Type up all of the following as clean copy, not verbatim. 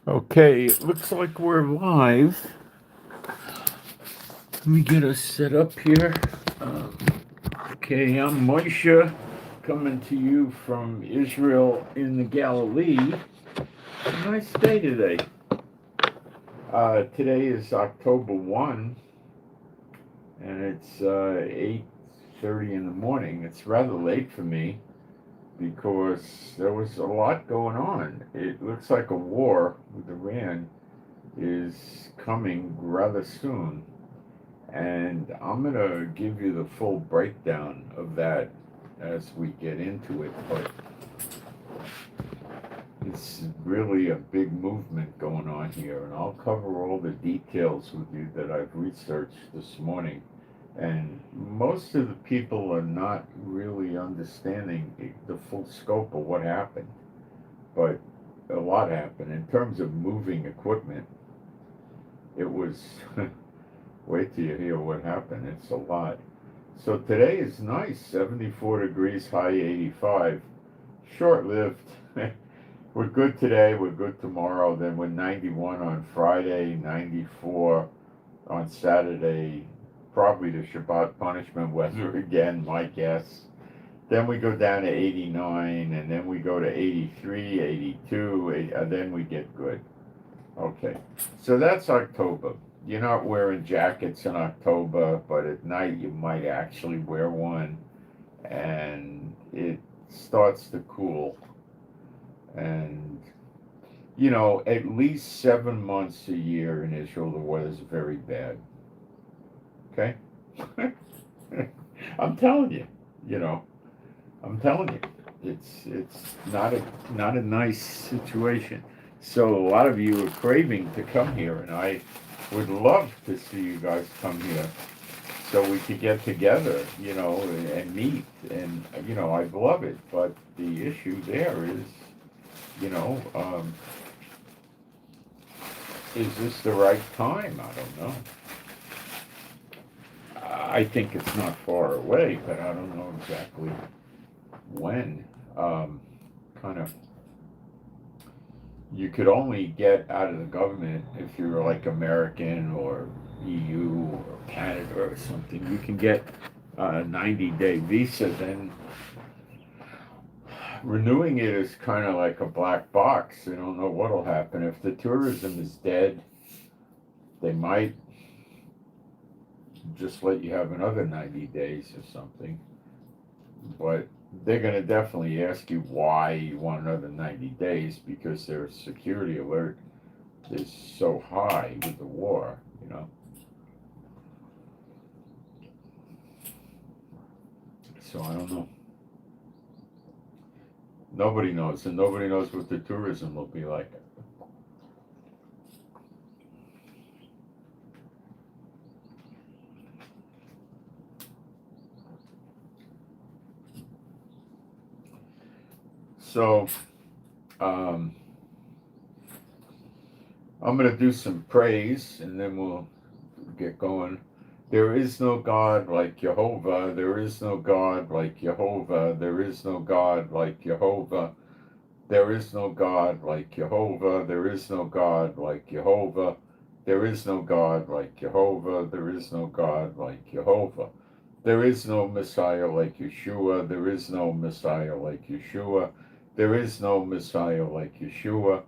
Okay, it looks like we're live. Let me get us set up here. Um, okay, I'm Moshe, coming to you from Israel in the Galilee. Nice day today. Today is October 1, and it's 8:30 in the morning. It's rather late for me because there was a lot going on. It looks like a war with Iran is coming rather soon. And I'm going to give you the full breakdown of that as we get into it. But it's really a big movement going on here. And I'll cover all the details with you that I've researched this morning. And most of the people are not really understanding the full scope of what happened. But a lot happened. In terms of moving equipment, it was. Wait till you hear what happened. It's a lot. So today is nice, 74 degrees, high 85. Short-lived. We're good today, we're good tomorrow, then we're 91 on Friday, 94 on Saturday, probably the Shabbat punishment weather again, my guess. Then we go down to 89, and then we go to 83, 82, then we get good. Okay, so that's October. You're not wearing jackets in October, but at night you might actually wear one, and it starts to cool. And, at least 7 months a year in Israel, the weather's very bad. Okay? I'm telling you, you know, I'm telling you, it's not a nice situation. So a lot of you are craving to come here, and I would love to see you guys come here so we could get together, and meet. And I'd love it. But the issue there is, you know, um, is this the right time? I don't know. I think it's not far away, but I don't know exactly when. Kind of, you could only get out of the government if you're like American or EU or Canada or something. You can get a 90-day visa. Then renewing it is kind of like a black box. They don't know what'll happen. If the tourism is dead, they might just let you have another 90 days or something. But they're going to definitely ask you why you want another 90 days, because their security alert is so high with the war. So I don't know. Nobody knows, and nobody knows what the tourism will be like. So, um, I'm going to do some praise, and then we'll get going. There is no God like Jehovah. There is no God like Jehovah. There is no God like Jehovah. There is no God like Jehovah. There is no God like Jehovah. There is no God like Jehovah. There is no God like Jehovah. There is no Messiah like Yeshua. There is no Messiah like Yeshua. There is no Messiah like Yeshua.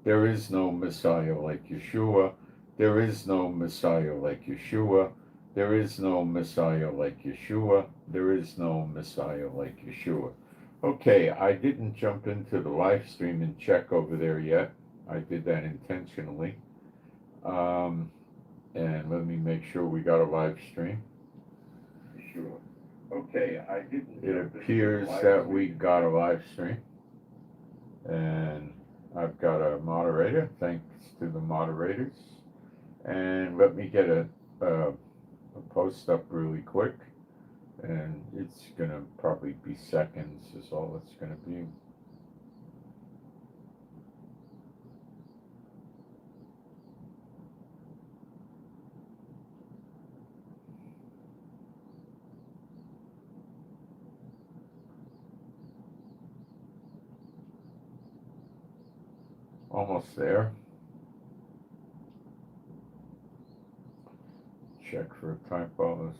There is no Messiah like Yeshua. There is no Messiah like Yeshua. There is no Messiah like Yeshua. There is no Messiah like Yeshua. Okay, I didn't jump into the live stream and check over there yet. I did that intentionally. Um, and let me make sure we got a live stream. Sure. Okay, I didn't. It appears that we got a live stream. And I've got a moderator. Thanks to the moderators. And let me get a post up really quick. And it's going to probably be seconds is all it's going to be. Almost there. check for typos.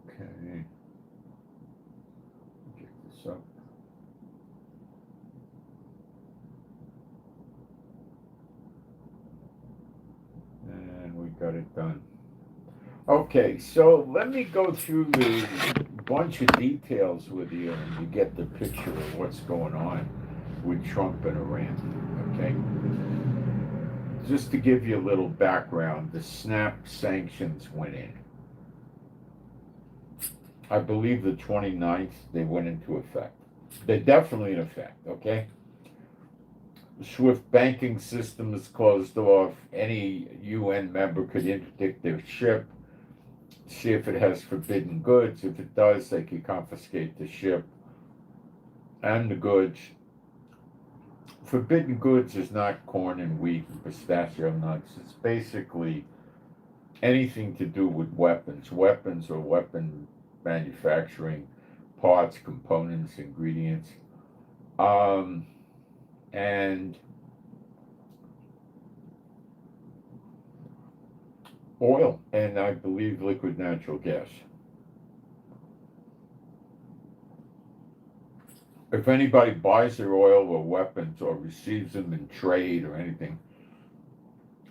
Okay. Check this up. And we got it done. Okay, so let me go through the bunch of details with you and you get the picture of what's going on with Trump and Iran. Okay? Just to give you a little background, the SNAP sanctions went in. I believe the 29th they went into effect. They're definitely in effect, okay? The SWIFT banking system is closed off. Any UN member could interdict their ship, see if it has forbidden goods. If it does, they can confiscate the ship and the goods. Forbidden goods is not corn and wheat and pistachio nuts. It's basically anything to do with weapons or weapon manufacturing, parts, components, ingredients, and oil, and I believe liquid natural gas. If anybody buys their oil or weapons or receives them in trade or anything,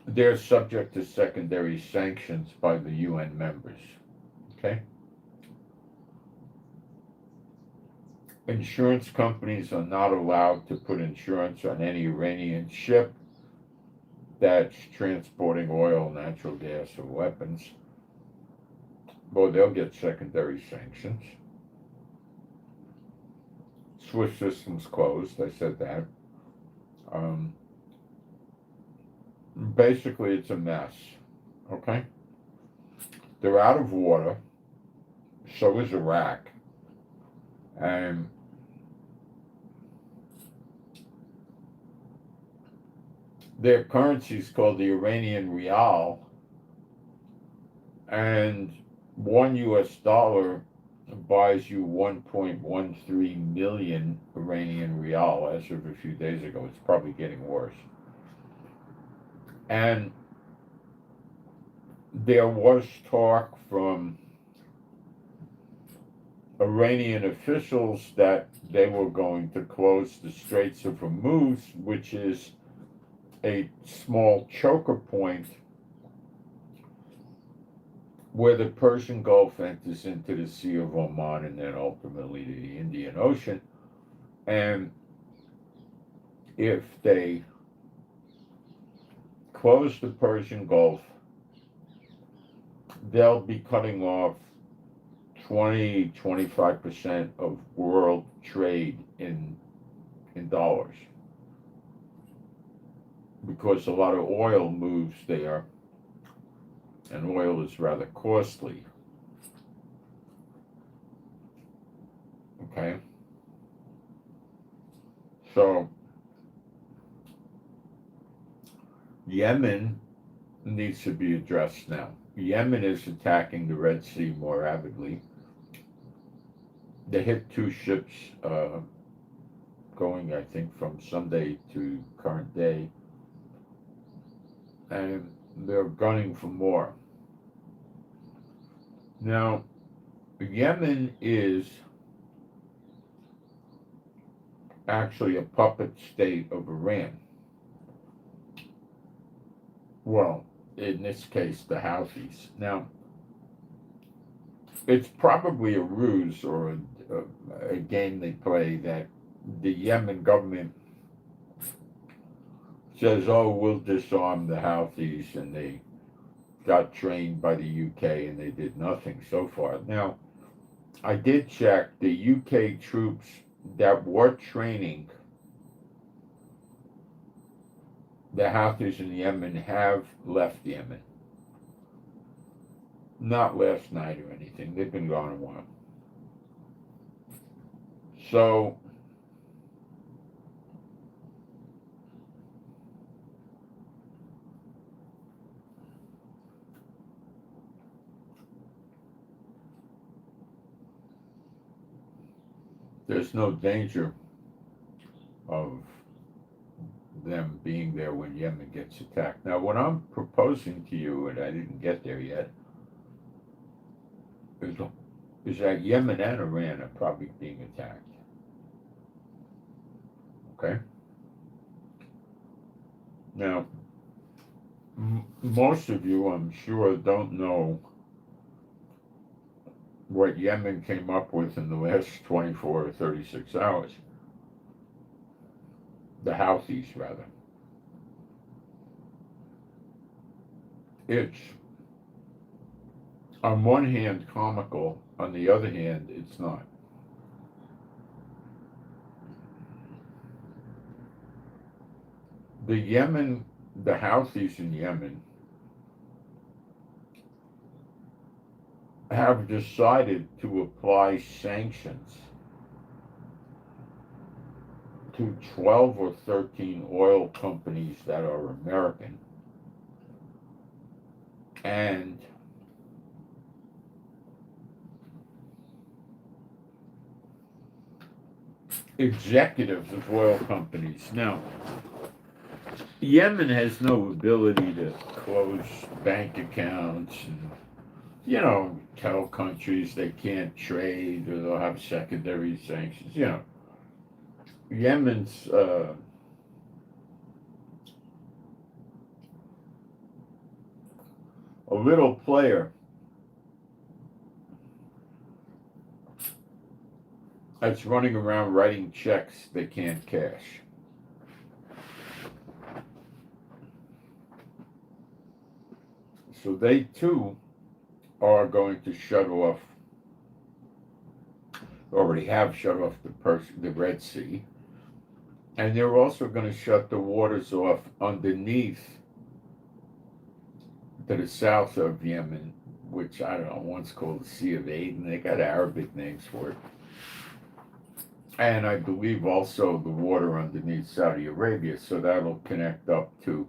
they're subject to secondary sanctions by the UN members. Okay? Insurance companies are not allowed to put insurance on any Iranian ship that's transporting oil, natural gas, or weapons. Well, they'll get secondary sanctions. SWIFT system's closed, I said that. Basically, it's a mess, okay? They're out of water, so is Iraq. And their currency is called the Iranian rial, and $1 buys you 1.13 million Iranian rial as of a few days ago. It's probably getting worse. And there was talk from Iranian officials that they were going to close the Straits of Hormuz, which is a small choker point where the Persian Gulf enters into the Sea of Oman and then ultimately to the Indian Ocean. And if they close the Persian Gulf, they'll be cutting off 25% of world trade in dollars, because a lot of oil moves there, and oil is rather costly. Okay? So, Yemen needs to be addressed now. Yemen is attacking the Red Sea more avidly. They hit 2 ships going, I think, from Sunday to current day, and they're gunning for more. Now, Yemen is actually a puppet state of Iran. Well, in this case, the Houthis. Now, it's probably a ruse or a game they play that the Yemen government says, oh, we'll disarm the Houthis, and they got trained by the UK and they did nothing so far. Now, I did check the UK troops that were training the Houthis in Yemen have left Yemen. Not last night or anything. They've been gone a while. So, there's no danger of them being there when Yemen gets attacked. Now, what I'm proposing to you, and I didn't get there yet, is that Yemen and Iran are probably being attacked. Okay? Now, most of you, I'm sure, don't know what Yemen came up with in the last 24 or 36 hours. The Houthis, rather. It's, on one hand, comical, on the other hand, it's not. The Houthis in Yemen have decided to apply sanctions to 12 or 13 oil companies that are American, and executives of oil companies. Now, Yemen has no ability to close bank accounts and, tell countries they can't trade or they'll have secondary sanctions. Yemen's a little player that's running around writing checks they can't cash. So they too are going to shut off, already have shut off the Red Sea, and they're also going to shut the waters off underneath to the south of Yemen, which I don't know, one's called the Sea of Aden. They got Arabic names for it. And I believe also the water underneath Saudi Arabia, so that'll connect up to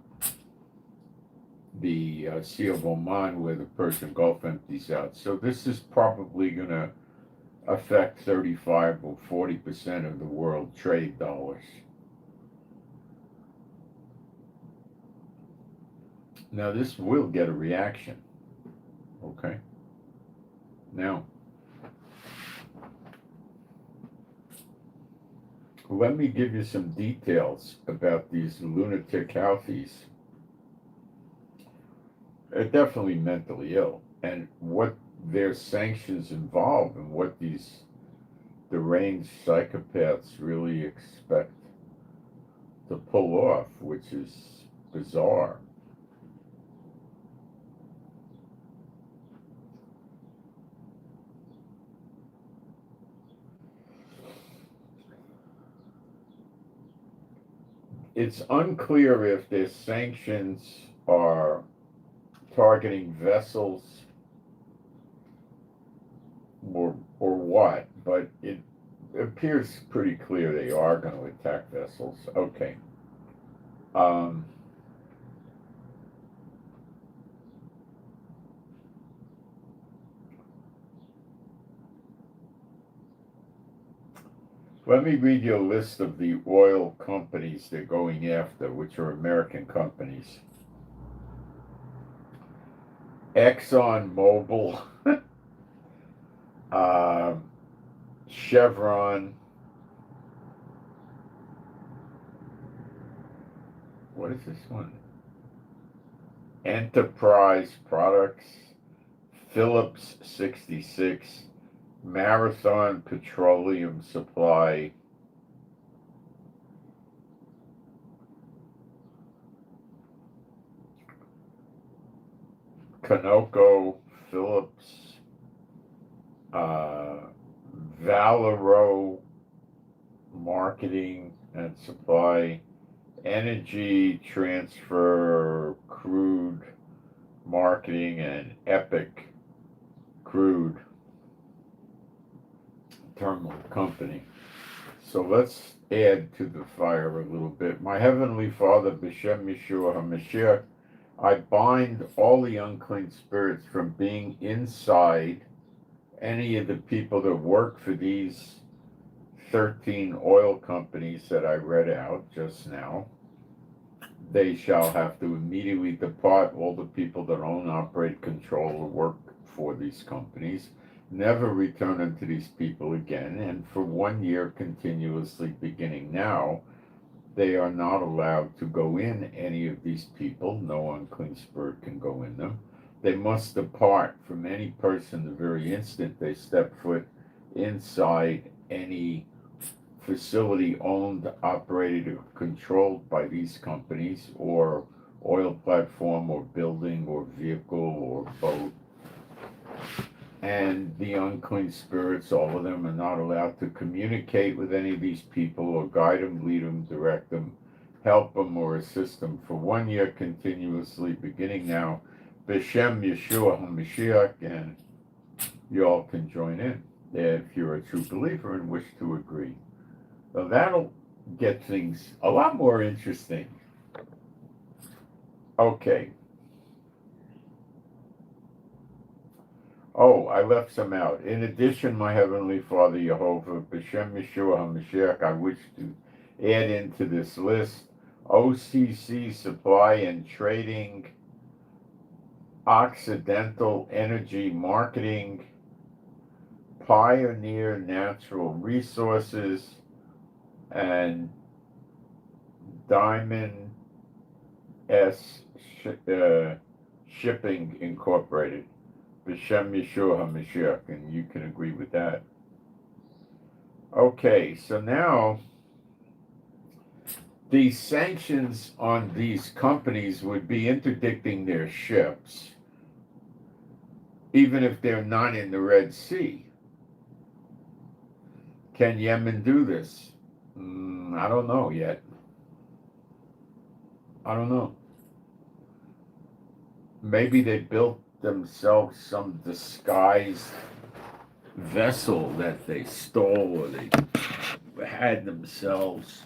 the Sea of Oman where the Persian Gulf empties out. So this is probably going to affect 35 or 40% of the world trade dollars. Now this will get a reaction, okay? Now, let me give you some details about these lunatic Houthis. They're definitely mentally ill, and what their sanctions involve and what these deranged psychopaths really expect to pull off, which is bizarre. It's unclear if their sanctions are targeting vessels or what, but it appears pretty clear they are going to attack vessels. Okay. Let me read you a list of the oil companies they're going after, which are American companies. Exxon Mobil, Chevron, what is this one? Enterprise Products, Phillips 66, Marathon Petroleum Supply, Conoco, Phillips, Valero Marketing and Supply, Energy Transfer, Crude Marketing, and Epic Crude Terminal Company. So let's add to the fire a little bit. My Heavenly Father, B'Shem Yeshua HaMashiach, I bind all the unclean spirits from being inside any of the people that work for these 13 oil companies that I read out just now. they shall have to immediately depart, all the people that own, operate, control, or work for these companies, never return unto these people again, and for 1 year continuously beginning now, they are not allowed to go in any of these people. No unclean spirit can go in them. They must depart from any person the very instant they step foot inside any facility owned, operated, or controlled by these companies, or oil platform, or building, or vehicle, or boat. And the unclean spirits, all of them, are not allowed to communicate with any of these people, or guide them, lead them, direct them, help them, or assist them for 1 year continuously, beginning now, B'Shem Yeshua HaMashiach, and you all can join in if you're a true believer and wish to agree. So that'll get things a lot more interesting. Okay. Oh, I left some out. In addition, my Heavenly Father, Jehovah, B'Shem Yeshua HaMashiach, I wish to add into this list OCC Supply and Trading, Occidental Energy Marketing, Pioneer Natural Resources, and Diamond S Shipping Incorporated. B'Shem Yeshua HaMashiach, and you can agree with that. Okay, so now the sanctions on these companies would be interdicting their ships, even if they're not in the Red Sea. Can Yemen do this? I don't know yet. I don't know. Maybe they built themselves some disguised vessel that they stole, or they had themselves.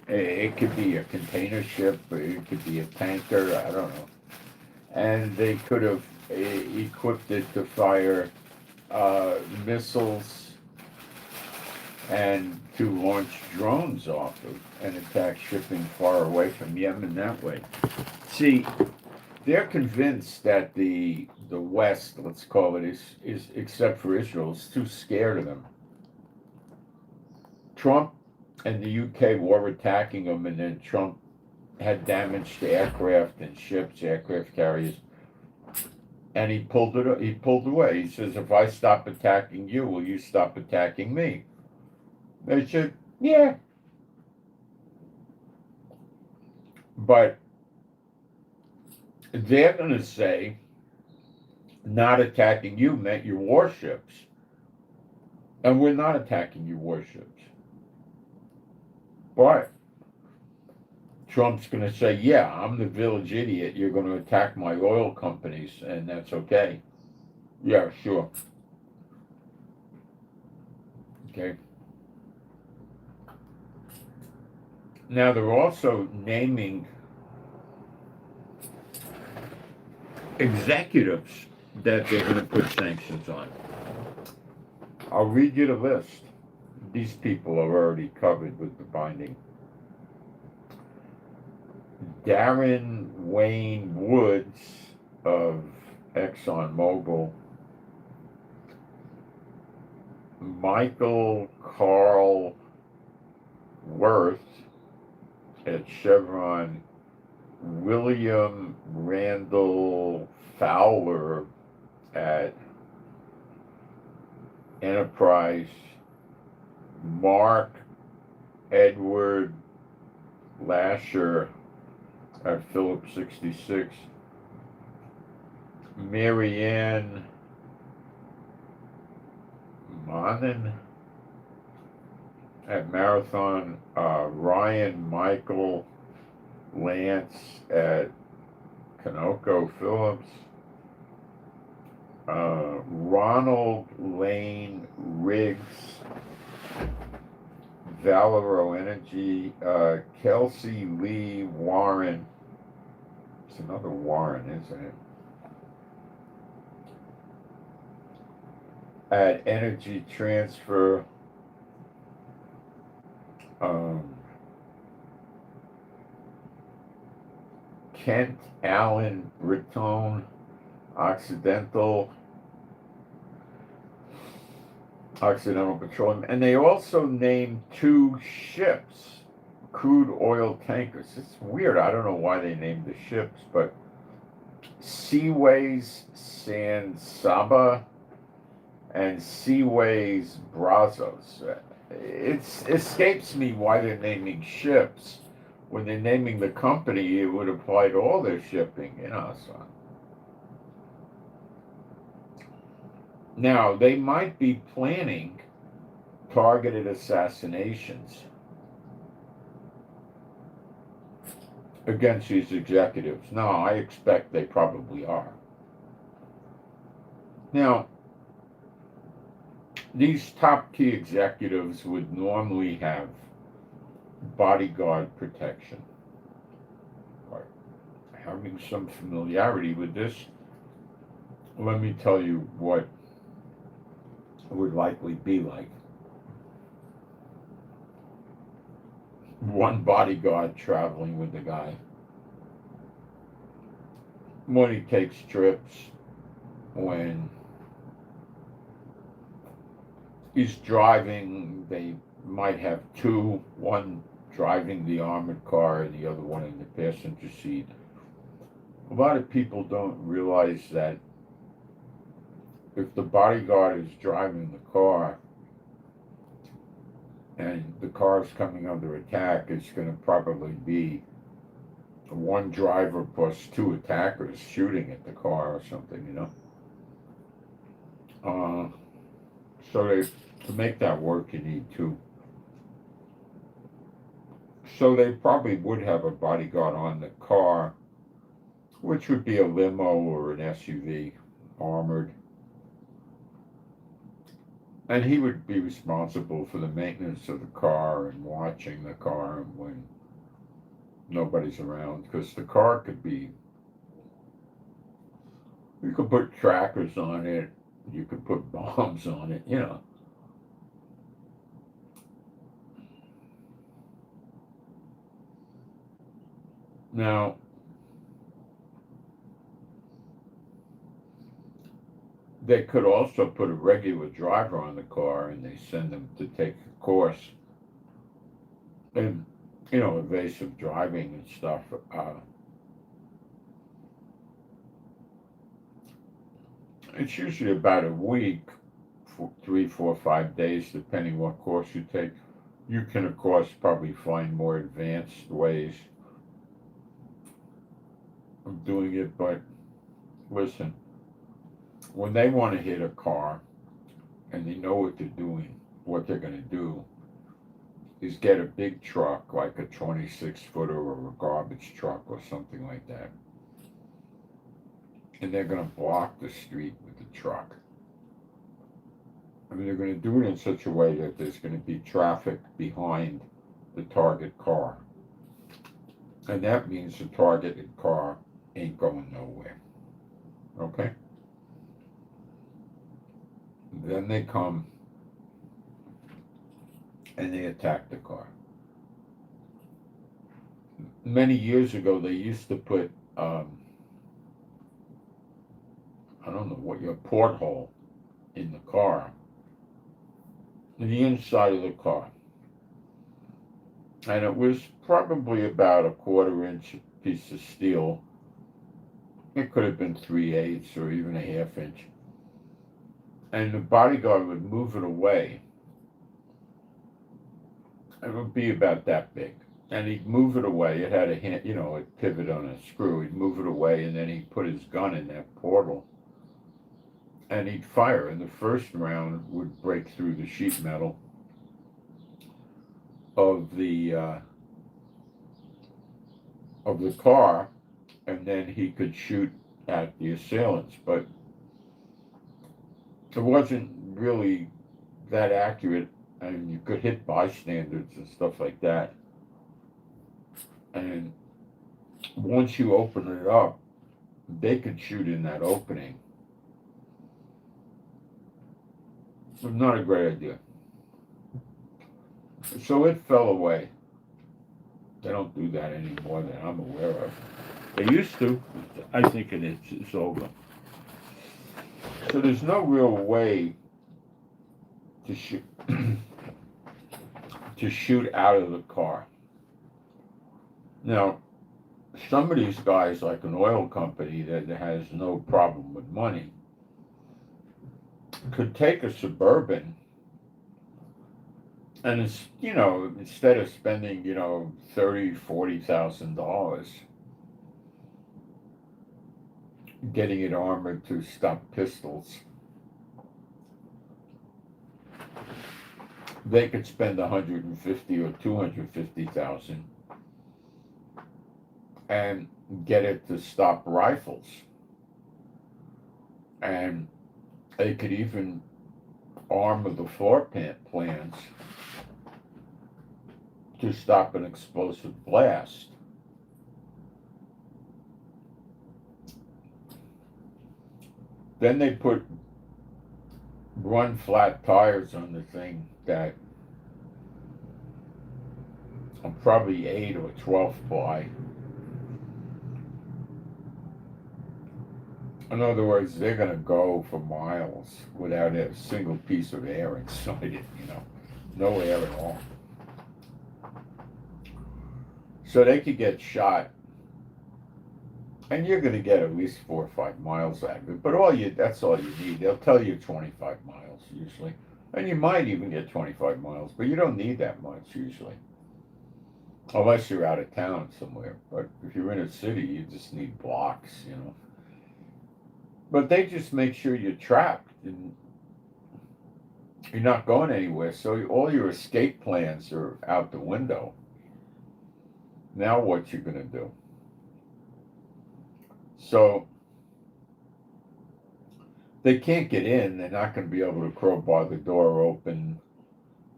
It could be a container ship, or it could be a tanker, I don't know. And they could have equipped it to fire missiles and to launch drones off of and attack shipping far away from Yemen that way. See, they're convinced that the West, let's call it, is except for Israel, is too scared of them. Trump and the UK were attacking them, and then Trump had damaged aircraft and ships, aircraft carriers, and he pulled away. He says, if I stop attacking you, will you stop attacking me? They said, yeah. But they're going to say not attacking you meant your warships. And we're not attacking your warships. But Trump's going to say, yeah, I'm the village idiot. You're going to attack my oil companies, and that's okay. Yeah, sure. Okay. Now, they're also naming executives that they're going to put sanctions on. I'll read you the list. These people are already covered with the binding. Darren Wayne Woods of ExxonMobil, Michael Carl Worth at Chevron, William Randall Fowler at Enterprise, Mark Edward Lasher at Phillips 66, Marianne Monin at Marathon, Ryan Michael Lance at ConocoPhillips, Ronald Lane Riggs, Valero Energy, Kelsey Lee Warren. It's another Warren, isn't it? At Energy Transfer, Kent, Allen, Raton, Occidental Petroleum, and they also named 2 ships, crude oil tankers. It's weird. I don't know why they named the ships, but Seaways San Saba and Seaways Brazos. It escapes me why they're naming ships. When they're naming the company, it would apply to all their shipping, So. Now, they might be planning targeted assassinations against these executives. No, I expect they probably are. Now, these top key executives would normally have bodyguard protection. Or having some familiarity with this, let me tell you what it would likely be like. One bodyguard traveling with the guy. When he takes trips, when he's driving, they might have 2, one driving the armored car and the other one in the passenger seat. A lot of people don't realize that if the bodyguard is driving the car and the car is coming under attack, it's going to probably be one driver plus 2 attackers shooting at the car or something, So to make that work, you need 2. So they probably would have a bodyguard on the car, which would be a limo or an SUV, armored. And he would be responsible for the maintenance of the car and watching the car when nobody's around, because the car could be, you could put trackers on it, you could put bombs on it, Now, they could also put a regular driver on the car and they send them to take a course in, evasive driving and stuff. It's usually about a week, 3, 4, 5 days, depending what course you take. You can, of course, probably find more advanced ways of doing it, but listen, when they want to hit a car and they know what they're doing, what they're going to do is get a big truck, like a 26-footer or a garbage truck or something like that, and they're going to block the street with the truck. I mean, they're going to do it in such a way that there's going to be traffic behind the target car. And that means the targeted car ain't going nowhere. Okay? Then they come and they attack the car. Many years ago, they used to put, I don't know what, your porthole in the car, in the inside of the car. And it was probably about a 1/4-inch piece of steel. It could have been 3/8 or even a 1/2 inch. And the bodyguard would move it away. It would be about that big. And he'd move it away. It had a hand, a pivot on a screw. He'd move it away, and then he'd put his gun in that portal. And he'd fire. And the first round would break through the sheet metal of the car, and then he could shoot at the assailants. But it wasn't really that accurate, and you could hit bystanders and stuff like that. And once you open it up, they could shoot in that opening. It was not a great idea. So it fell away. They don't do that anymore that I'm aware of. They used to. I think it's over. So there's no real way to shoot to shoot out of the car. Now, some of these guys, like an oil company that has no problem with money, could take a Suburban and it's, instead of spending, $30,000, $40,000 getting it armored to stop pistols, they could spend 150 or 250,000 and get it to stop rifles. And they could even armor the floor plans to stop an explosive blast. Then they put run flat tires on the thing that are probably 8 or 12 ply. In other words, they're going to go for miles without a single piece of air inside it, no air at all. So they could get shot, and you're going to get at least 4 or 5 miles out of it. But that's all you need. They'll tell you 25 miles usually, and you might even get 25 miles, but you don't need that much usually, unless you're out of town somewhere. But if you're in a city, you just need blocks, But they just make sure you're trapped and you're not going anywhere. So all your escape plans are out the window. Now what you going to do? So they can't get in. They're not going to be able to crowbar the door open.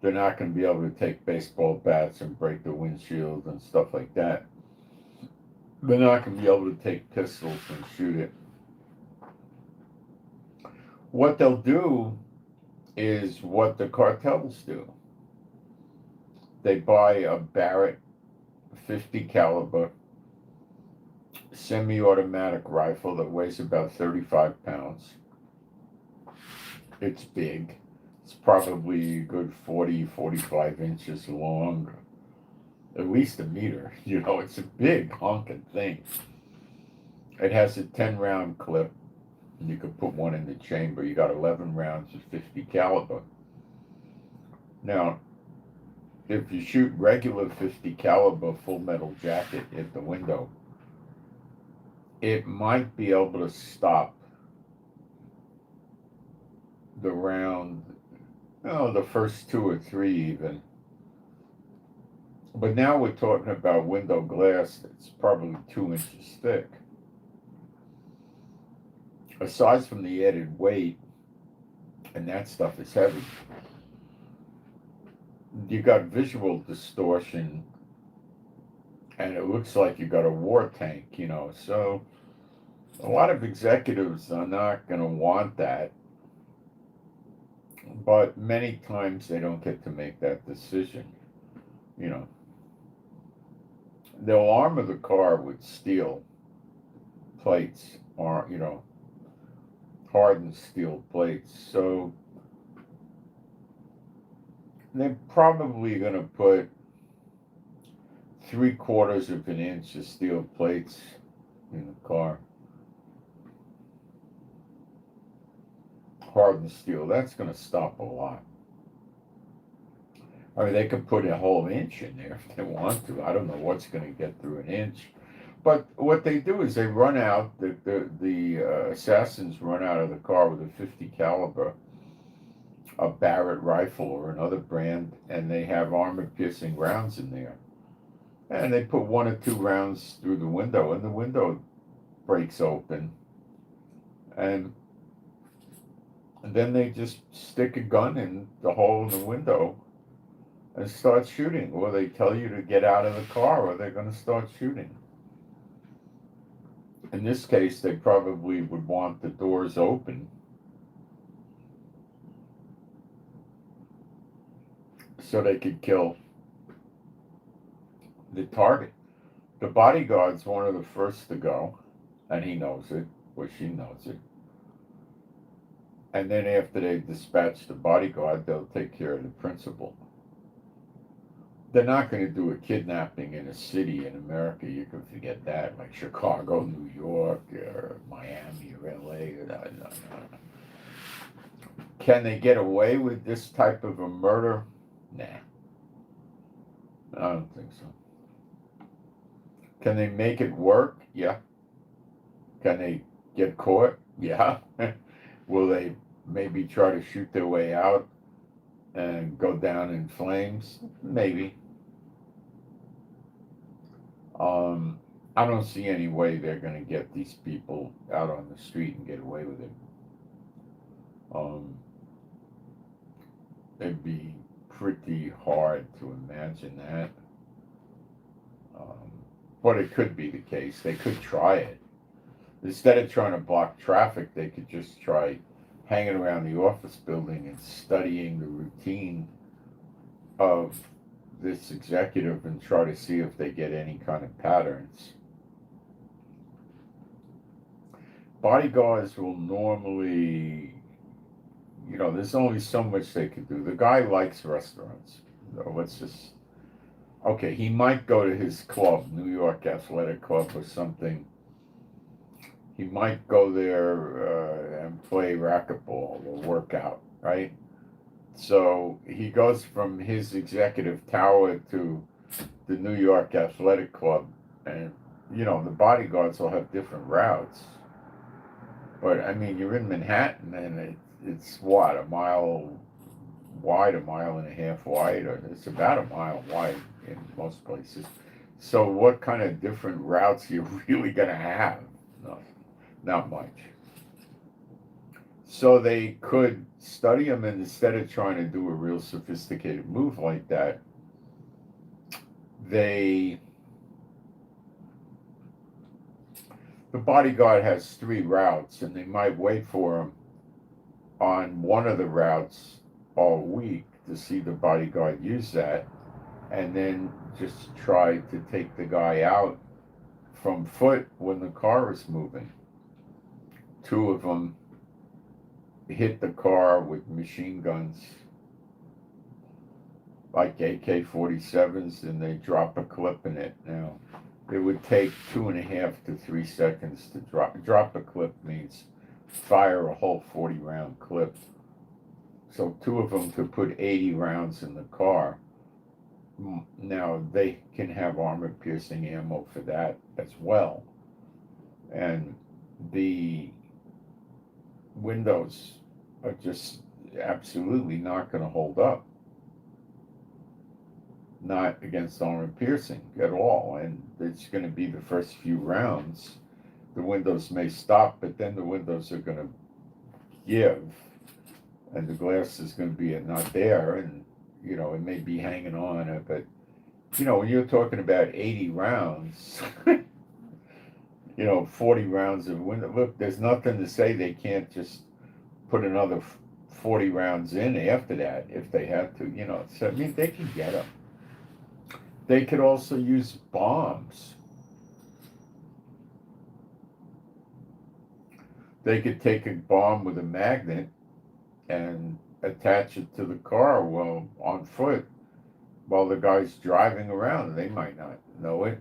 They're not going to be able to take baseball bats and break the windshield and stuff like that. They're not going to be able to take pistols and shoot it. What they'll do is what the cartels do. They buy a Barrett 50 caliber semi-automatic rifle that weighs about 35 pounds. It's big. It's probably a good 40, 45 inches long, at least a meter. It's a big honking thing. It has a 10-round clip. You could put one in the chamber. You got 11 rounds of 50 caliber. Now, if you shoot regular 50 caliber full metal jacket at the window, it might be able to stop the round, the first 2 or 3 even. But now we're talking about window glass that's probably 2 inches thick. Aside from the added weight, and that stuff is heavy, you got visual distortion, and it looks like you got a war tank, So a lot of executives are not going to want that, but many times they don't get to make that decision, They'll armor the car with steel plates, or hardened steel plates. So they're probably going to put 3/4 of an inch of steel plates in the car. Hardened steel, that's going to stop a lot. I mean, they could put a whole inch in there if they want to. I don't know what's going to get through an inch. But what they do is they run out, the assassins run out of the car with a 50 caliber, a Barrett rifle or another brand, and they have armor-piercing rounds in there. And they put 1 or 2 rounds through the window, and the window breaks open. And then they just stick a gun in the hole in the window and start shooting. Or they tell you to get out of the car, or they're going to start shooting. In this case, they probably would want the doors open so they could kill the target. The bodyguard's one of the first to go, and he knows it, or she knows it. And then after they dispatch the bodyguard, they'll take care of the principal. They're not going to do a kidnapping in a city in America. You can forget that, like Chicago, New York, or Miami, or LA. No. Can they get away with this type of a murder? Nah, I don't think so. Can they make it work? Yeah. Can they get caught? Yeah. Will they maybe try to shoot their way out and go down in flames? Maybe. I don't see any way they're going to get these people out on the street and get away with it. It'd be pretty hard to imagine that. But it could be the case. They could try it. Instead of trying to block traffic, they could just try hanging around the office building and studying the routine of this executive and try to see if they get any kind of patterns. Bodyguards will normally, there's only so much they could do. The guy likes restaurants. Let's just, okay, he might go to his club, New York Athletic Club or something. He might go there and play racquetball or work out, right? So he goes from his executive tower to the New York Athletic Club, and the bodyguards will have different routes. But I mean, you're in Manhattan, and it's what, a mile wide, a mile and a half wide, or it's about a mile wide in most places. So what kind of different routes are you really going to have? No, not much. So they could study them, and instead of trying to do a real sophisticated move like that, the bodyguard has 3 routes, and they might wait for him on one of the routes all week to see the bodyguard use that, and then just try to take the guy out from foot when the car is moving. 2 of them hit the car with machine guns, like AK-47s, and they drop a clip in it. Now, it would take 2.5 to 3 seconds to drop a clip. Means fire a whole 40-round clip. So 2 of them could put 80 rounds in the car. Now, they can have armor-piercing ammo for that as well. And the windows are just absolutely not going to hold up. Not against armor piercing at all, and it's going to be the first few rounds. The windows may stop, but then the windows are going to give, and the glass is going to be not there, and it may be hanging on, but when you're talking about 80 rounds, 40 rounds of window. Look, there's nothing to say they can't just put another 40 rounds in after that if they had to. So I mean, they can get them. They could also use bombs. They could take a bomb with a magnet and attach it to the car while on foot while the guy's driving around. They might not know it.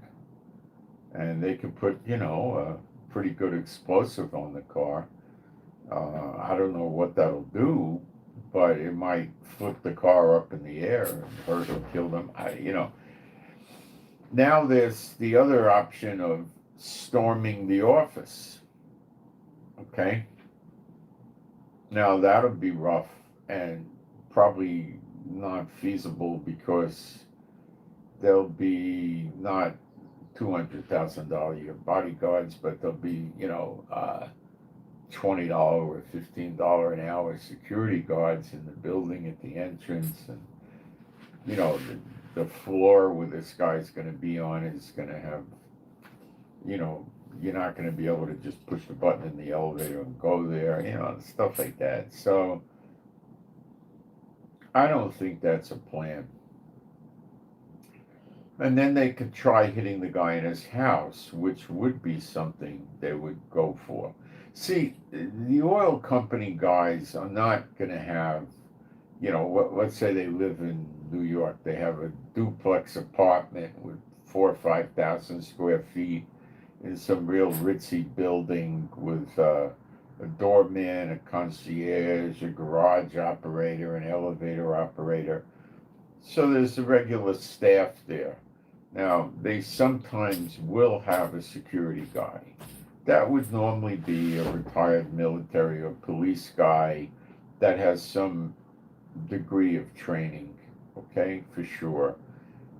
And they could put, a pretty good explosive on the car. I don't know what that'll do, but it might flip the car up in the air and hurt or kill them. Now there's the other option of storming the office. Okay? Now that'll be rough and probably not feasible because there'll be not $200,000 a year bodyguards, but there'll be, $20 or $15 an hour security guards in the building at the entrance, and the floor where this guy's going to be on is going to have, you're not going to be able to just push the button in the elevator and go there, stuff like that. So I don't think that's a plan. And then they could try hitting the guy in his house, which would be something they would go for. See, the oil company guys are not going to have, let's say they live in New York. They have a duplex apartment with 4 or 5,000 square feet in some real ritzy building with a doorman, a concierge, a garage operator, an elevator operator. So there's a regular staff there. Now, they sometimes will have a security guy. That would normally be a retired military or police guy that has some degree of training, okay, for sure.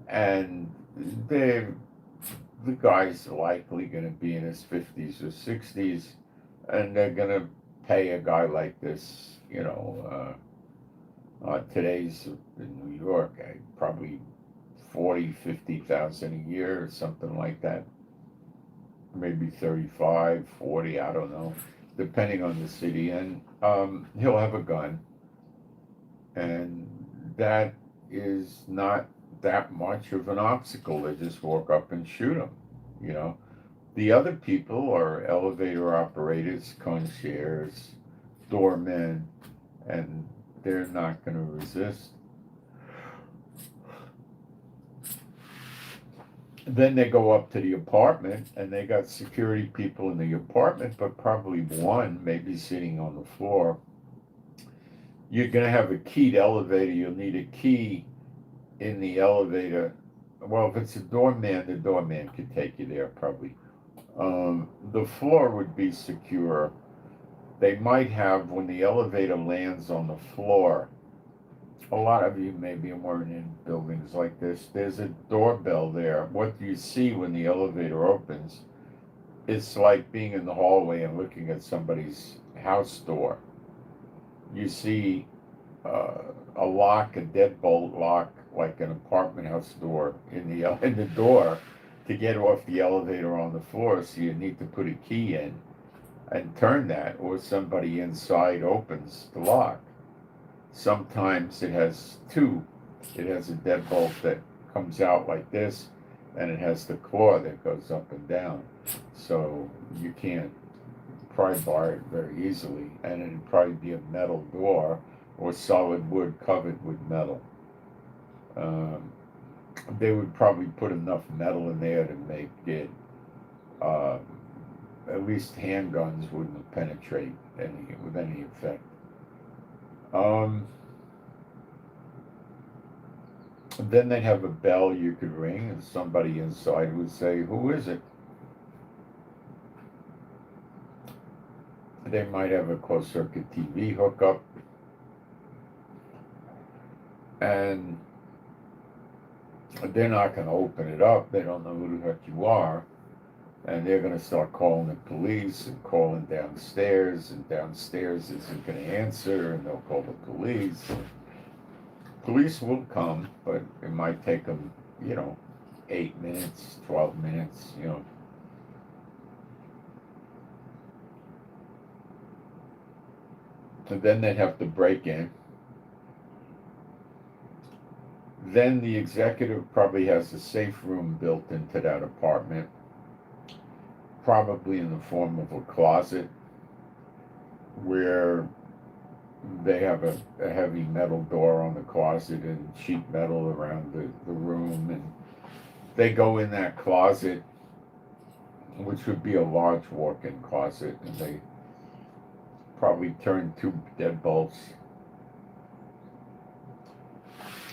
And the guy's likely going to be in his 50s or 60s, and they're going to pay a guy like this, today's in New York, probably 40, 50,000 a year or something like that. Maybe 35, 40, I don't know, depending on the city. And he'll have a gun, and that is not that much of an obstacle. They just walk up and shoot him, you know. The other people are elevator operators, concierges, doormen, and they're not going to resist. Then they go up to the apartment, and they got security people in the apartment, but probably one maybe sitting on the floor. You're going to have a keyed elevator. You'll need a key in the elevator. Well, if it's a doorman, the doorman could take you there probably. The floor would be secure. They might have, when the elevator lands on the floor, a lot of you maybe weren't in buildings like this. There's a doorbell there. What you see when the elevator opens, it's like being in the hallway and looking at somebody's house door. You see a lock, a deadbolt lock, like an apartment house door in the door to get off the elevator on the floor. So you need to put a key in and turn that, or somebody inside opens the lock. Sometimes it has two. It has a deadbolt that comes out like this, and it has the claw that goes up and down. So you can't pry bar it very easily, and it'd probably be a metal door or solid wood covered with metal. They would probably put enough metal in there to make it, at least handguns wouldn't penetrate with any effect. Then they'd have a bell you could ring, and somebody inside would say, "Who is it?" They might have a closed circuit TV hookup, and they're not going to open it up. They don't know who the heck you are, and they're going to start calling the police and calling downstairs, and downstairs isn't going to answer, and they'll call the police. Police will come, but it might take them, 8 minutes, 12 minutes, And then they'd have to break in. Then the executive probably has a safe room built into that apartment, probably in the form of a closet, where they have a heavy metal door on the closet and sheet metal around the room, and they go in that closet, which would be a large walk-in closet, and they probably turn two deadbolts,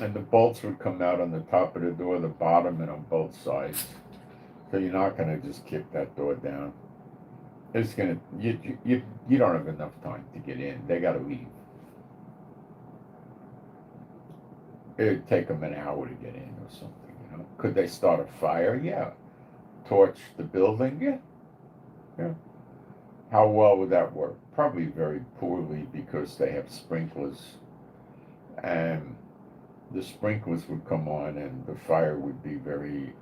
and the bolts would come out on the top of the door, the bottom, and on both sides. So you're not going to just kick that door down. It's going to, you don't have enough time to get in. They got to leave. It'd take them an hour to get in or something, Could they start a fire? Yeah. Torch the building? Yeah. How well would that work? Probably very poorly, because they have sprinklers, and the sprinklers would come on and the fire would be very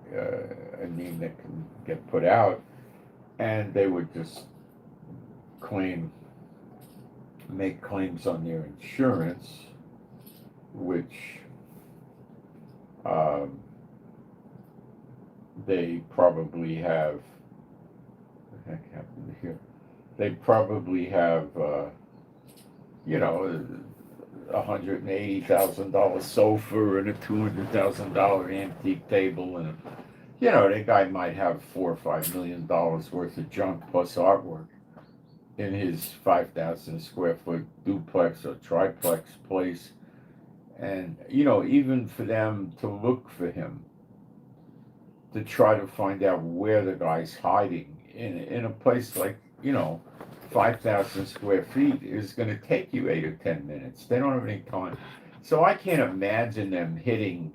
anemic and get put out, and they would just make claims on their insurance, which they probably have, what the heck happened here? They probably have, you know, $180,000 sofa and a $200,000 antique table, and you know, the guy might have $4 or $5 million worth of junk plus artwork in his 5,000 square foot duplex or triplex place. And, you know, even for them to look for him, to try to find out where the guy's hiding in a place like, you know, 5,000 square feet is going to take you 8 or 10 minutes. They don't have any time. So I can't imagine them hitting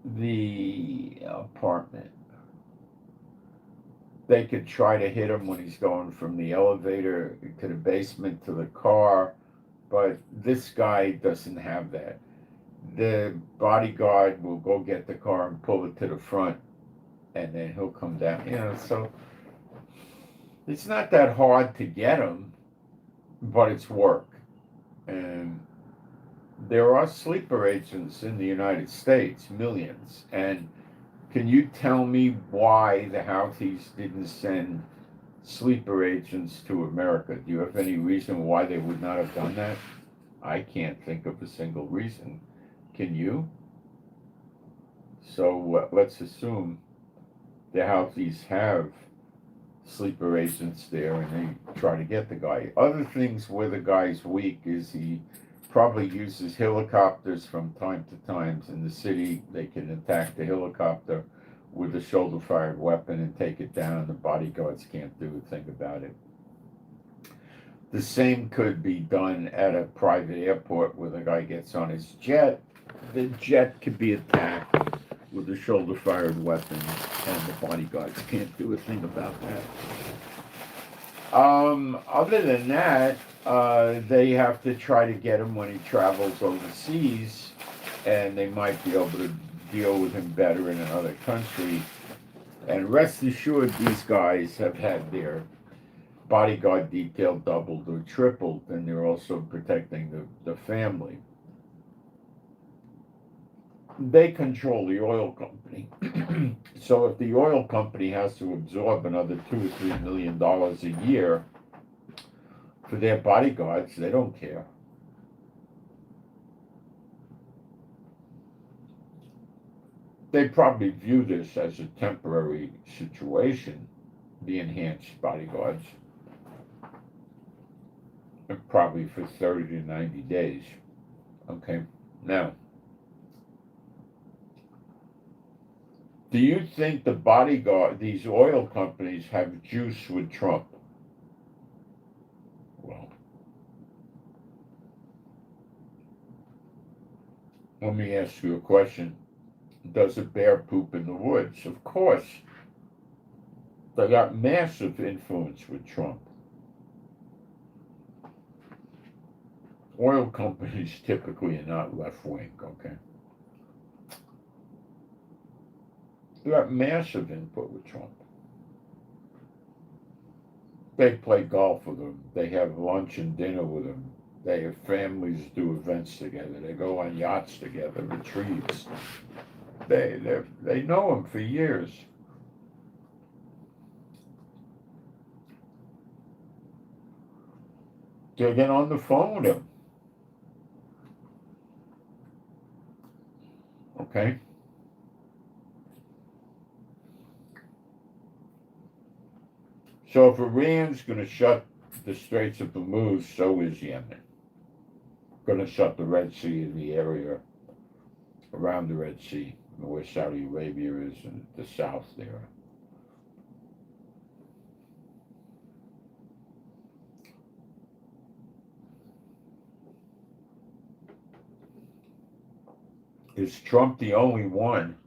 the apartment. They could try to hit him when he's going from the elevator to the basement to the car, but this guy doesn't have that. The bodyguard will go get the car and pull it to the front, and then he'll come down. You know, so it's not that hard to get him, but it's work. And there are sleeper agents in the United States, millions. And can you tell me why the Houthis didn't send sleeper agents to America? Do you have any reason why they would not have done that? I can't think of a single reason. Can you? So let's assume the Houthis have sleeper agents there and they try to get the guy. Other things where the guy's weak is he probably uses helicopters from time to time. In the city, they can attack the helicopter with a shoulder-fired weapon and take it down. The bodyguards can't do a thing about it. The same could be done at a private airport where the guy gets on his jet. The jet could be attacked with a shoulder-fired weapon, and the bodyguards can't do a thing about that. Other than that, they have to try to get him when he travels overseas, and they might be able to deal with him better in another country. And rest assured, these guys have had their bodyguard detail doubled or tripled, and they're also protecting the family. They control the oil company. So if the oil company has to absorb another $2 or $3 million a year for their bodyguards, they don't care. They probably view this as a temporary situation, the enhanced bodyguards, and probably for 30 to 90 days. Okay, now, do you think the bodyguard, these oil companies, have juice with Trump? Well, let me ask you a question. Does a bear poop in the woods? Of course. They got massive influence with Trump. Oil companies typically are not left-wing, okay? They got massive input with Trump. They play golf with him. They have lunch and dinner with him. They have families do events together. They go on yachts together, retreats. They know him for years. They get on the phone with him. Okay? So if Iran's going to shut the Straits of Hormuz, so is Yemen. Going to shut the Red Sea in the area around the Red Sea, where Saudi Arabia is and the south there. Is Trump the only one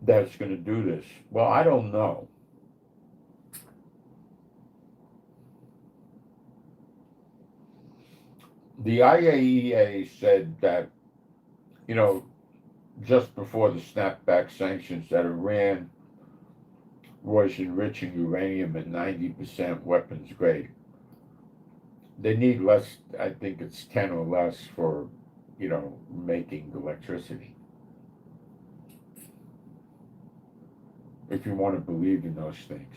that's going to do this? Well, I don't know. The IAEA said that, you know, just before the snapback sanctions, that Iran was enriching uranium at 90% weapons grade. They need less, I think it's 10 or less for, you know, making electricity. if you want to believe in those things.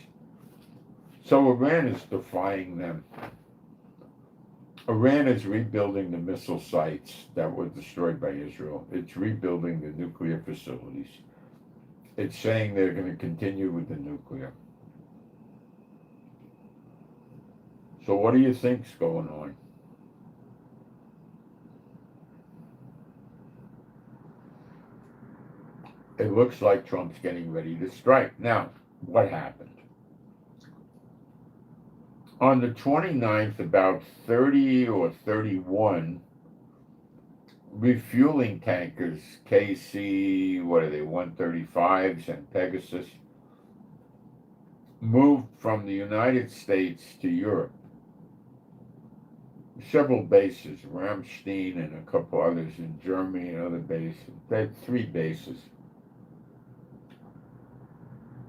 So Iran is defying them. Iran is rebuilding the missile sites that were destroyed by Israel. It's rebuilding the nuclear facilities. It's saying they're going to continue with the nuclear. So what do you think's going on? It looks like Trump's getting ready to strike. Now, what happened? On the 29th, about 30 or 31 refueling tankers, KC, what are they, 135s and Pegasus, moved from the United States to Europe. Several bases, Ramstein and a couple others in Germany and other bases. They had 3 bases.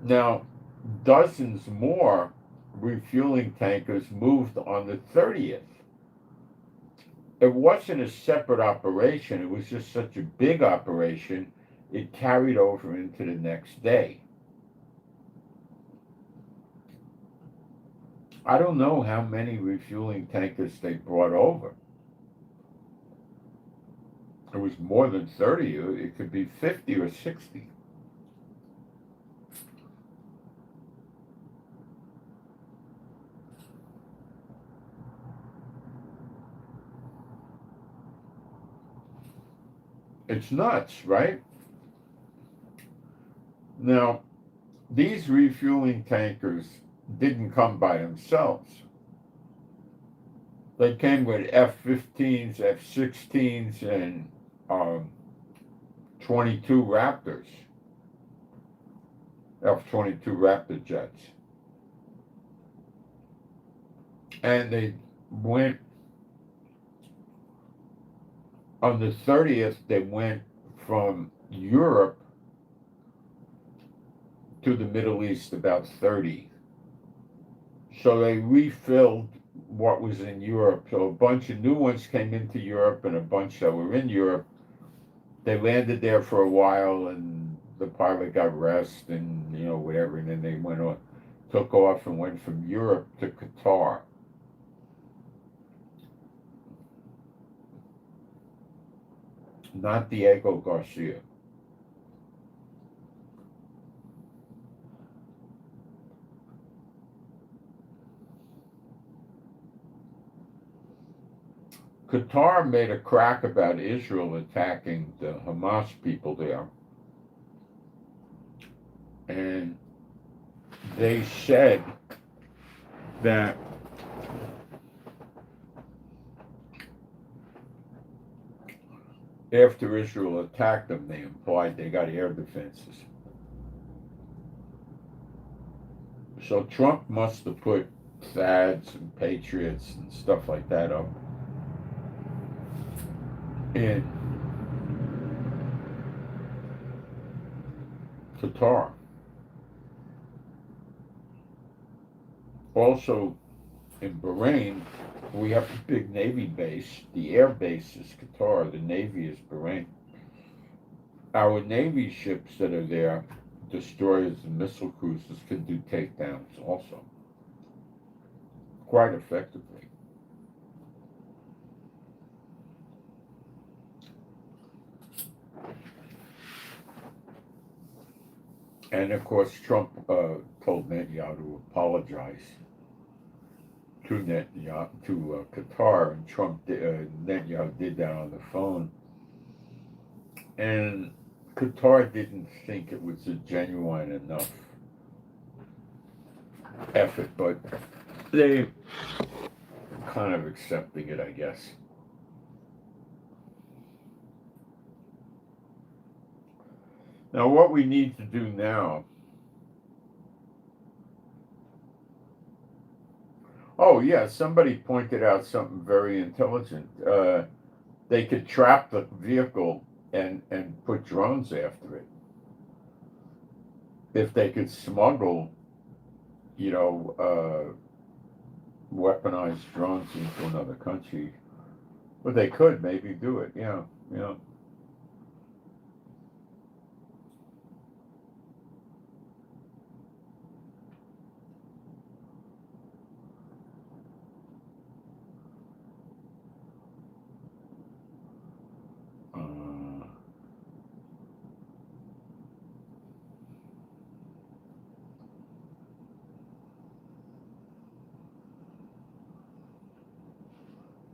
Now, dozens more refueling tankers moved on the 30th. It wasn't a separate operation. It was just such a big operation, it carried over into the next day. I don't know how many refueling tankers they brought over. It was more than 30. It could be 50 or 60. It's nuts, right? Now, these refueling tankers didn't come by themselves. They came with F-15s, F-16s, and 22 Raptors, F-22 Raptor jets. And they went, on the 30th, they went from Europe to the Middle East, about 30. So they refilled what was in Europe. So a bunch of new ones came into Europe and a bunch that were in Europe. They landed there for a while and the pilot got rest and, whatever. And then they went on, took off and went from Europe to Qatar. Not Diego Garcia. Qatar made a crack about Israel attacking the Hamas people there. And they said that after Israel attacked them, they implied they got air defenses. So Trump must have put THAADs and Patriots and stuff like that up in Qatar. Also, in Bahrain, we have a big Navy base. The air base is Qatar, the Navy is Bahrain. Our Navy ships that are there, destroyers and missile cruisers, can do takedowns also, quite effectively. And of course, Trump told Netanyahu to apologize to Qatar, and Netanyahu did that on the phone. And Qatar didn't think it was a genuine enough effort, but they kind of accepting it, I guess. Now, what we need to do now. Oh, yeah, somebody pointed out something very intelligent. They could trap the vehicle and put drones after it. If they could smuggle, weaponized drones into another country, well, they could maybe do it, yeah.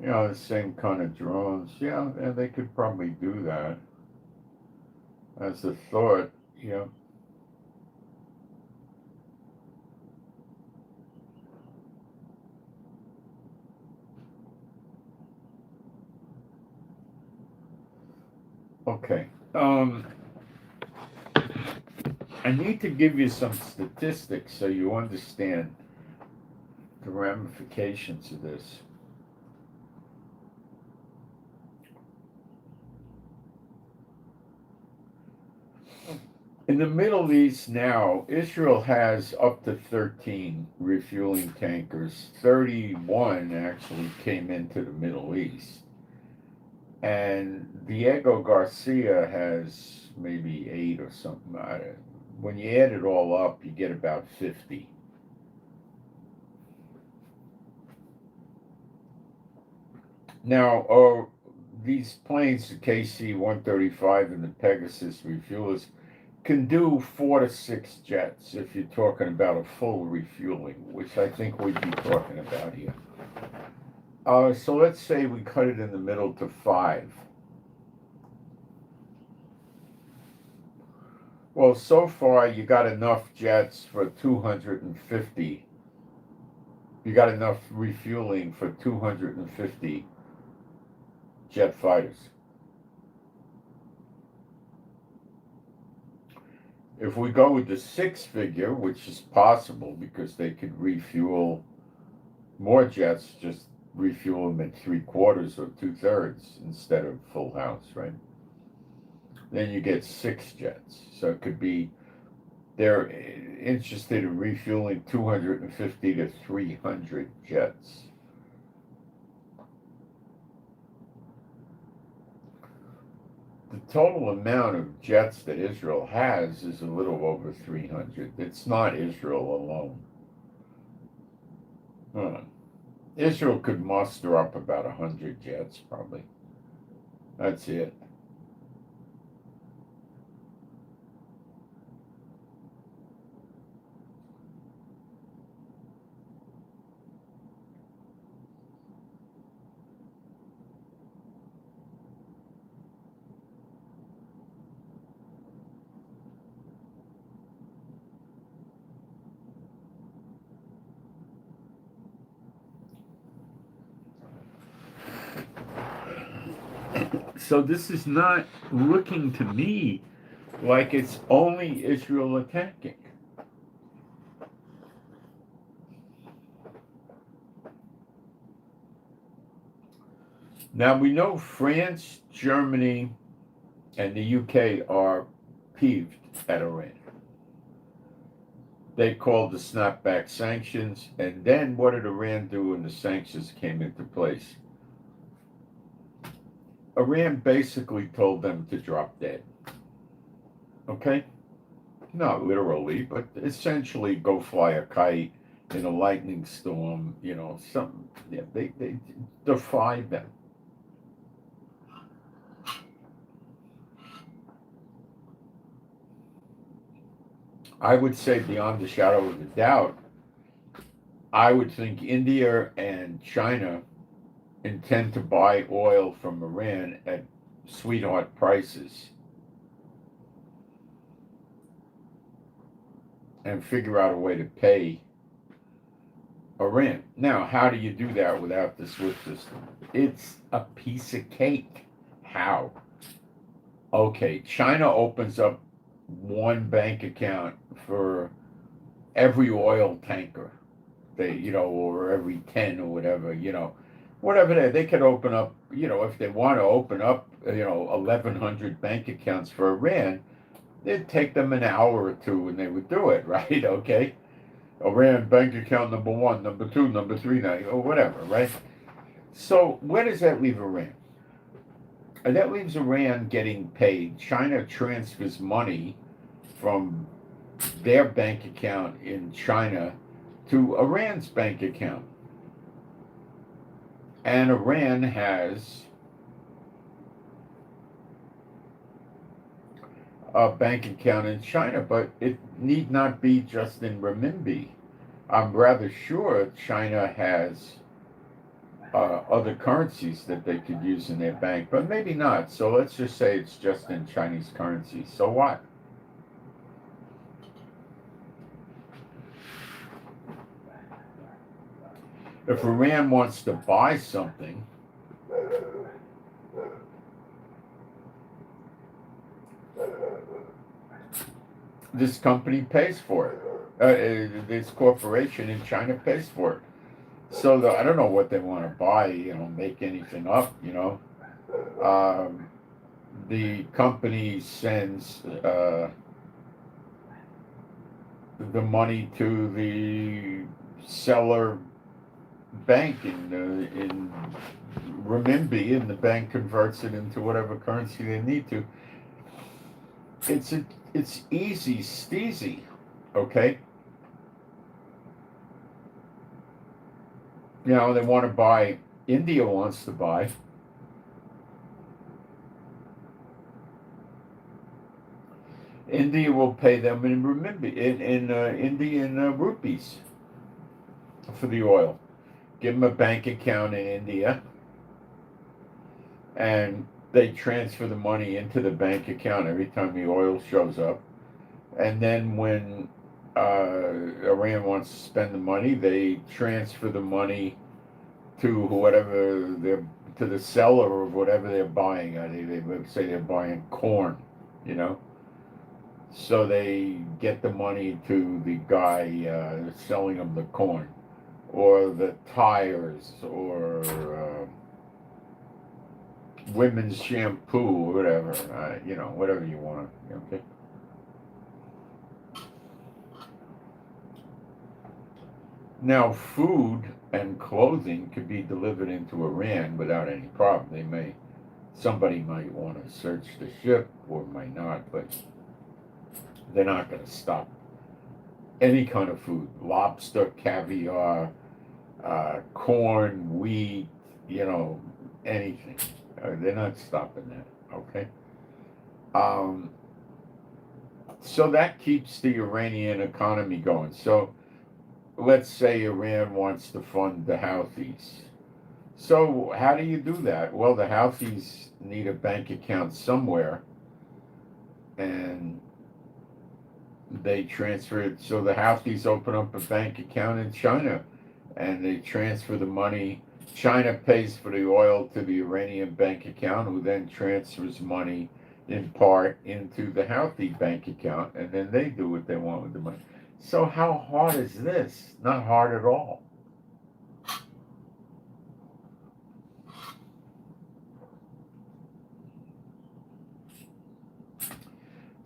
You know, the same kind of drones. Yeah, and they could probably do that as a thought. Yeah. Okay. I need to give you some statistics so you understand the ramifications of this. In the Middle East now, Israel has up to 13 refueling tankers. 31 actually came into the Middle East. And Diego Garcia has maybe 8 or something. When you add it all up, you get about 50. Now, these planes, the KC-135 and the Pegasus refuelers, can do 4 to 6 jets if you're talking about a full refueling, which I think we'd be talking about here. So let's say we cut it in the middle to 5. Well, so far you got enough jets for 250. You got enough refueling for 250 jet fighters. If we go with the 6-figure, which is possible because they could refuel more jets, just refuel them at 3/4 or 2/3 instead of full house, right? Then you get 6 jets. So it could be they're interested in refueling 250 to 300 jets. The total amount of jets that Israel has is a little over 300. It's not Israel alone. Israel could muster up about 100 jets, probably. That's it. So this is not looking to me like it's only Israel attacking. Now we know France, Germany, and the UK are peeved at Iran. They called the snapback sanctions, and then what did Iran do when the sanctions came into place? Iran basically told them to drop dead. Okay? Not literally, but essentially go fly a kite in a lightning storm, you know, some, yeah, they defied them. I would say beyond a shadow of a doubt, I would think India and China intend to buy oil from Iran at sweetheart prices and figure out a way to pay Iran. Now, how do you do that without the SWIFT system? It's a piece of cake. How? Okay, China opens up one bank account for every oil tanker. They, you know, or every 10 or whatever, you know, whatever they could open up, you know, if they want to open up, you know, 1,100 bank accounts for Iran, it'd take them an hour or two and they would do it, right? Okay. Iran bank account number 1, number 2, number 3, or whatever, right? So where does that leave Iran? And that leaves Iran getting paid. China transfers money from their bank account in China to Iran's bank account. And Iran has a bank account in China, but it need not be just in renminbi. I'm rather sure China has other currencies that they could use in their bank, but maybe not. So let's just say it's just in Chinese currency. So what? If Iran wants to buy something, this company pays for it. This corporation in China pays for it. So I don't know what they want to buy, make anything up, the company sends the money to the seller bank in renminbi, and the bank converts it into whatever currency they need to. It's easy steezy, okay? They want to buy. India wants to buy. India will pay them in renminbi, in Indian rupees for the oil. Give them a bank account in India, and they transfer the money into the bank account every time the oil shows up. And then when Iran wants to spend the money, they transfer the money to to the seller of whatever they're buying. They would say they're buying corn, So they get the money to the guy selling them the corn, or the tires, or women's shampoo, or whatever, whatever you want, okay? Now, food and clothing could be delivered into Iran without any problem. Somebody might want to search the ship, or might not, but they're not going to stop any kind of food, lobster, caviar, corn, wheat, anything. They're not stopping that, okay? So that keeps the Iranian economy going. So let's say Iran wants to fund the Houthis. So how do you do that? Well, the Houthis need a bank account somewhere, and they transfer it. So the Houthis open up a bank account in China, and they transfer the money. China pays for the oil to the Iranian bank account, who then transfers money in part into the Houthi bank account, and then they do what they want with the money. So how hard is this? Not hard at all.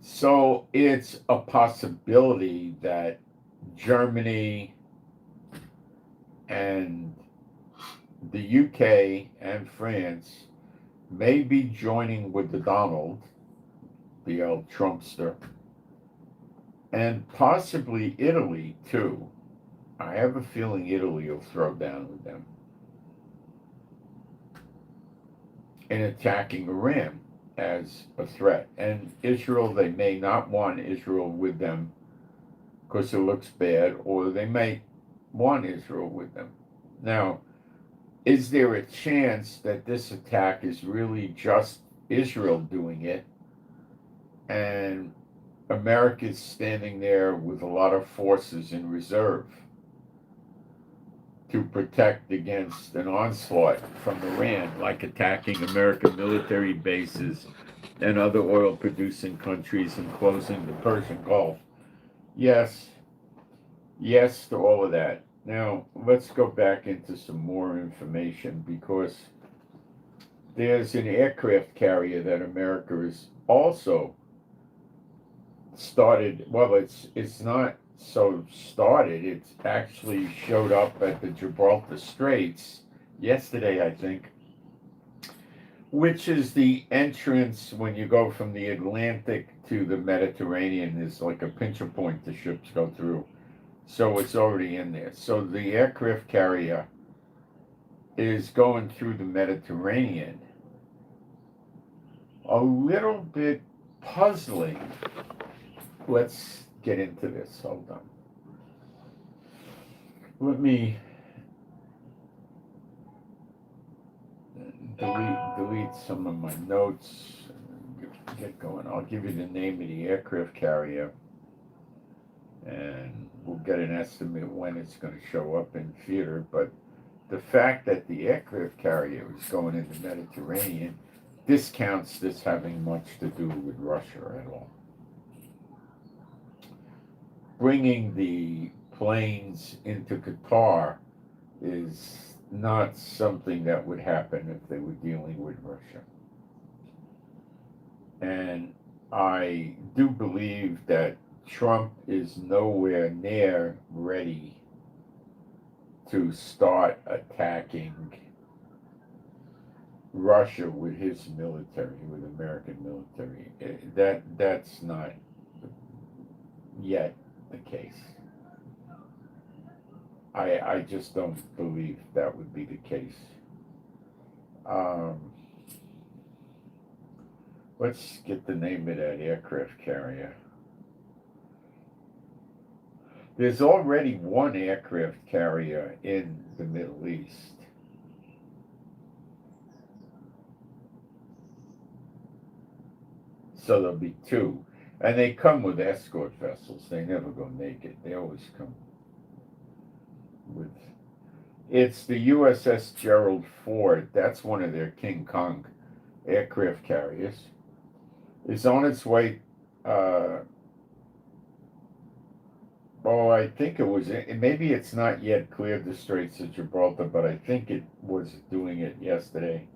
So it's a possibility that Germany and the UK and France may be joining with the Donald, the old Trumpster, and possibly Italy too. I have a feeling Italy will throw down with them in attacking Iran as a threat. And Israel, they may not want Israel with them because it looks bad, or they may want Israel with them. Now, is there a chance that this attack is really just Israel doing it, and America's standing there with a lot of forces in reserve to protect against an onslaught from Iran, like attacking American military bases and other oil-producing countries and closing the Persian Gulf? Yes to all of that. Now, let's go back into some more information, because there's an aircraft carrier that America has also started. Well, it's not so started. It's actually showed up at the Gibraltar Straits yesterday, I think, which is the entrance when you go from the Atlantic to the Mediterranean. There's like a pincher point the ships go through. So it's already in there. So the aircraft carrier is going through the Mediterranean. A little bit puzzling. Let's get into this. Hold on. Let me delete some of my notes. Get going. I'll give you the name of the aircraft carrier, and we'll get an estimate when it's going to show up in theater. But the fact that the aircraft carrier is going in the Mediterranean discounts this having much to do with Russia at all. Bringing the planes into Qatar is not something that would happen if they were dealing with Russia. And I do believe that Trump is nowhere near ready to start attacking Russia with his military, with American military. That's not yet the case. I just don't believe that would be the case. Let's get the name of that aircraft carrier. There's already one aircraft carrier in the Middle East. So there'll be two. And they come with escort vessels. They never go naked. They always come with... It's the USS Gerald Ford. That's one of their King Kong aircraft carriers. It's on its way... I think it was... Maybe it's not yet cleared the Straits of Gibraltar, but I think it was doing it yesterday.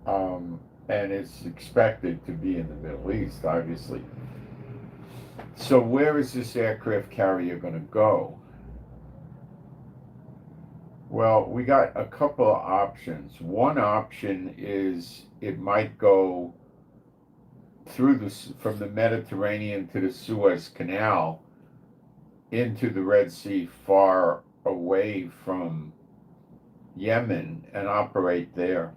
And it's expected to be in the Middle East, obviously. So where is this aircraft carrier going to go? Well, we got a couple of options. One option is it might go through from the Mediterranean to the Suez Canal into the Red Sea, far away from Yemen, and operate there.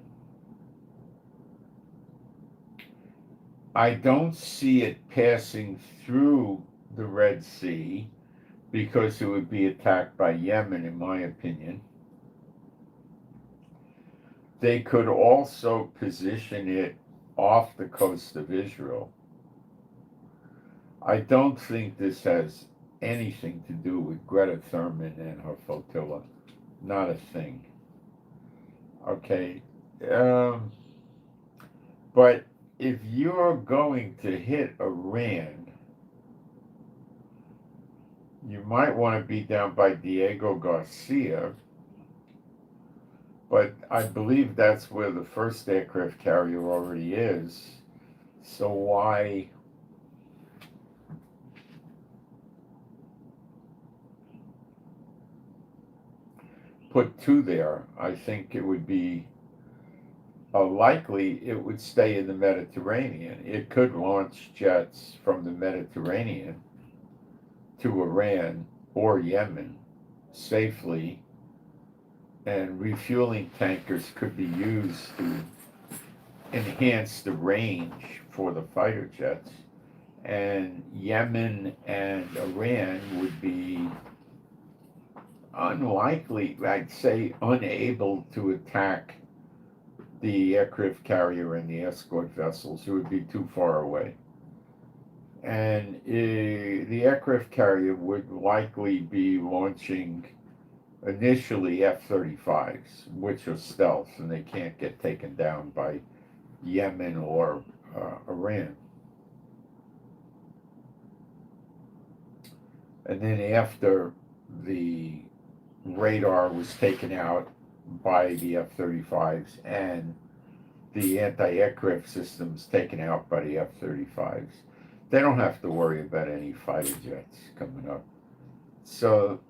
I don't see it passing through the Red Sea because it would be attacked by Yemen, in my opinion. They could also position it off the coast of Israel. I don't think this has anything to do with Greta Thurman and her flotilla. Not a thing. Okay. But if you're going to hit Iran, you might want to be down by Diego Garcia, but I believe that's where the first aircraft carrier already is. So why put two there? I think it would be likely it would stay in the Mediterranean. It could launch jets from the Mediterranean to Iran or Yemen safely, and refueling tankers could be used to enhance the range for the fighter jets, and Yemen and Iran would be unlikely, I'd say unable to attack the aircraft carrier and the escort vessels. It would be too far away. And the aircraft carrier would likely be launching initially F-35s, which are stealth, and they can't get taken down by Yemen or Iran. And then after the radar was taken out by the F-35s and the anti-aircraft systems taken out by the F-35s, they don't have to worry about any fighter jets coming up. So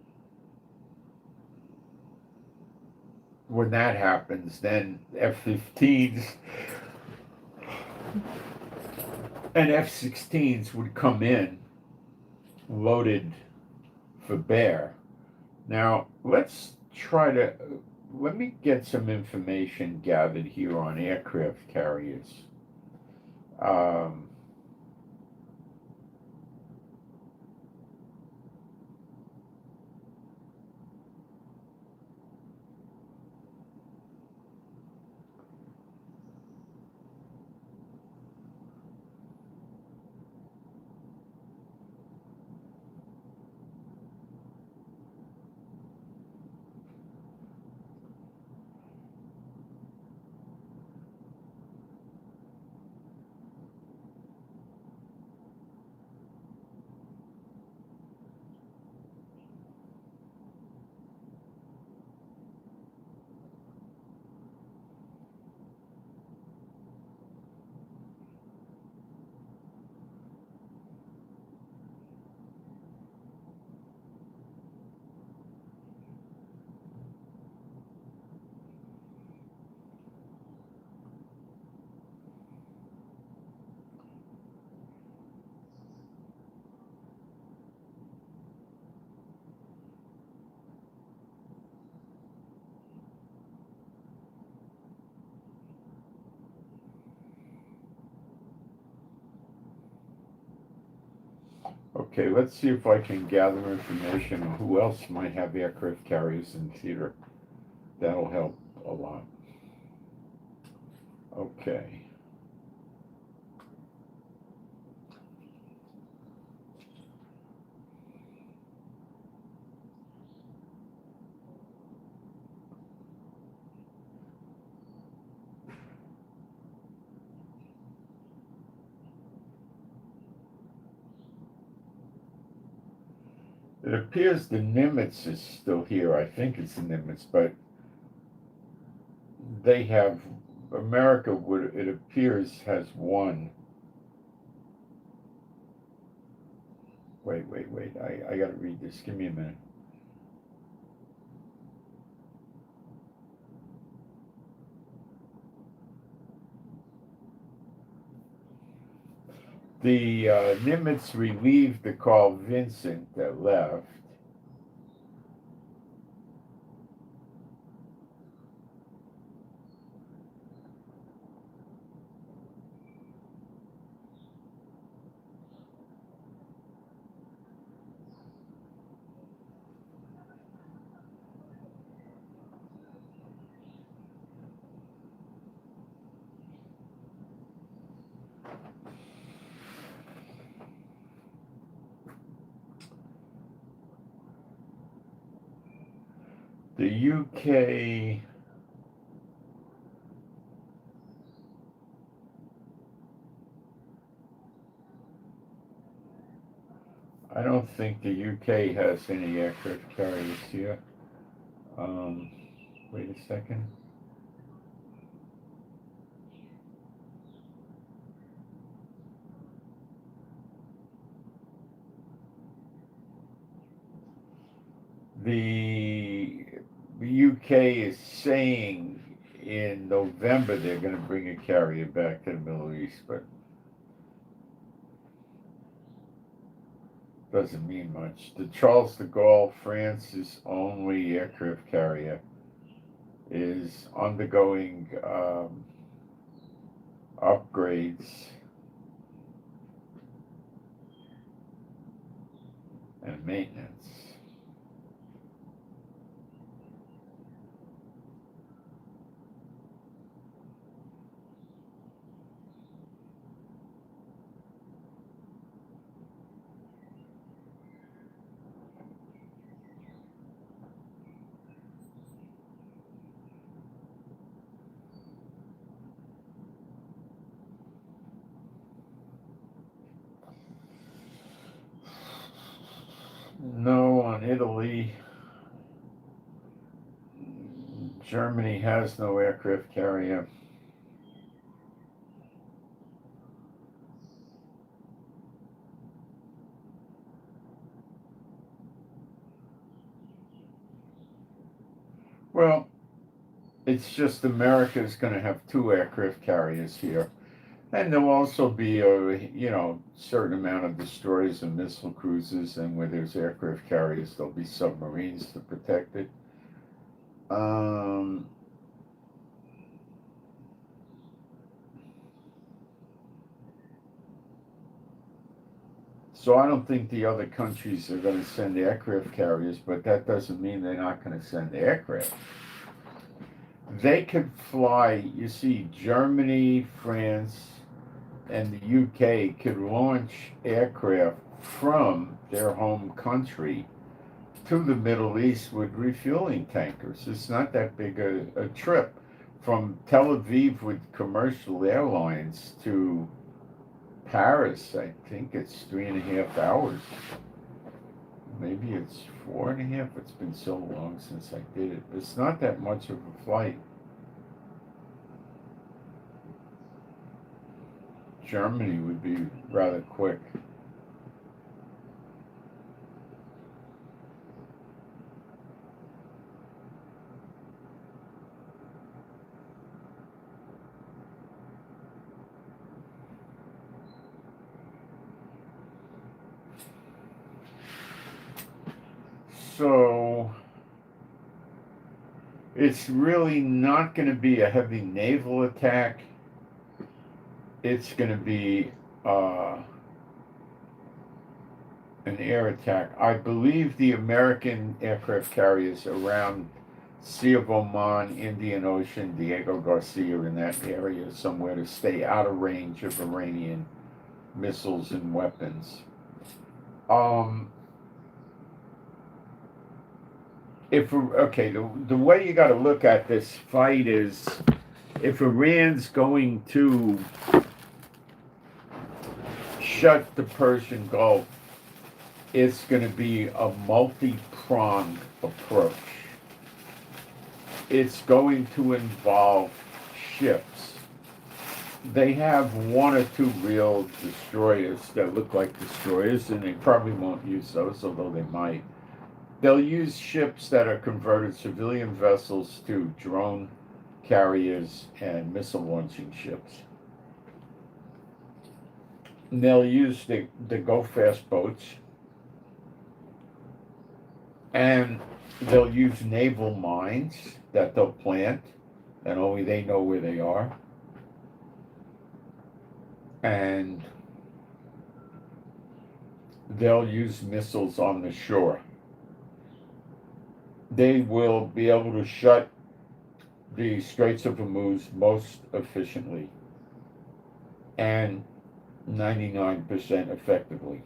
when that happens, then F-15s and F-16s would come in loaded for bear. Now, let me get some information gathered here on aircraft carriers. Okay, let's see if I can gather information on who else might have aircraft carriers in theater. That'll help a lot. Okay. It appears the Nimitz is still here. I think it's the Nimitz, but they have, America would, it appears, has one. Wait. I gotta read this. Give me a minute. The Nimitz relieved the Carl Vincent that left. The UK, I don't think the UK has any aircraft carriers here. Wait a second. The UK is saying in November they're going to bring a carrier back to the Middle East, but doesn't mean much. The Charles de Gaulle, France's only aircraft carrier, is undergoing upgrades and maintenance. No, on Italy. Germany has no aircraft carrier. Well, it's just America's going to have two aircraft carriers here. And there'll also be a certain amount of destroyers and missile cruisers, and where there's aircraft carriers, there'll be submarines to protect it. So I don't think the other countries are going to send aircraft carriers, but that doesn't mean they're not going to send aircraft. They could fly, you see, Germany, France, and the UK could launch aircraft from their home country to the Middle East with refueling tankers. It's not that big a trip. From Tel Aviv with commercial airlines to Paris, I think it's 3.5 hours. Maybe it's 4.5. It's been so long since I did it. It's not that much of a flight. Germany would be rather quick. So it's really not going to be a heavy naval attack. It's going to be an air attack. I believe the American aircraft carriers around Sea of Oman, Indian Ocean, Diego Garcia in that area somewhere to stay out of range of Iranian missiles and weapons. The way you got to look at this fight is if Iran's going to shut the Persian Gulf, it's going to be a multi-pronged approach. It's going to involve ships. They have one or two real destroyers that look like destroyers, and they probably won't use those, although they might. They'll use ships that are converted civilian vessels to drone carriers and missile launching ships. And they'll use the go-fast boats, and they'll use naval mines that they'll plant, and only they know where they are. And they'll use missiles on the shore. They will be able to shut the Straits of Hormuz most efficiently and 99% effectively.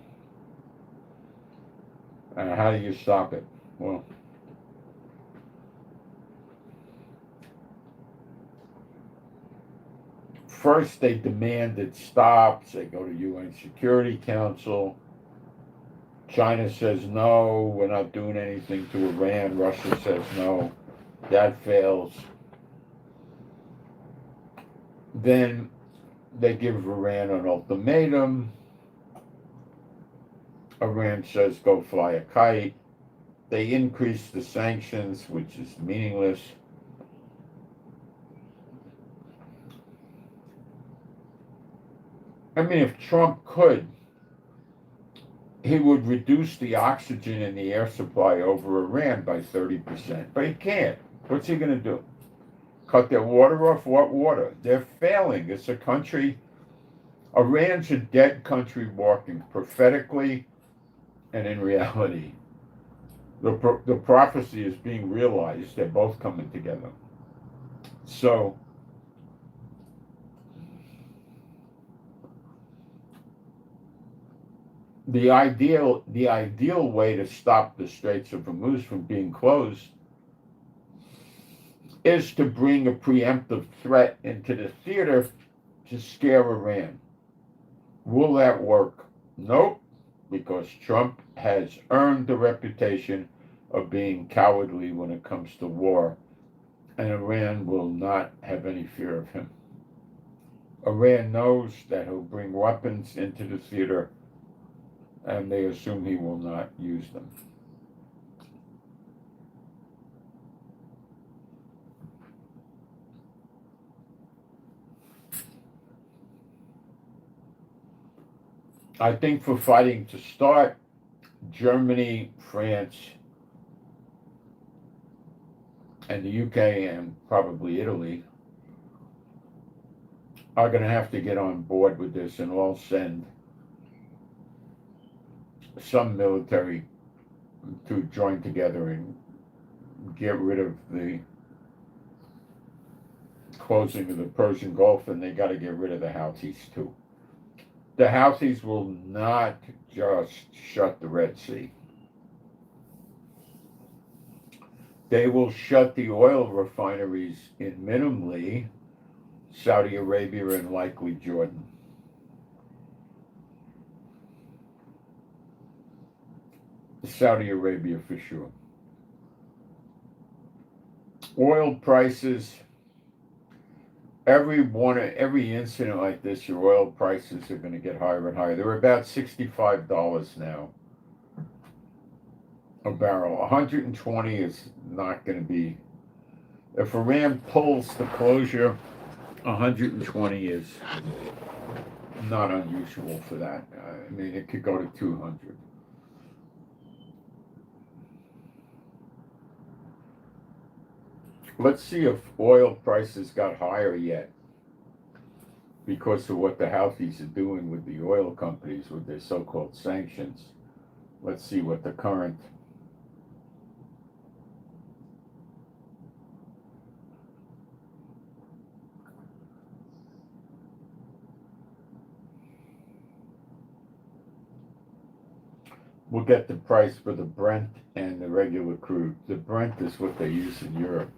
How do you stop it? Well, first they demand it stops. They go to UN Security Council. China says no, we're not doing anything to Iran. Russia says no. That fails. Then they give Iran an ultimatum. Iran says go fly a kite. They increase the sanctions, which is meaningless. I mean, if Trump could, he would reduce the oxygen in the air supply over Iran by 30%. But he can't. What's he going to do? Cut their water off? What water? They're failing. It's a country, Iran's a dead country walking prophetically and in reality. The prophecy is being realized. They're both coming together. So, the ideal way to stop the Straits of Hormuz from being closed is to bring a preemptive threat into the theater to scare Iran. Will that work? Nope, because Trump has earned the reputation of being cowardly when it comes to war, and Iran will not have any fear of him. Iran knows that he'll bring weapons into the theater, and they assume he will not use them. I think for fighting to start, Germany, France, and the UK, and probably Italy, are going to have to get on board with this and all send some military to join together and get rid of the closing of the Persian Gulf, and they got to get rid of the Houthis too. The Houthis will not just shut the Red Sea. They will shut the oil refineries in minimally Saudi Arabia and likely Jordan. Saudi Arabia for sure. Oil prices, every incident like this, your oil prices are going to get higher and higher. They're about $65 now a barrel. 120 is not going to be. If Iran pulls the closure, 120 is not unusual for that. I mean, it could go to 200. Let's see if oil prices got higher yet because of what the Houthis are doing with the oil companies with their so-called sanctions. Let's see what the current. We'll get the price for the Brent and the regular crude. The Brent is what they use in Europe.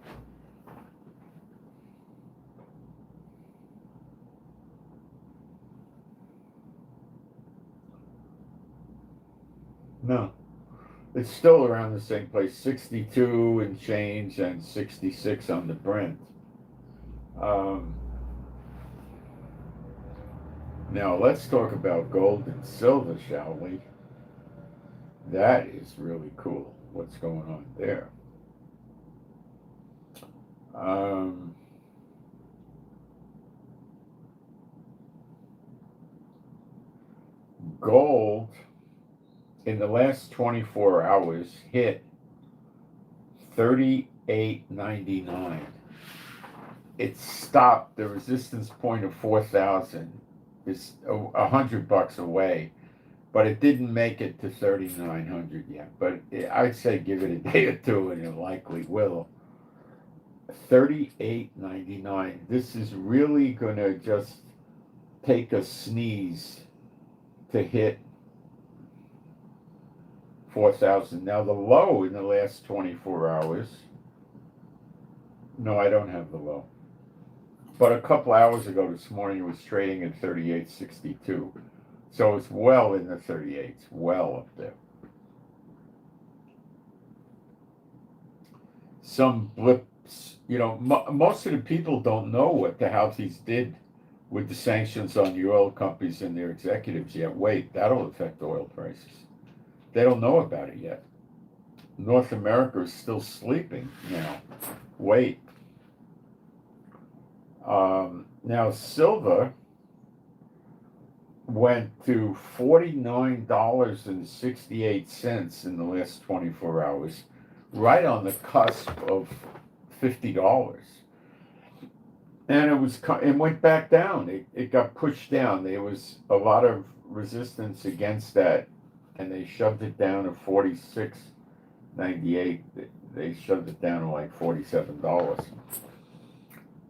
No, it's still around the same place, 62 and change and 66 on the Brent. Now let's talk about gold and silver, shall we? That is really cool. What's going on there? Gold in the last 24 hours hit 38.99. It stopped the resistance point of 4,000. It's $100 away, but it didn't make it to 3,900 yet. But I'd say give it a day or two, and it likely will. 38.99. This is really gonna just take a sneeze to hit 4,000. Now the low in the last 24 hours. No, I don't have the low. But a couple hours ago this morning, it was trading at 38.62. So it's well in the 38s, well up there. Some blips, most of the people don't know what the Houthis did with the sanctions on the oil companies and their executives yet. Wait, that'll affect oil prices. They don't know about it yet. North America is still sleeping now. Wait. Now silver went to $49.68 in the last 24 hours, right on the cusp of $50. And it went back down. It got pushed down. There was a lot of resistance against that, and they shoved it down to 46.98. They shoved it down to like $47.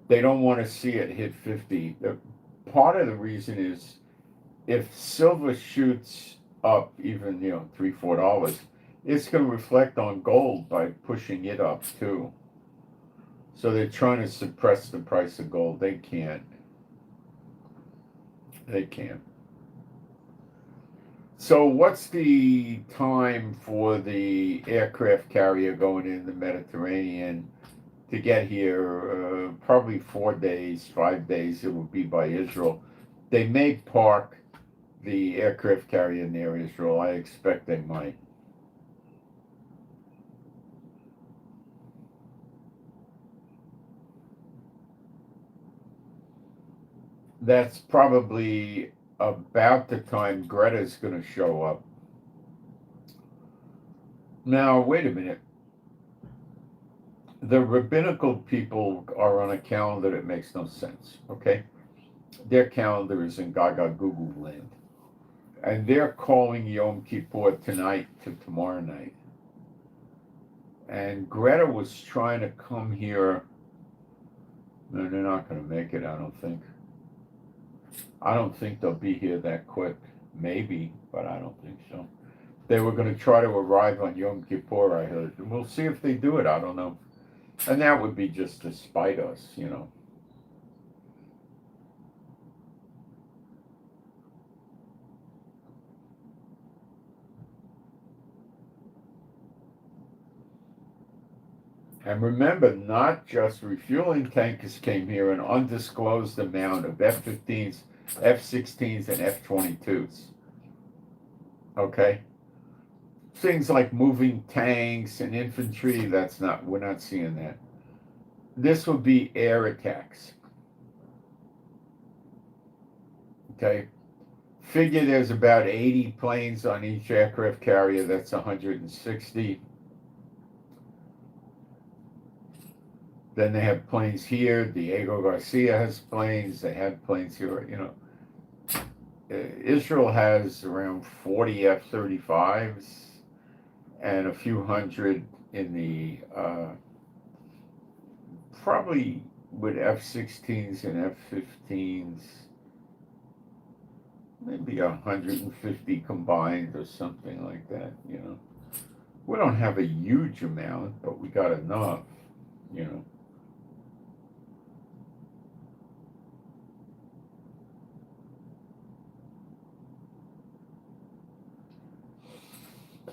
They don't want to see it hit 50. Part of the reason is if silver shoots up even $3-4, it's going to reflect on gold by pushing it up too. So they're trying to suppress the price of gold. They can't. So what's the time for the aircraft carrier going in the Mediterranean to get here? Probably 4 days, 5 days. It will be by Israel. They may park the aircraft carrier near Israel. I expect they might. That's probably about the time Greta's going to show up. Now, wait a minute. The rabbinical people are on a calendar that makes no sense, okay? Their calendar is in Gaga Google land. And they're calling Yom Kippur tonight to tomorrow night. And Greta was trying to come here. No, they're not going to make it, I don't think. I don't think they'll be here that quick. Maybe, but I don't think so. They were going to try to arrive on Yom Kippur, I heard. We'll see if they do it, I don't know. And that would be just to spite us, And remember, not just refueling tankers came here, an undisclosed amount of F-15s, F-16s, and F-22s. Okay? Things like moving tanks and infantry, we're not seeing that. This would be air attacks. Okay? Figure there's about 80 planes on each aircraft carrier, that's 160. Then they have planes here. Diego Garcia has planes. They have planes here, Israel has around 40 F-35s and a few hundred in the probably with F-16s and F-15s, maybe 150 combined or something like that, you know. We don't have a huge amount, but we got enough, you know.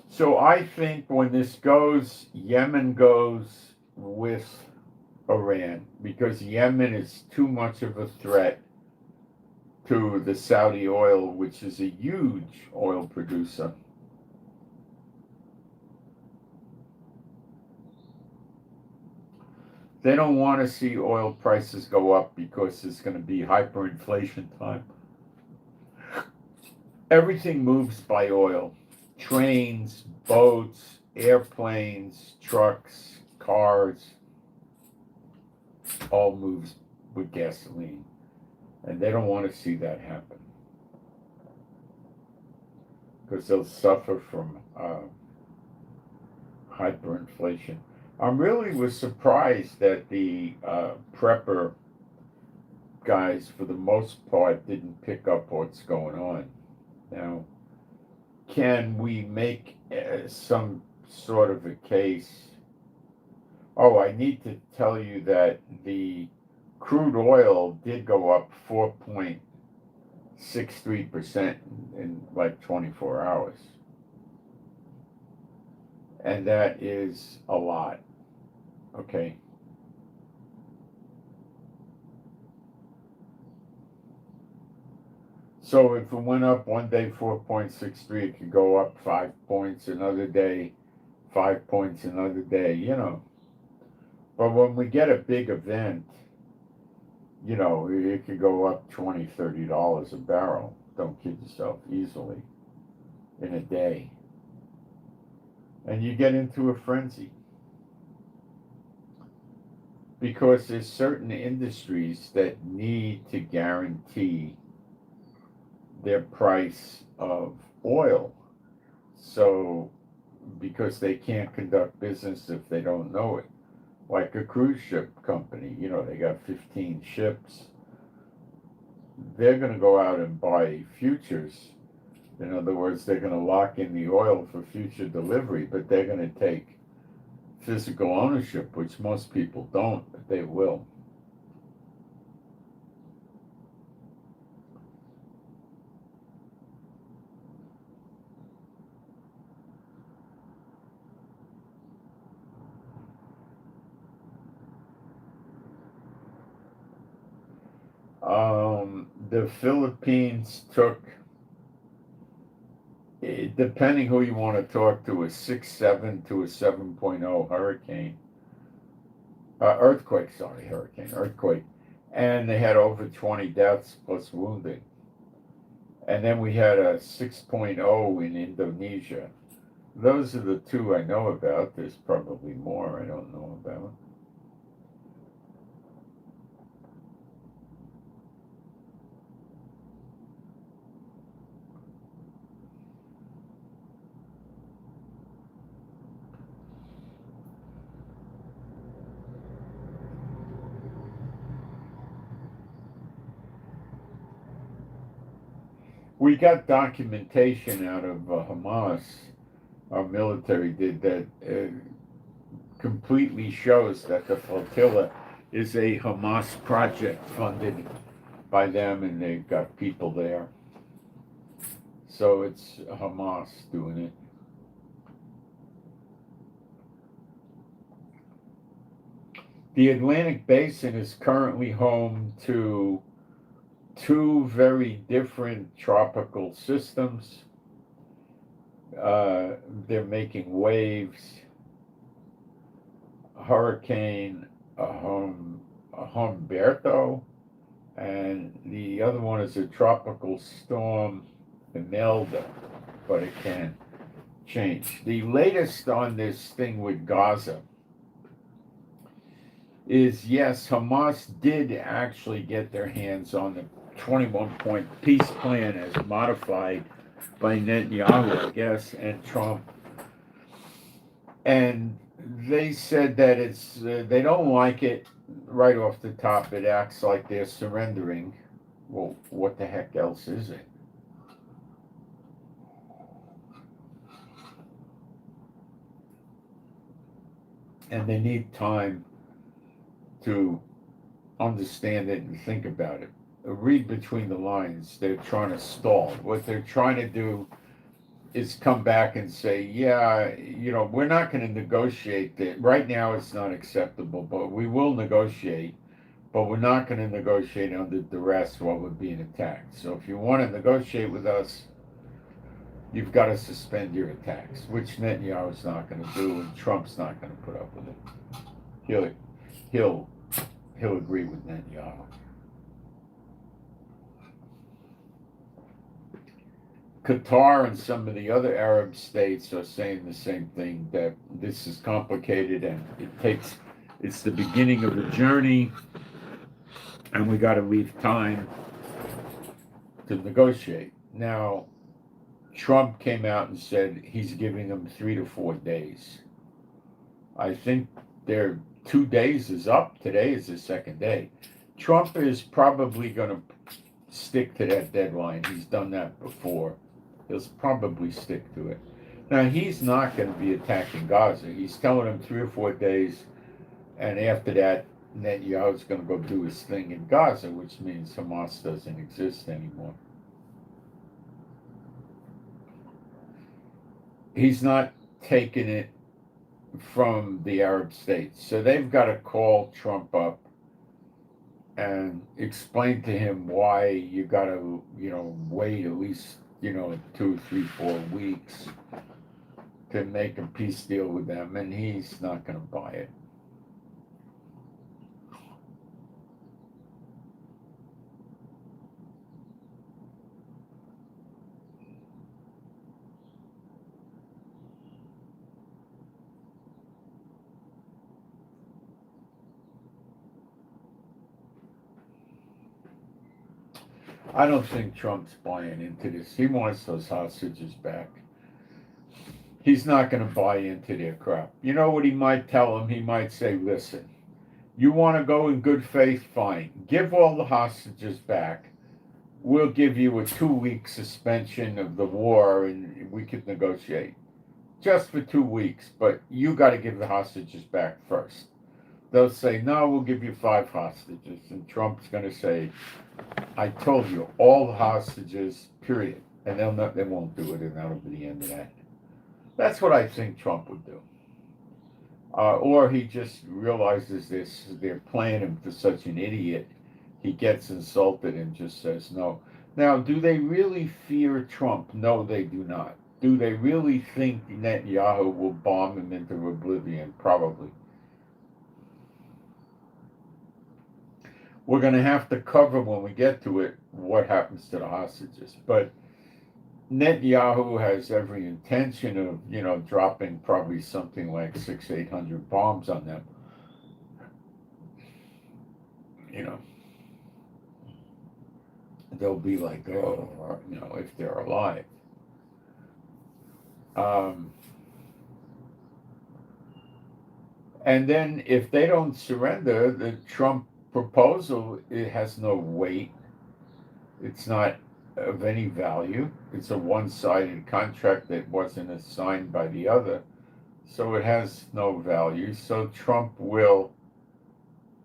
So I think when this goes, Yemen goes with Iran, because Yemen is too much of a threat to the Saudi oil, which is a huge oil producer. They don't want to see oil prices go up because it's going to be hyperinflation time. Everything moves by oil. Trains, boats, airplanes, trucks, cars, all moves with gasoline. And they don't want to see that happen, because they'll suffer from hyperinflation. I really was surprised that the prepper guys, for the most part, didn't pick up what's going on. Now, can we make some sort of a case? Oh, I need to tell you that the crude oil did go up 4.63% in like 24 hours. And that is a lot. Okay. So if it went up one day 4.63, it could go up 5 points another day, 5 points another day, you know. But when we get a big event, you know, it could go up $20, $30 a barrel. Don't kid yourself, easily, in a day. And you get into a frenzy. Because there's certain industries that need to guarantee their price of oil. So, because they can't conduct business if they don't know it. Like a cruise ship company, you know, they got 15 ships. They're going to go out and buy futures. In other words, they're going to lock in the oil for future delivery, but they're going to take physical ownership, which most people don't, but they will. The Philippines took, depending who you want to talk to, a 6.7 to a 7.0 hurricane. Earthquake, and they had over 20 deaths plus wounding. And then we had a 6.0 in Indonesia. Those are the two I know about. There's probably more I don't know about. We got documentation out of Hamas, our military did, that completely shows that the flotilla is a Hamas project funded by them, and they've got people there. So it's Hamas doing it. The Atlantic Basin is currently home to two very different tropical systems. They're making waves. Hurricane Humberto, and the other one is a tropical storm, Imelda, but it can change. The latest on this thing with Gaza is, yes, Hamas did actually get their hands on 21-point peace plan as modified by Netanyahu, I guess, and Trump. And they said that they don't like it right off the top. It acts like they're surrendering. Well, what the heck else is it? And they need time to understand it and think about it. Read between the lines. They're trying to stall. What they're trying to do is come back and say, yeah, we're not going to negotiate that. Right now it's not acceptable, but we will negotiate, but we're not going to negotiate under duress while we're being attacked. So if you want to negotiate with us, you've got to suspend your attacks, which Netanyahu's not going to do, and Trump's not going to put up with it. He'll agree with Netanyahu. Qatar and some of the other Arab states are saying the same thing, that this is complicated and it's the beginning of a journey, and we got to leave time to negotiate. Now, Trump came out and said he's giving them 3 to 4 days. I think their 2 days is up. Today is the second day. Trump is probably going to stick to that deadline. He's done that before. He'll probably stick to it. Now, he's not going to be attacking Gaza. He's telling them 3 or 4 days, and after that, Netanyahu's going to go do his thing in Gaza, which means Hamas doesn't exist anymore. He's not taking it from the Arab states. So they've got to call Trump up and explain to him why you got to, wait at least 2, 3, 4 weeks to make a peace deal with them, and he's not going to buy it. I don't think Trump's buying into this. He wants those hostages back. He's not going to buy into their crap. You know what he might tell them? He might say, listen, you want to go in good faith? Fine. Give all the hostages back. We'll give you a 2-week suspension of the war and we could negotiate. Just for 2 weeks, but you got to give the hostages back first. They'll say, no, we'll give you 5 hostages. And Trump's going to say, I told you, all the hostages, period. And they won't do it, and that'll be the end of that. That's what I think Trump would do. Or he just realizes this, they're playing him for such an idiot. He gets insulted and just says no. Now, do they really fear Trump? No, they do not. Do they really think Netanyahu will bomb him into oblivion? Probably. We're going to have to cover when we get to it what happens to the hostages. But Netanyahu has every intention of, dropping probably something like 600-800 bombs on them. They'll be like, oh, if they're alive. And then if they don't surrender, the Trump proposal, it has no weight. It's not of any value. It's a one-sided contract that wasn't assigned by the other, so it has no value. So Trump will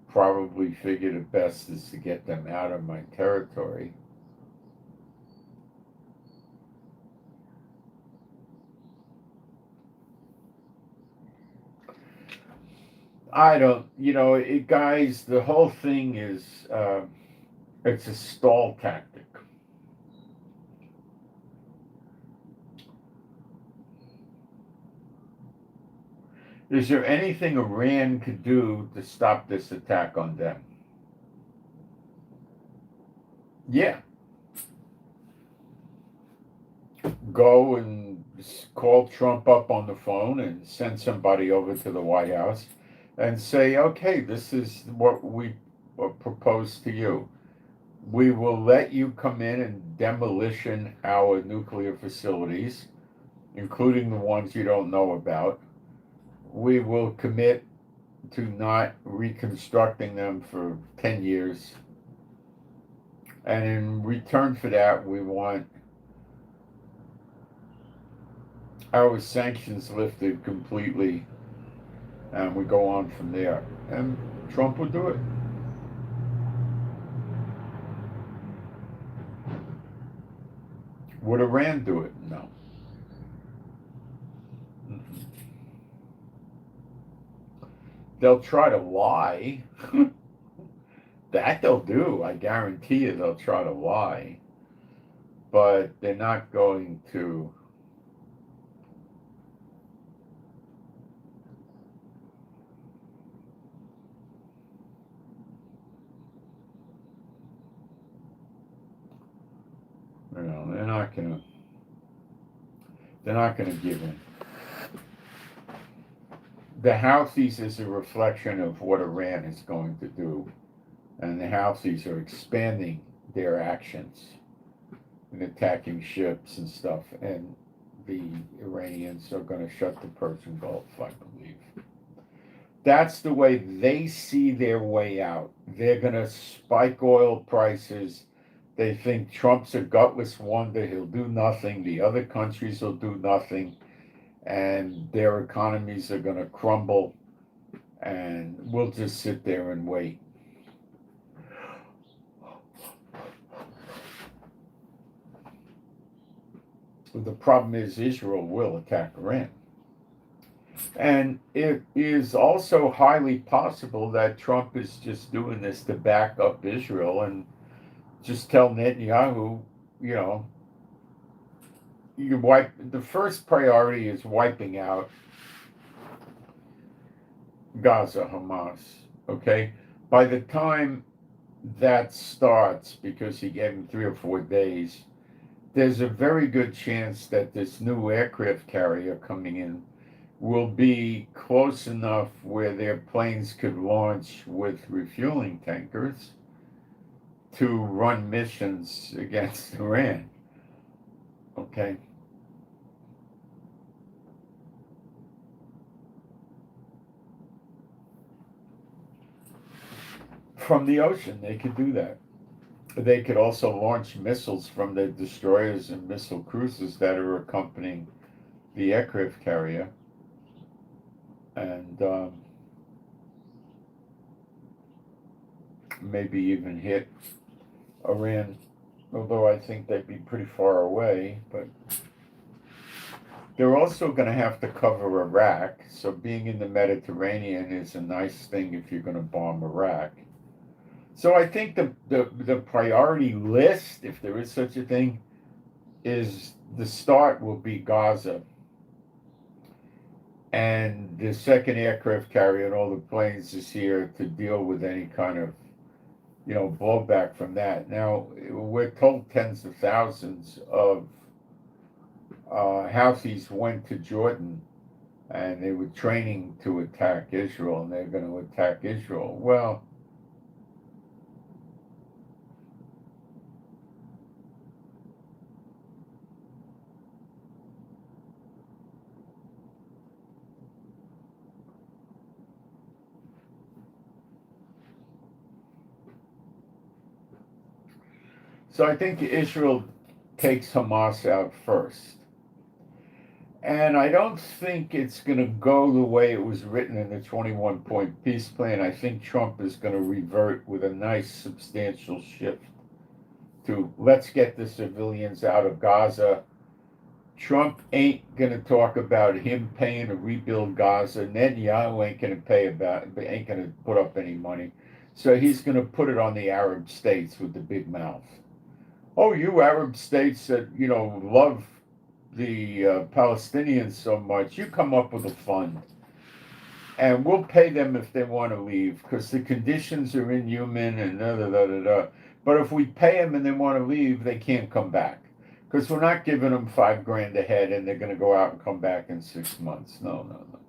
probably figure the best is to get them out of my territory. I don't, guys, the whole thing is, it's a stall tactic. Is there anything Iran could do to stop this attack on them? Yeah. Go and call Trump up on the phone and send somebody over to the White House and say, okay, this is what we propose to you. We will let you come in and demolition our nuclear facilities, including the ones you don't know about. We will commit to not reconstructing them for 10 years. And in return for that, we want our sanctions lifted completely. And we go on from there. And Trump would do it. Would Iran do it? No. They'll try to lie. That they'll do. I guarantee you they'll try to lie. But they're not going to. You know, they're not gonna. They're not gonna give in. The Houthis is a reflection of what Iran is going to do, and the Houthis are expanding their actions and attacking ships and stuff, and the Iranians are going to shut the Persian Gulf, I believe. That's the way they see their way out. They're going to spike oil prices. They think Trump's a gutless wonder. He'll do nothing. The other countries will do nothing. And their economies are going to crumble. And we'll just sit there and wait. The problem is Israel will attack Iran. And it is also highly possible that Trump is just doing this to back up Israel and just tell Netanyahu, you know, the first priority is wiping out Gaza, Hamas, okay? By the time that starts, because he gave him 3 or 4 days, there's a very good chance that this new aircraft carrier coming in will be close enough where their planes could launch with refueling tankers to run missions against Iran. Okay. From the ocean, they could do that. They could also launch missiles from the destroyers and missile cruisers that are accompanying the aircraft carrier. And maybe even hit Iran, although I think they'd be pretty far away. But they're also going to have to cover Iraq, so being in the Mediterranean is a nice thing if you're going to bomb Iraq. So I think the priority list, if there is such a thing, is the start will be Gaza. And the second aircraft carrier and all the planes is here to deal with any kind of, you know, blowback from that. Now, we're told tens of thousands of Houthis went to Jordan and they were training to attack Israel, and they're going to attack Israel. Well, so I think Israel takes Hamas out first. And I don't think it's going to go the way it was written in the 21-point peace plan. I think Trump is going to revert with a nice substantial shift to let's get the civilians out of Gaza. Trump ain't going to talk about him paying to rebuild Gaza. Netanyahu ain't going to ain't going to put up any money. So he's going to put it on the Arab states with the big mouth. Oh, you Arab states that, you know, love the Palestinians so much, you come up with a fund. And we'll pay them if they want to leave, because the conditions are inhuman and da-da-da-da-da. But if we pay them and they want to leave, they can't come back. Because we're not giving them $5,000 a head and they're going to go out and come back in 6 months. No, no, no.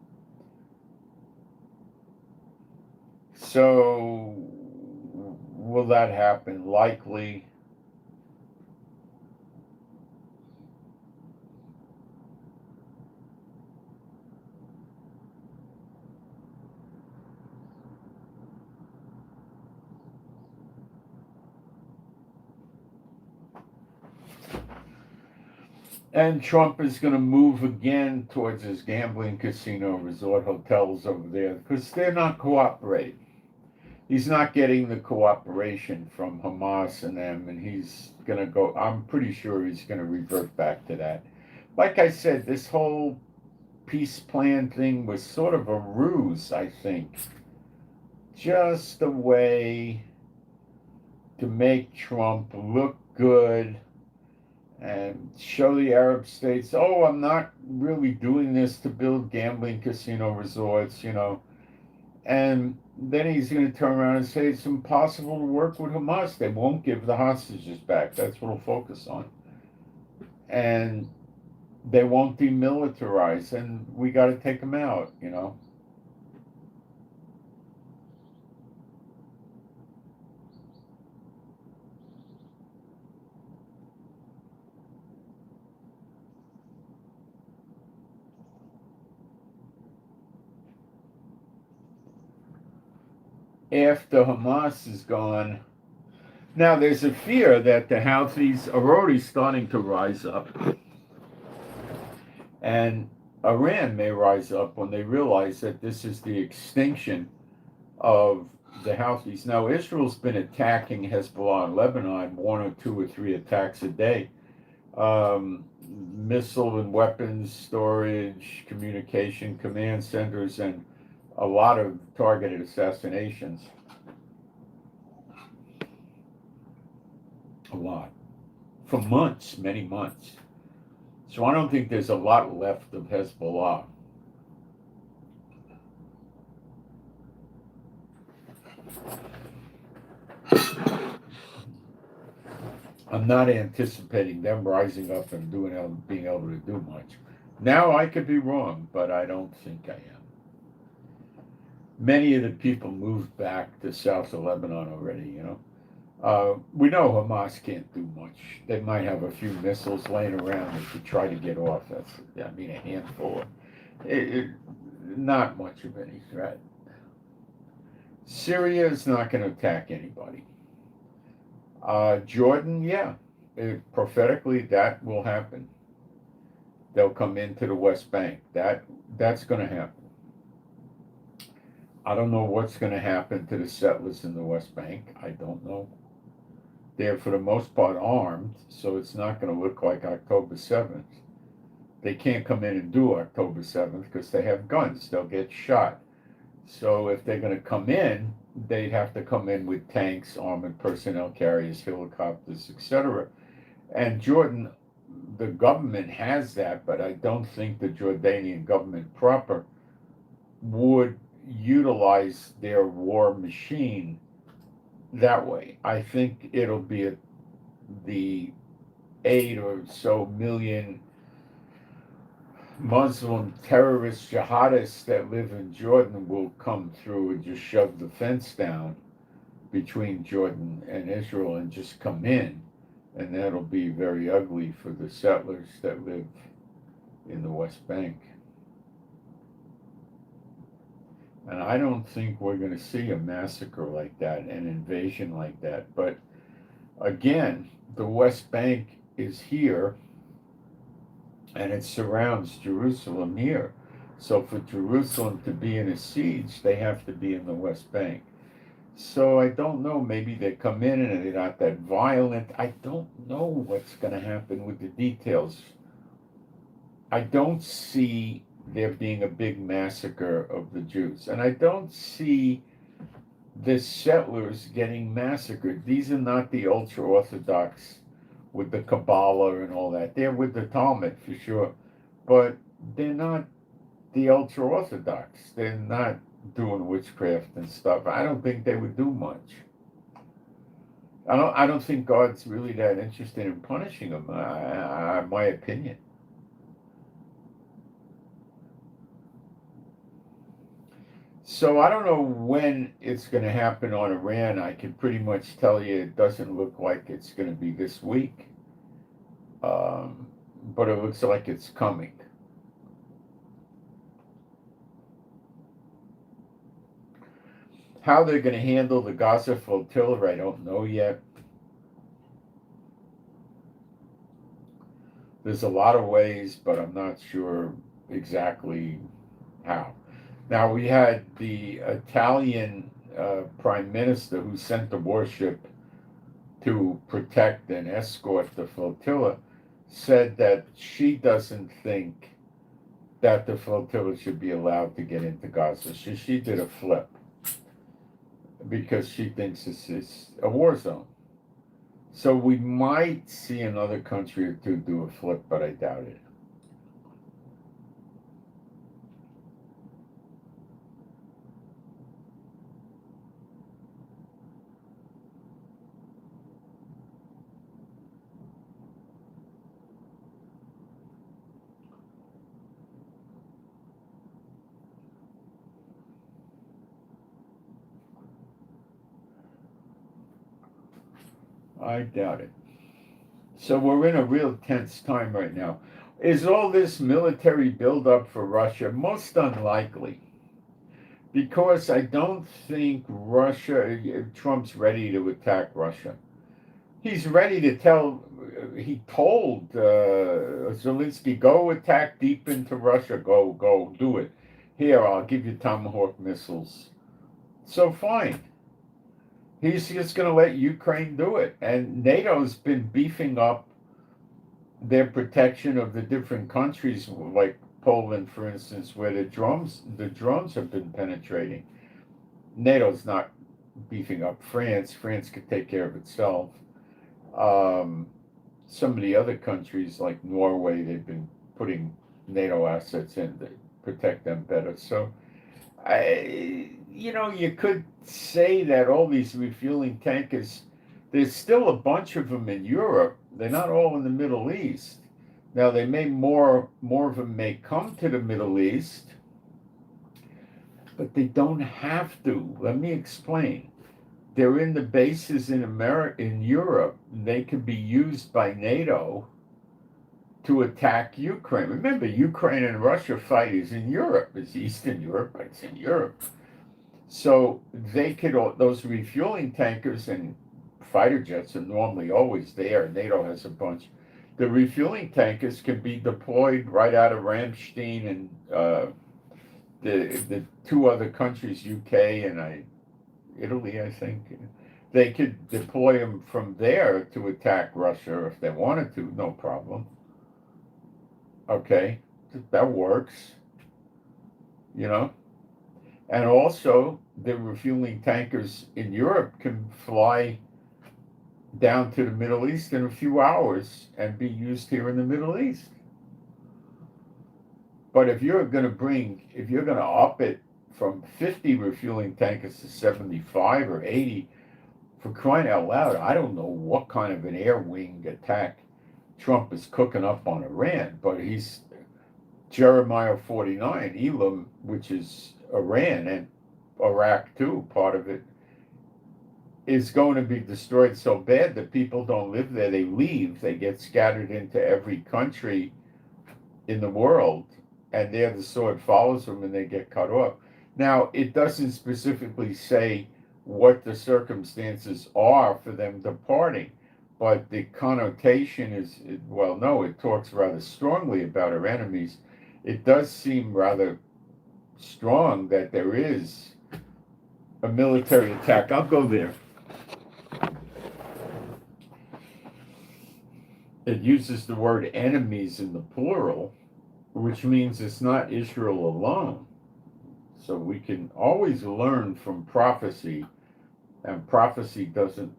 So will that happen? Likely. And Trump is going to move again towards his gambling casino resort hotels over there because they're not cooperating. He's not getting the cooperation from Hamas and them, and he's going to go. I'm pretty sure he's going to revert back to that. Like I said, this whole peace plan thing was sort of a ruse, I think. Just a way to make Trump look good and show the Arab states, oh, I'm not really doing this to build gambling casino resorts, And then he's going to turn around and say it's impossible to work with Hamas. They won't give the hostages back. That's what he'll focus on. And they won't demilitarize, and we got to take them out. After Hamas is gone, now there's a fear that the Houthis are already starting to rise up, and Iran may rise up when they realize that this is the extinction of the Houthis. Now, Israel's been attacking Hezbollah in Lebanon, 1 or 2 or 3 attacks a day. Missile and weapons storage, communication, command centers, and a lot of targeted assassinations. A lot. For months, many months. So I don't think there's a lot left of Hezbollah. I'm not anticipating them rising up and being able to do much. Now I could be wrong, but I don't think I am. Many of the people moved back to south of Lebanon already. We know Hamas can't do much. They might have a few missiles laying around they could try to get off. A handful. Not much of any threat. Syria is not going to attack anybody. Jordan, yeah, prophetically that will happen. They'll come into the West Bank. That's going to happen. I don't know what's going to happen to the settlers in the West Bank. I don't know. They're for the most part armed, so it's not going to look like October 7th. They can't come in and do October 7th because they have guns. They'll get shot. So if they're going to come in, they'd have to come in with tanks, armored personnel carriers, helicopters, etc. And Jordan, the government has that, but I don't think the Jordanian government proper would utilize their war machine that way. I think it'll be the 8 or so million Muslim terrorist jihadists that live in Jordan will come through and just shove the fence down between Jordan and Israel and just come in. And that'll be very ugly for the settlers that live in the West Bank. And I don't think we're going to see a massacre like that, an invasion like that. But again, the West Bank is here, and it surrounds Jerusalem here. So for Jerusalem to be in a siege, they have to be in the West Bank. So I don't know, maybe they come in and they're not that violent. I don't know what's going to happen with the details. I don't see there being a big massacre of the Jews. And I don't see the settlers getting massacred. These are not the ultra-Orthodox with the Kabbalah and all that. They're with the Talmud for sure. But they're not the ultra-Orthodox. They're not doing witchcraft and stuff. I don't think they would do much. I don't think God's really that interested in punishing them, my opinion. So I don't know when it's going to happen on Iran. I can pretty much tell you it doesn't look like it's going to be this week, um, but it looks like it's coming. How they're going to handle the Gaza flotilla, I don't know yet. There's a lot of ways, but I'm not sure exactly how. Now, we had the Italian prime minister who sent the warship to protect and escort the flotilla, said that she doesn't think that the flotilla should be allowed to get into Gaza. She did a flip because she thinks this is a war zone. So we might see another country or two do a flip, but I doubt it. I doubt it. So we're in a real tense time right now. Is all this military buildup for Russia? Most unlikely, because I don't think Trump's ready to attack Russia. He's ready to tell, he told Zelensky, go attack deep into Russia, go, do it. Here, I'll give you Tomahawk missiles. So fine. He's just going to let Ukraine do it. And NATO's been beefing up their protection of the different countries, like Poland, for instance, where the drones have been penetrating. NATO's not beefing up France. France could take care of itself. Um, some of the other countries, like Norway, they've been putting NATO assets in to protect them better. So, you could say that all these refueling tankers, there's still a bunch of them in Europe. They're not all in the Middle East. Now, they may more of them may come to the Middle East, but they don't have to. Let me explain. They're in the bases in Europe. They can be used by NATO to attack Ukraine. Remember, Ukraine and Russia fight is in Europe. It's Eastern Europe, but it's in Europe. So they could, those refueling tankers and fighter jets are normally always there. NATO has a bunch. The refueling tankers can be deployed right out of Ramstein and the two other countries, UK and Italy, I think. They could deploy them from there to attack Russia if they wanted to, no problem. Okay, that works, you know. And also, the refueling tankers in Europe can fly down to the Middle East in a few hours and be used here in the Middle East. But if you're going to up it from 50 refueling tankers to 75 or 80, for crying out loud, I don't know what kind of an air wing attack Trump is cooking up on Iran, but he's Jeremiah 49, Elam, which is Iran and Iraq too, part of it, is going to be destroyed so bad that people don't live there. They leave. They get scattered into every country in the world, and there the sword follows them and they get cut off. Now, it doesn't specifically say what the circumstances are for them departing, but the connotation is, well, no, it talks rather strongly about our enemies. It does seem rather strong that there is a military attack. I'll go there. It uses the word enemies in the plural, which means it's not Israel alone. So we can always learn from prophecy, and prophecy doesn't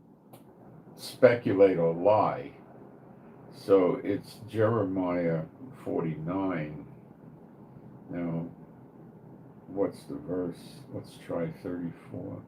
speculate or lie. So it's Jeremiah 49. Now, what's the verse? Let's try 34.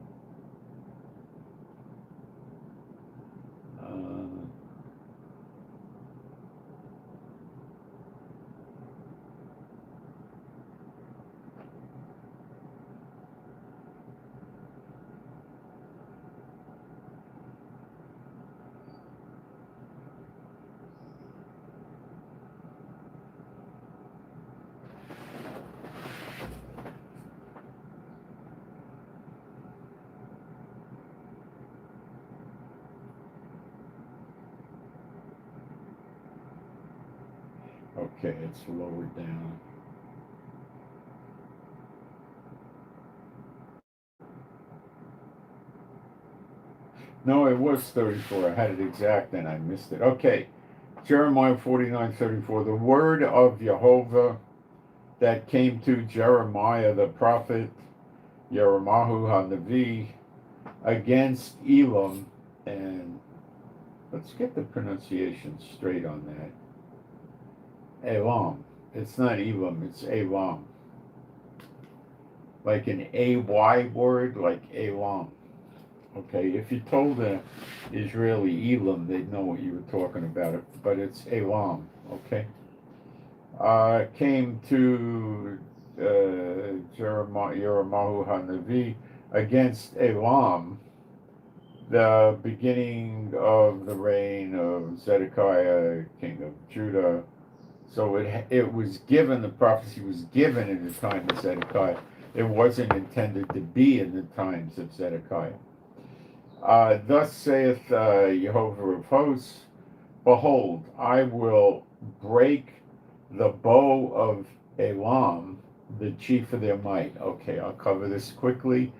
Okay, it's lowered down. No, it was 34. I had it exact and I missed it. Okay, Jeremiah 49:34. The word of Jehovah that came to Jeremiah the prophet, Yeremahu HaNavi, against Elam, and let's get the pronunciation straight on that. Elam. It's not Elam, it's Elam. Like an AY word, like Elam. Okay, if you told an Israeli Elam, they'd know what you were talking about, but it's Elam, okay? Came to Yeremahu HaNavi against Elam, the beginning of the reign of Zedekiah, king of Judah. So it was given, the prophecy was given in the time of Zedekiah. It wasn't intended to be in the times of Zedekiah. Thus saith Jehovah of hosts, behold, I will break the bow of Elam, the chief of their might. Okay, I'll cover this quickly.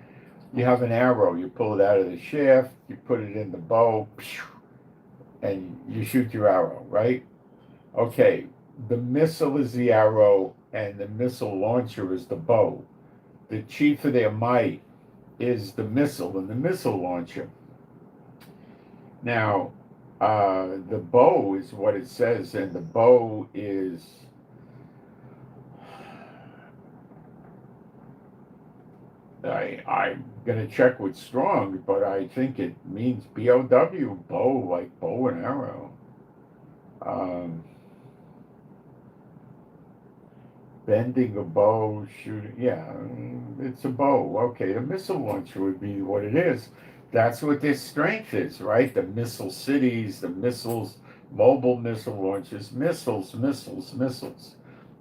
You have an arrow, you pull it out of the shaft, you put it in the bow, and you shoot your arrow, right? Okay, the missile is the arrow, and the missile launcher is the bow. The chief of their might is the missile and the missile launcher. Now, the bow is what it says, and the bow is I'm gonna check with Strong, but I think it means BOW, bow, like bow and arrow. Bending a bow, shooting, yeah, it's a bow. Okay, the missile launcher would be what it is. That's what their strength is, right? The missile cities, the missiles, mobile missile launchers, missiles, missiles, missiles.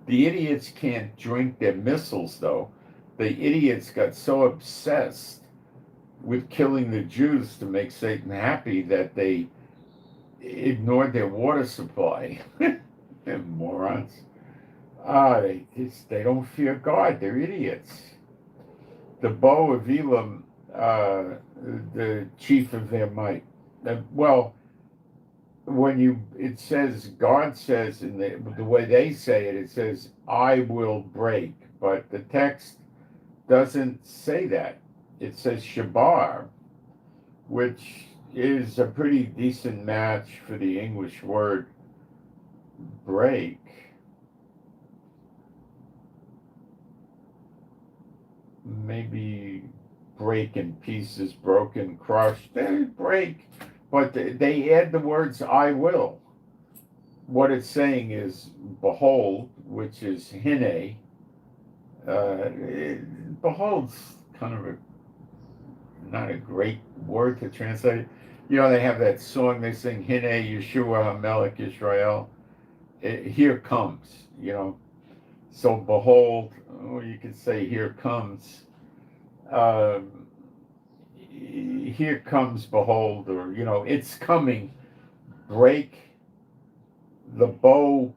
The idiots can't drink their missiles, though. The idiots got so obsessed with killing the Jews to make Satan happy that they ignored their water supply. And morons. They don't fear God. They're idiots. The bow of Elam, the chief of their might. Well, it says, God says, in the way they say it, it says, I will break. But the text doesn't say that. It says shabar, which is a pretty decent match for the English word break. Maybe break in pieces, broken, crushed, they break. But they add the words I will. What it's saying is behold, which is hine. Behold's kind of not a great word to translate. You know, they have that song they sing, Hine Yeshua HaMelech Israel. Here comes, you know. So behold, you could say here comes. Here comes, behold, or, you know, it's coming. Break the bow.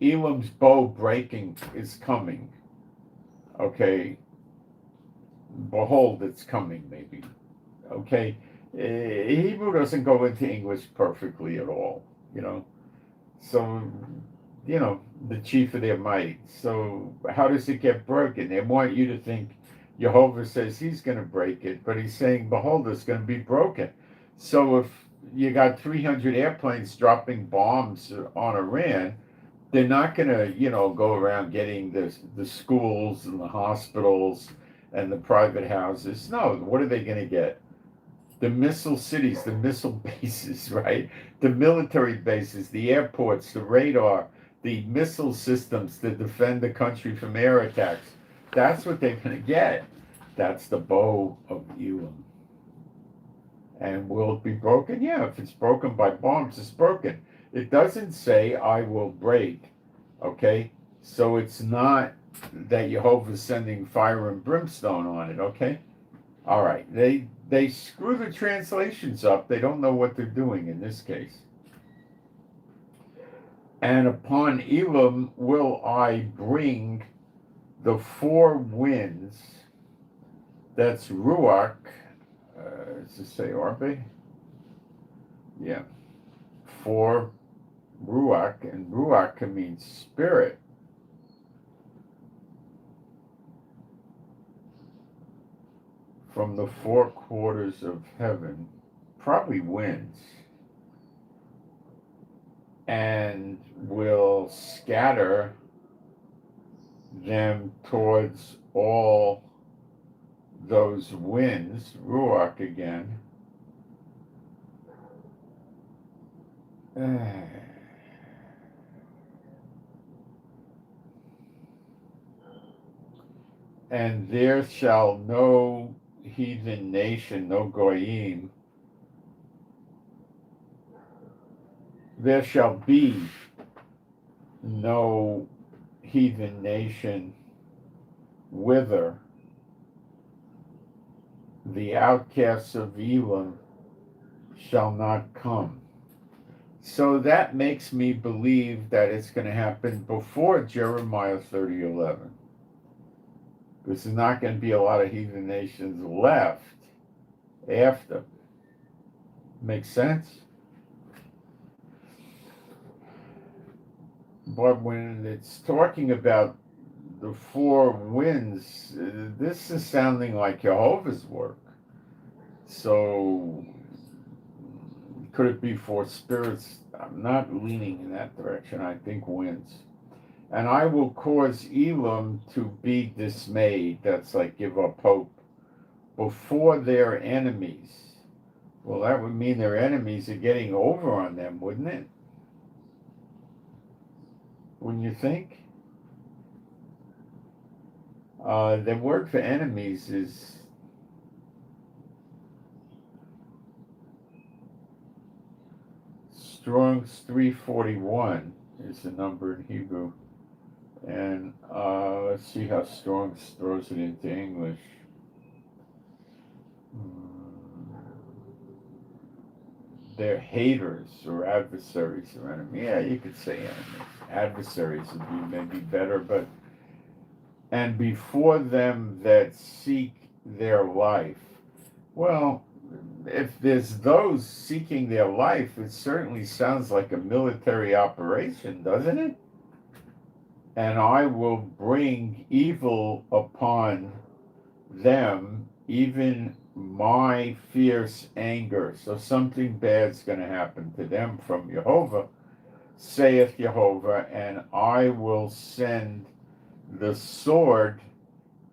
Elam's bow breaking is coming. Okay. Behold, it's coming, maybe. Okay. Hebrew doesn't go into English perfectly at all, you know. So, you know, the chief of their might. So how does it get broken? They want you to think Jehovah says he's going to break it, but he's saying, behold, it's going to be broken. So if you got 300 airplanes dropping bombs on Iran, they're not going to, you know, go around getting the schools and the hospitals and the private houses. No, what are they going to get? The missile cities, the missile bases, right? The military bases, the airports, the radar, the missile systems to defend the country from air attacks. That's what they're going to get. That's the bow of Elam. And will it be broken? Yeah, if it's broken by bombs, it's broken. It doesn't say, I will break, okay? So it's not that Jehovah's sending fire and brimstone on it, okay? All right, they screw the translations up. They don't know what they're doing in this case. And upon Elam will I bring the four winds. That's Ruach. Does it say Arbe? Yeah. Four Ruach, and Ruach can mean spirit. From the four quarters of heaven, probably winds, and will scatter them towards all those winds, Ruach again. And there shall no heathen nation, no goyim, there shall be no heathen nation whither the outcasts of Elam shall not come. So that makes me believe that it's going to happen before Jeremiah 30:11. Because there's not going to be a lot of heathen nations left after. Makes sense? But when it's talking about the four winds, this is sounding like Jehovah's work. So could it be four spirits? I'm not leaning in that direction. I think winds. And I will cause Elam to be dismayed. That's like give up hope. Before their enemies. Well, that would mean their enemies are getting over on them, wouldn't it? Wouldn't you think? The word for enemies is Strong's 341 is the number in Hebrew. And let's see how Strong's throws it into English. They're haters or adversaries or enemies. Yeah, you could say enemies. Adversaries would be maybe better, but and before them that seek their life. Well, if there's those seeking their life, it certainly sounds like a military operation, doesn't it? And I will bring evil upon them, even my fierce anger. So something bad's going to happen to them from Jehovah, saith Jehovah, and I will send the sword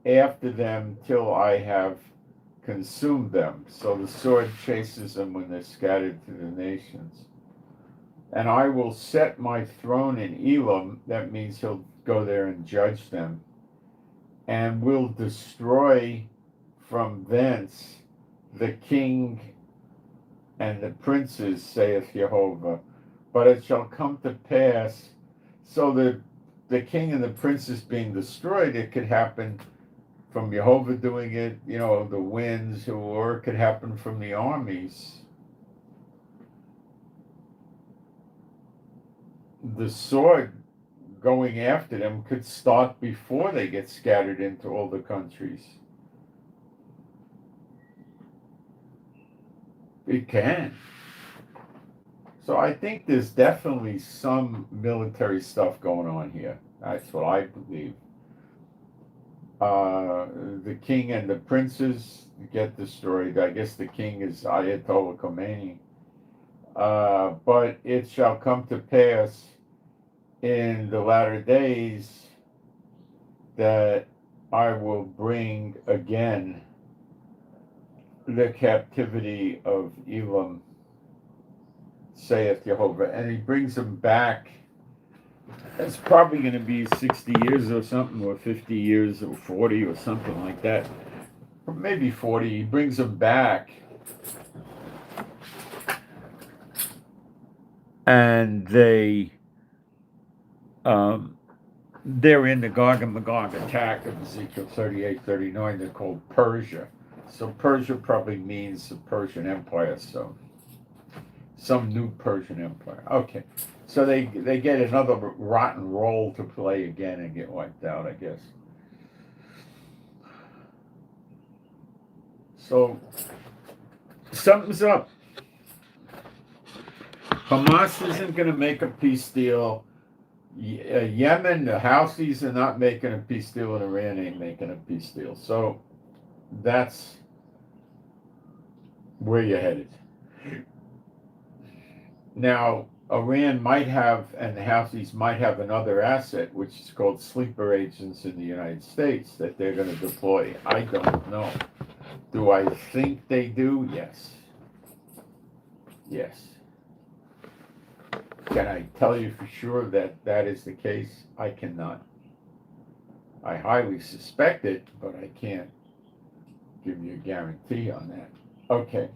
after them till I have consumed them. So the sword chases them when they're scattered to the nations. And I will set my throne in Elam, that means he'll go there and judge them, and will destroy from thence the king and the princes, saith Jehovah. But it shall come to pass, so that the king and the princes being destroyed, it could happen from Jehovah doing it, the winds, or it could happen from the armies. The sword going after them could start before they get scattered into all the countries. It can. So I think there's definitely some military stuff going on here. That's what I believe. The king and the princes get destroyed. I guess the king is Ayatollah Khomeini. But it shall come to pass in the latter days that I will bring again the captivity of Elam, saith Jehovah. And he brings them back. It's probably going to be 60 years or something, or 50 years, or 40, or something like that. Or maybe 40. He brings them back. And they're in the Gog and Magog attack of Ezekiel 38-39. They're called Persia. So Persia probably means the Persian Empire. Some new Persian Empire. Okay. So they get another rotten role to play again and get wiped out, I guess. So something's up. Hamas isn't going to make a peace deal. Yemen, the Houthis are not making a peace deal, and Iran ain't making a peace deal. So that's where you're headed. Now, Iran might have, and the Houthis might have another asset, which is called sleeper agents in the United States that they're going to deploy. I don't know. Do I think they do? Yes. Yes. Can I tell you for sure that that is the case? I cannot. I highly suspect it, but I can't give you a guarantee on that. Okay.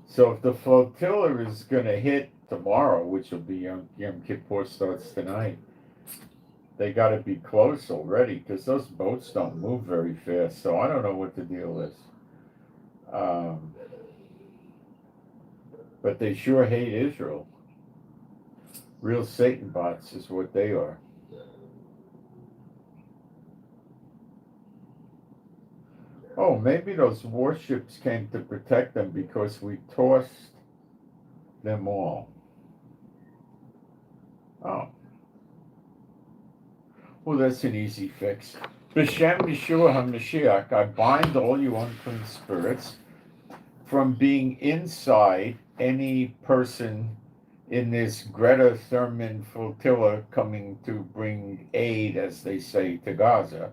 So if the flotilla is going to hit tomorrow, which will be Yom Kippur starts tonight, they got to be close already because those boats don't move very fast. So I don't know what the deal is. But they sure hate Israel. Real Satan bots is what they are. Oh, maybe those warships came to protect them because we tossed them all. Oh. Well, that's an easy fix. B'Shem Yeshua HaMashiach, I bind all you unclean spirits from being inside any person in this Greta Thurman flotilla coming to bring aid, as they say, to Gaza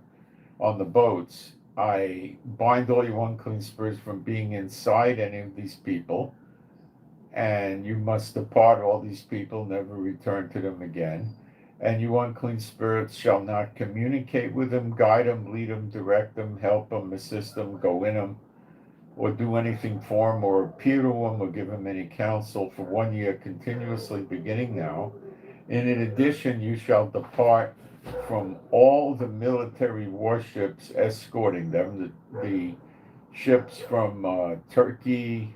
on the boats. I bind all you unclean spirits from being inside any of these people, and you must depart all these people, never return to them again. And you unclean spirits shall not communicate with them, guide them, lead them, direct them, help them, assist them, go in them, or do anything for them, or appear to them, or give them any counsel for 1 year continuously, beginning now. And in addition, you shall depart from all the military warships escorting them, the ships from Turkey,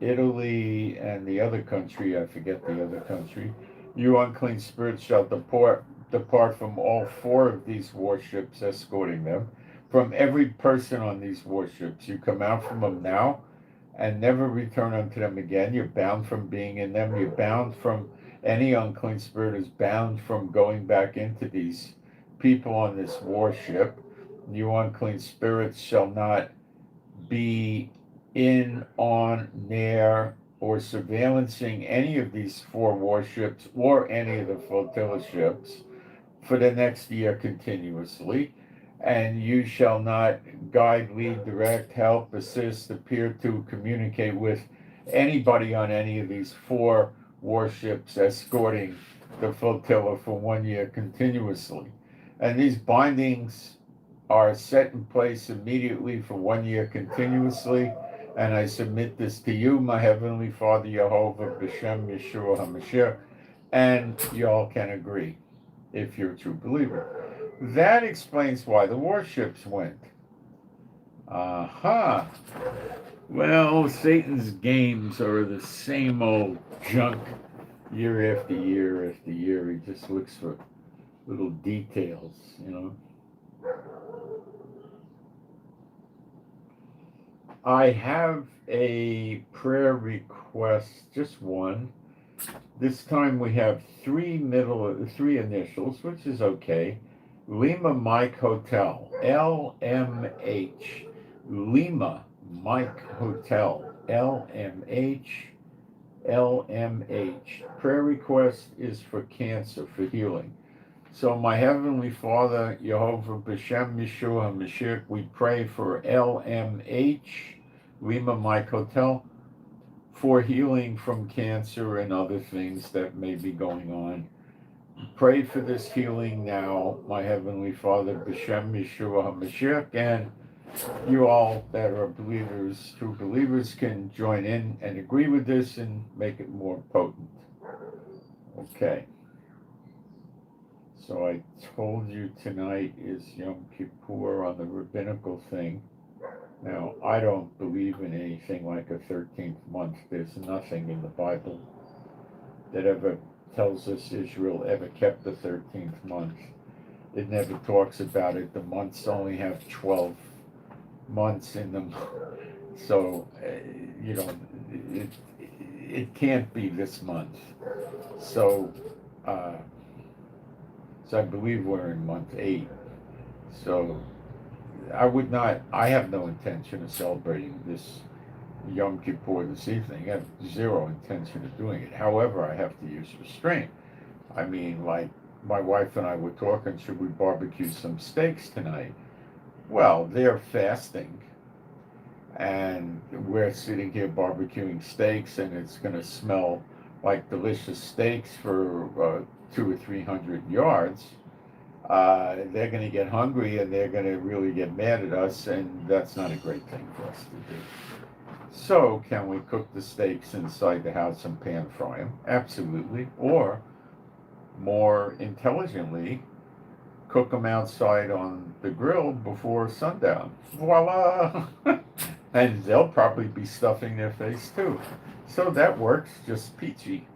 Italy, and the other country, I forget the other country. You unclean spirits shall depart from all 4 of these warships escorting them, from every person on these warships. You come out from them now and never return unto them again. You're bound from being in them. You're bound from, any unclean spirit is bound from going back into these people on this warship. You unclean spirits shall not be in, on, near, or surveillancing any of these 4 warships or any of the flotilla ships for the next year continuously. And you shall not guide, lead, direct, help, assist, appear to, communicate with anybody on any of these 4 warships escorting the flotilla for 1 year continuously. And these bindings are set in place immediately for 1 year continuously. And I submit this to you, my Heavenly Father, Jehovah, B'Shem Yeshua HaMashiach, and y'all can agree if you're a true believer. That explains why the warships went. Aha. Well, Satan's games are the same old junk year after year after year. He just looks for little details, you know. I have a prayer request, just one. This time we have 3 initials, which is okay. Lima Mike Hotel, LMH. Lima Mike Hotel, LMH. Prayer request is for cancer, for healing. So my Heavenly Father, Jehovah, B'Shem Yeshua HaMashiach, we pray for LMH, Lima Mike Hotel, for healing from cancer and other things that may be going on. Pray for this healing now, my Heavenly Father, B'Shem Yeshua HaMashiach, and you all that are believers, true believers, can join in and agree with this and make it more potent. Okay. So I told you tonight is Yom Kippur on the rabbinical thing. Now, I don't believe in anything like a 13th month. There's nothing in the Bible that ever tells us Israel ever kept the 13th month. It never talks about it. The months only have 12 months in them. So, it, it can't be this month. So, uh, so I believe we're in month 8. So I have no intention of celebrating this Yom Kippur this evening. I have zero intention of doing it. However, I have to use restraint. I mean, like, my wife and I were talking, should we barbecue some steaks tonight? Well, they're fasting, and we're sitting here barbecuing steaks, and it's going to smell like delicious steaks for 200 or 300 yards. They're going to get hungry, and they're going to really get mad at us, and that's not a great thing for us to do. So, can we cook the steaks inside the house and pan fry them? Absolutely. Or, more intelligently, cook them outside on the grill before sundown. Voila! And they'll probably be stuffing their face too. So that works just peachy.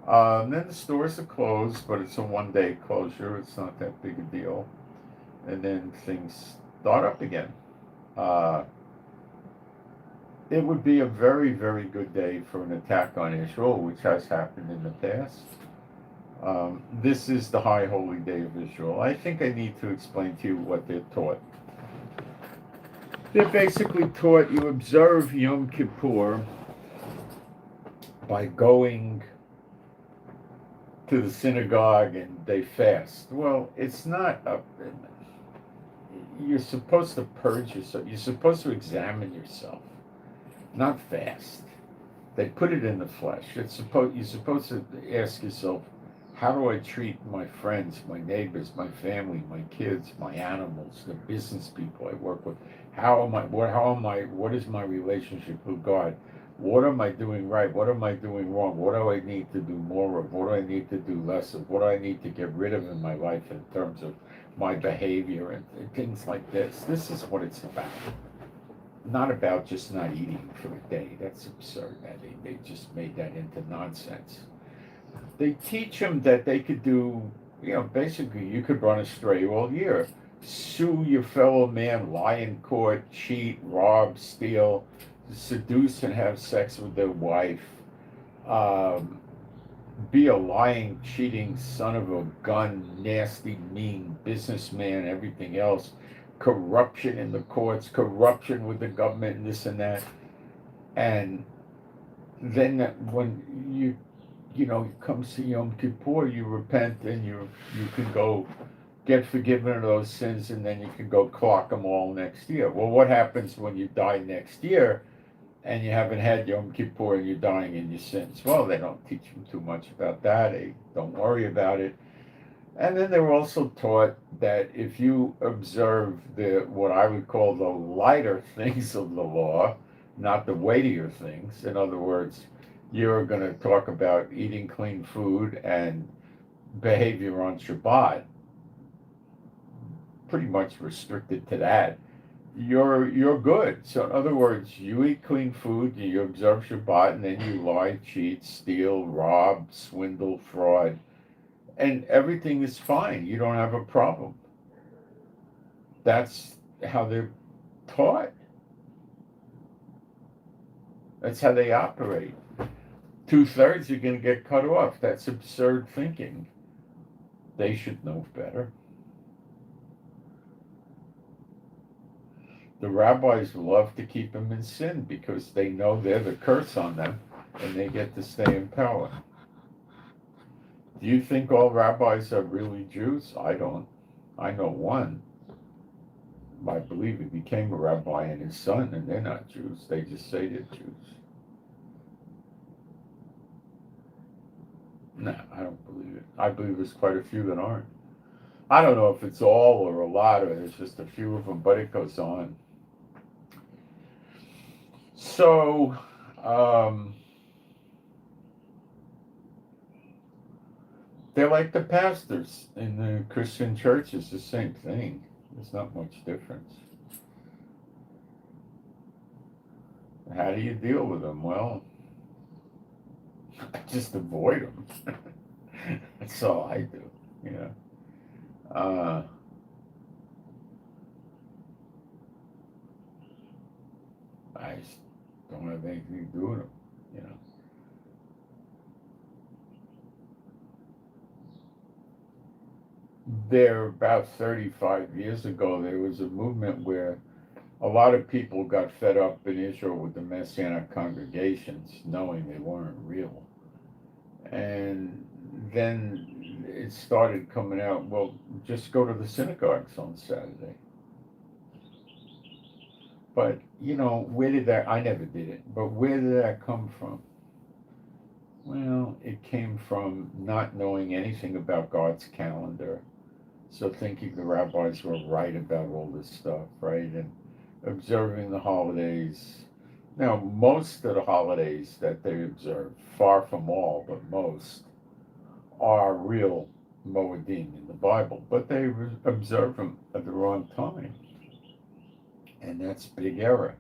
Then the stores are closed, but it's a 1-day closure. It's not that big a deal. And then things start up again. It would be a very, very good day for an attack on Israel, which has happened in the past. This is the high holy day of Israel. I think I need to explain to you what they're taught. They're basically taught you observe Yom Kippur by going to the synagogue and they fast. Well, it's not you're supposed to purge yourself. You're supposed to examine yourself, not fast. They put it in the flesh. You're supposed to ask yourself, how do I treat my friends, my neighbors, my family, my kids, my animals, the business people I work with? What is my relationship with God? What am I doing right? What am I doing wrong? What do I need to do more of? What do I need to do less of? What do I need to get rid of in my life in terms of my behavior and things like this? This is what it's about. Not about just not eating for a day. That's absurd. They just made that into nonsense. They teach them that they could do, basically you could run astray all year. Sue your fellow man, lie in court, cheat, rob, steal, seduce and have sex with their wife, be a lying, cheating son of a gun, nasty, mean businessman, everything else, corruption in the courts, corruption with the government, and this and that. And then when you comes to Yom Kippur, you repent and you can go get forgiven of those sins, and then you can go clock them all next year. Well, what happens when you die next year and you haven't had Yom Kippur and you're dying in your sins? Well, they don't teach them too much about that. They don't worry about it. And then they're also taught that if you observe what I would call the lighter things of the law, not the weightier things, in other words, you're going to talk about eating clean food and behavior on Shabbat, pretty much restricted to that, you're good. So in other words, you eat clean food, you observe Shabbat, and then you lie, cheat, steal, rob, swindle, fraud, and everything is fine. You don't have a problem. That's how they're taught. That's how they operate. 2/3 are going to get cut off. That's absurd thinking. They should know better. The rabbis love to keep them in sin because they know they're the curse on them and they get to stay in power. Do you think all rabbis are really Jews? I don't. I know one. I believe he became a rabbi and his son, and they're not Jews. They just say they're Jews. No, I don't believe it. I believe there's quite a few that aren't. I don't know if it's all or a lot, or there's just a few of them, but it goes on. So, They're like the pastors in the Christian churches, the same thing. There's not much difference. How do you deal with them? Well, I just avoid them. That's all I do, you know. Uh, I just don't have anything to do with them, you know. There, about 35 years ago, there was a movement where a lot of people got fed up in Israel with the Messianic congregations, knowing they weren't real. And then it started coming out, well, just go to the synagogues on Saturday. But, you know, where did that, I never did it, but where did that come from? Well, it came from not knowing anything about God's calendar. So thinking the rabbis were right about all this stuff, right? And observing the holidays. Now, most of the holidays that they observe, far from all, but most, are real Moedim in the Bible, but they observe them at the wrong time, and that's big error,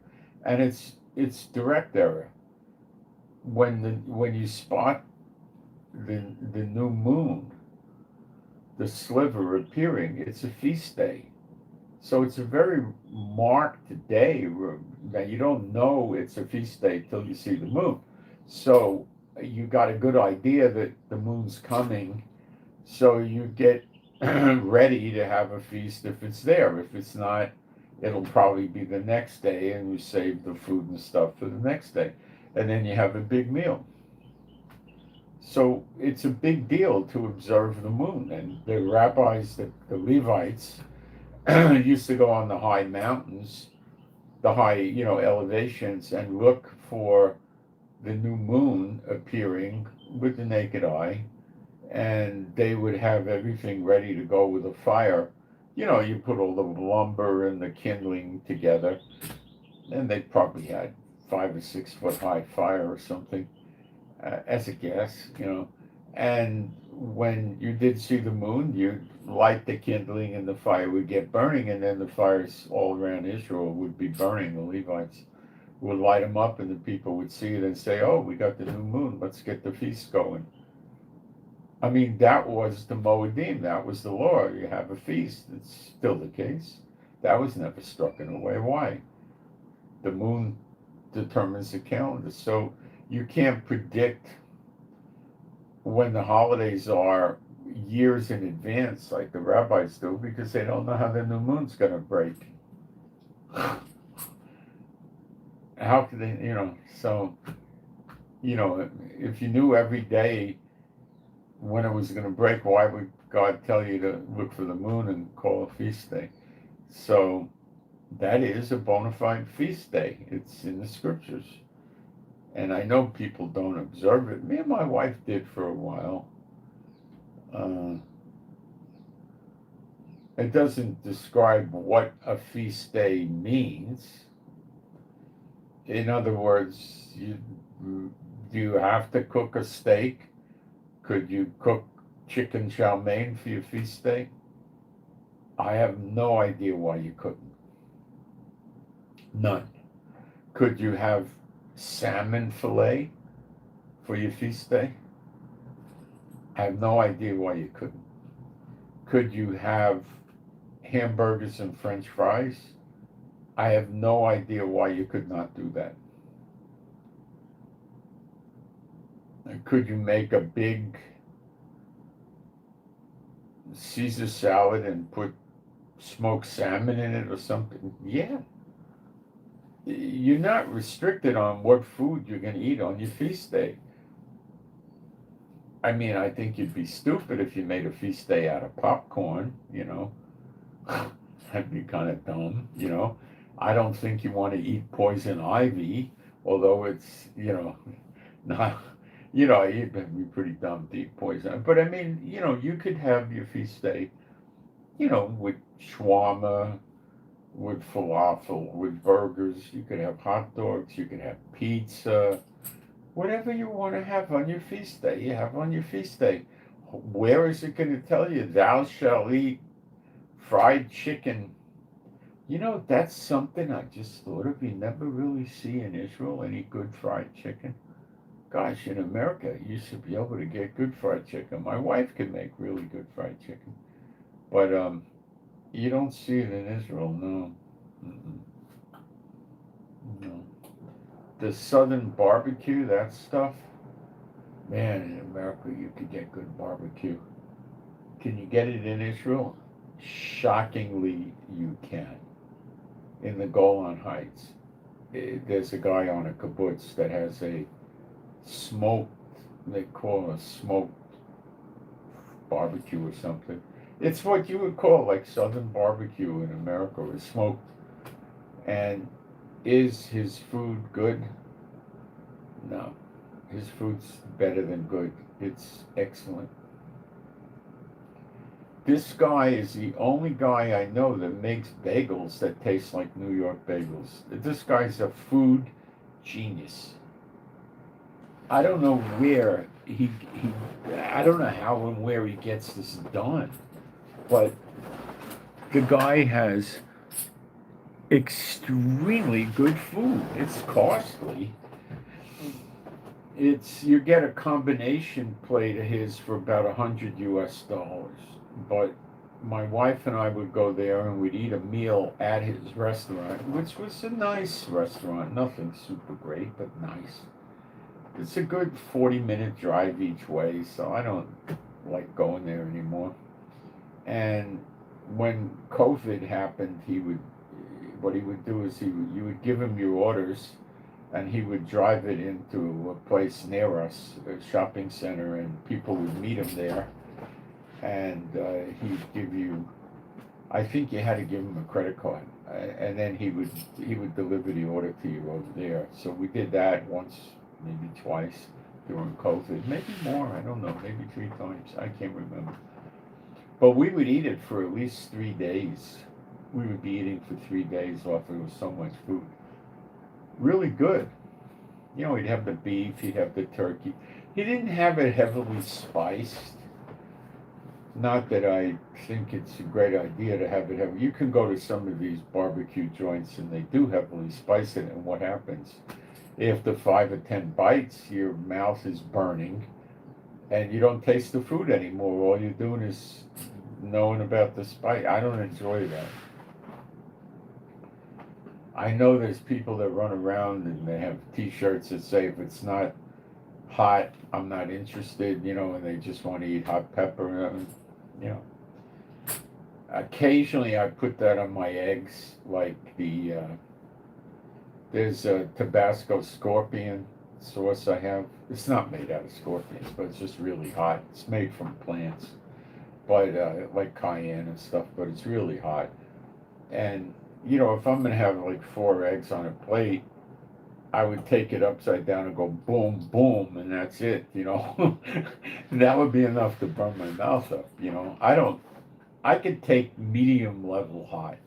and it's direct error. When you spot the new moon, the sliver appearing, it's a feast day. So it's a very marked day that you don't know it's a feast day till you see the moon. So you got a good idea that the moon's coming, so you get ready to have a feast if it's there. If it's not, it'll probably be the next day, and you save the food and stuff for the next day. And then you have a big meal. So it's a big deal to observe the moon. And the rabbis, the Levites, used to go on the high mountains, the high, elevations, and look for the new moon appearing with the naked eye, and they would have everything ready to go with a fire. You put all the lumber and the kindling together, and they probably had 5 or 6 foot high fire or something, as a guess. And when you did see the moon, you'd light the kindling and the fire would get burning, and then the fires all around Israel would be burning. The Levites would light them up, and the people would see it and say, "Oh, we got the new moon, let's get the feast going." I mean, that was the Moedim, that was the law. You have a feast. It's still the case. That was never struck away. Why? The moon determines the calendar. So you can't predict when the holidays are years in advance like the rabbis do, because they don't know how the new moon's going to break. How could they, so, if you knew every day when it was going to break, why would God tell you to look for the moon and call a feast day? So that is a bona fide feast day. It's in the scriptures. And I know people don't observe it. Me and my wife did for a while. It doesn't describe what a feast day means. In other words, do you have to cook a steak? Could you cook chicken chow mein for your feast day? I have no idea why you couldn't. None. Could you have salmon fillet for your feast day? I have no idea why you couldn't. Could you have hamburgers and French fries? I have no idea why you could not do that. Could you make a big Caesar salad and put smoked salmon in it or something? Yeah. You're not restricted on what food you're going to eat on your feast day. I mean, I think you'd be stupid if you made a feast day out of popcorn, That'd be kind of dumb. I don't think you want to eat poison ivy, although it's, not, it'd be pretty dumb to eat poison. But I mean, you could have your feast day, with shawarma, with falafel, with burgers. You could have hot dogs, you could have pizza, whatever you want to have on your feast day, you have on your feast day. Where is it going to tell you, thou shalt eat fried chicken? You know, that's something I just thought of. You never really see in Israel any good fried chicken. Gosh, in America, you should be able to get good fried chicken. My wife can make really good fried chicken. But you don't see it in Israel, no. Mm-mm. No. The southern barbecue, that stuff, man, in America you could get good barbecue. Can you get it in Israel? Shockingly, you can. In the Golan Heights, there's a guy on a kibbutz that has a smoked, they call it a smoked barbecue or something. It's what you would call like southern barbecue in America, or smoked. And is his food good? No. His food's better than good. It's excellent. This guy is the only guy I know that makes bagels that taste like New York bagels. This guy's a food genius. I don't know where I don't know how and where he gets this done, but the guy has extremely good food. It's costly. You get a combination plate of his for about $100 US, but my wife and I would go there and we'd eat a meal at his restaurant, which was a nice restaurant, nothing super great, but nice. It's a good 40-minute drive each way, so I don't like going there anymore. And when COVID happened, what he would do is you would give him your orders, and he would drive it into a place near us, a shopping center, and people would meet him there. And he'd give you, I think you had to give him a credit card, and then he would deliver the order to you over there. So we did that once, maybe twice during COVID, maybe more. I don't know, maybe 3 times. I can't remember. But we would eat it for at least 3 days. We would be eating for 3 days off. It was so much food. Really good. You know, he'd have the beef, he'd have the turkey. He didn't have it heavily spiced. Not that I think it's a great idea to have it heavy. You can go to some of these barbecue joints and they do heavily spice it, and what happens? After 5 or 10 bites, your mouth is burning and you don't taste the food anymore. All you're doing is knowing about the spice. I don't enjoy that. I know there's people that run around and they have t-shirts that say, if it's not hot, I'm not interested, and they just want to eat hot pepper. Occasionally I put that on my eggs, like there's a Tabasco scorpion sauce I have. It's not made out of scorpions, but it's just really hot. It's made from plants, but like cayenne and stuff, but it's really hot. And if I'm going to have like 4 eggs on a plate, I would take it upside down and go boom, boom, and that's it, That would be enough to burn my mouth up, I could take medium level hot,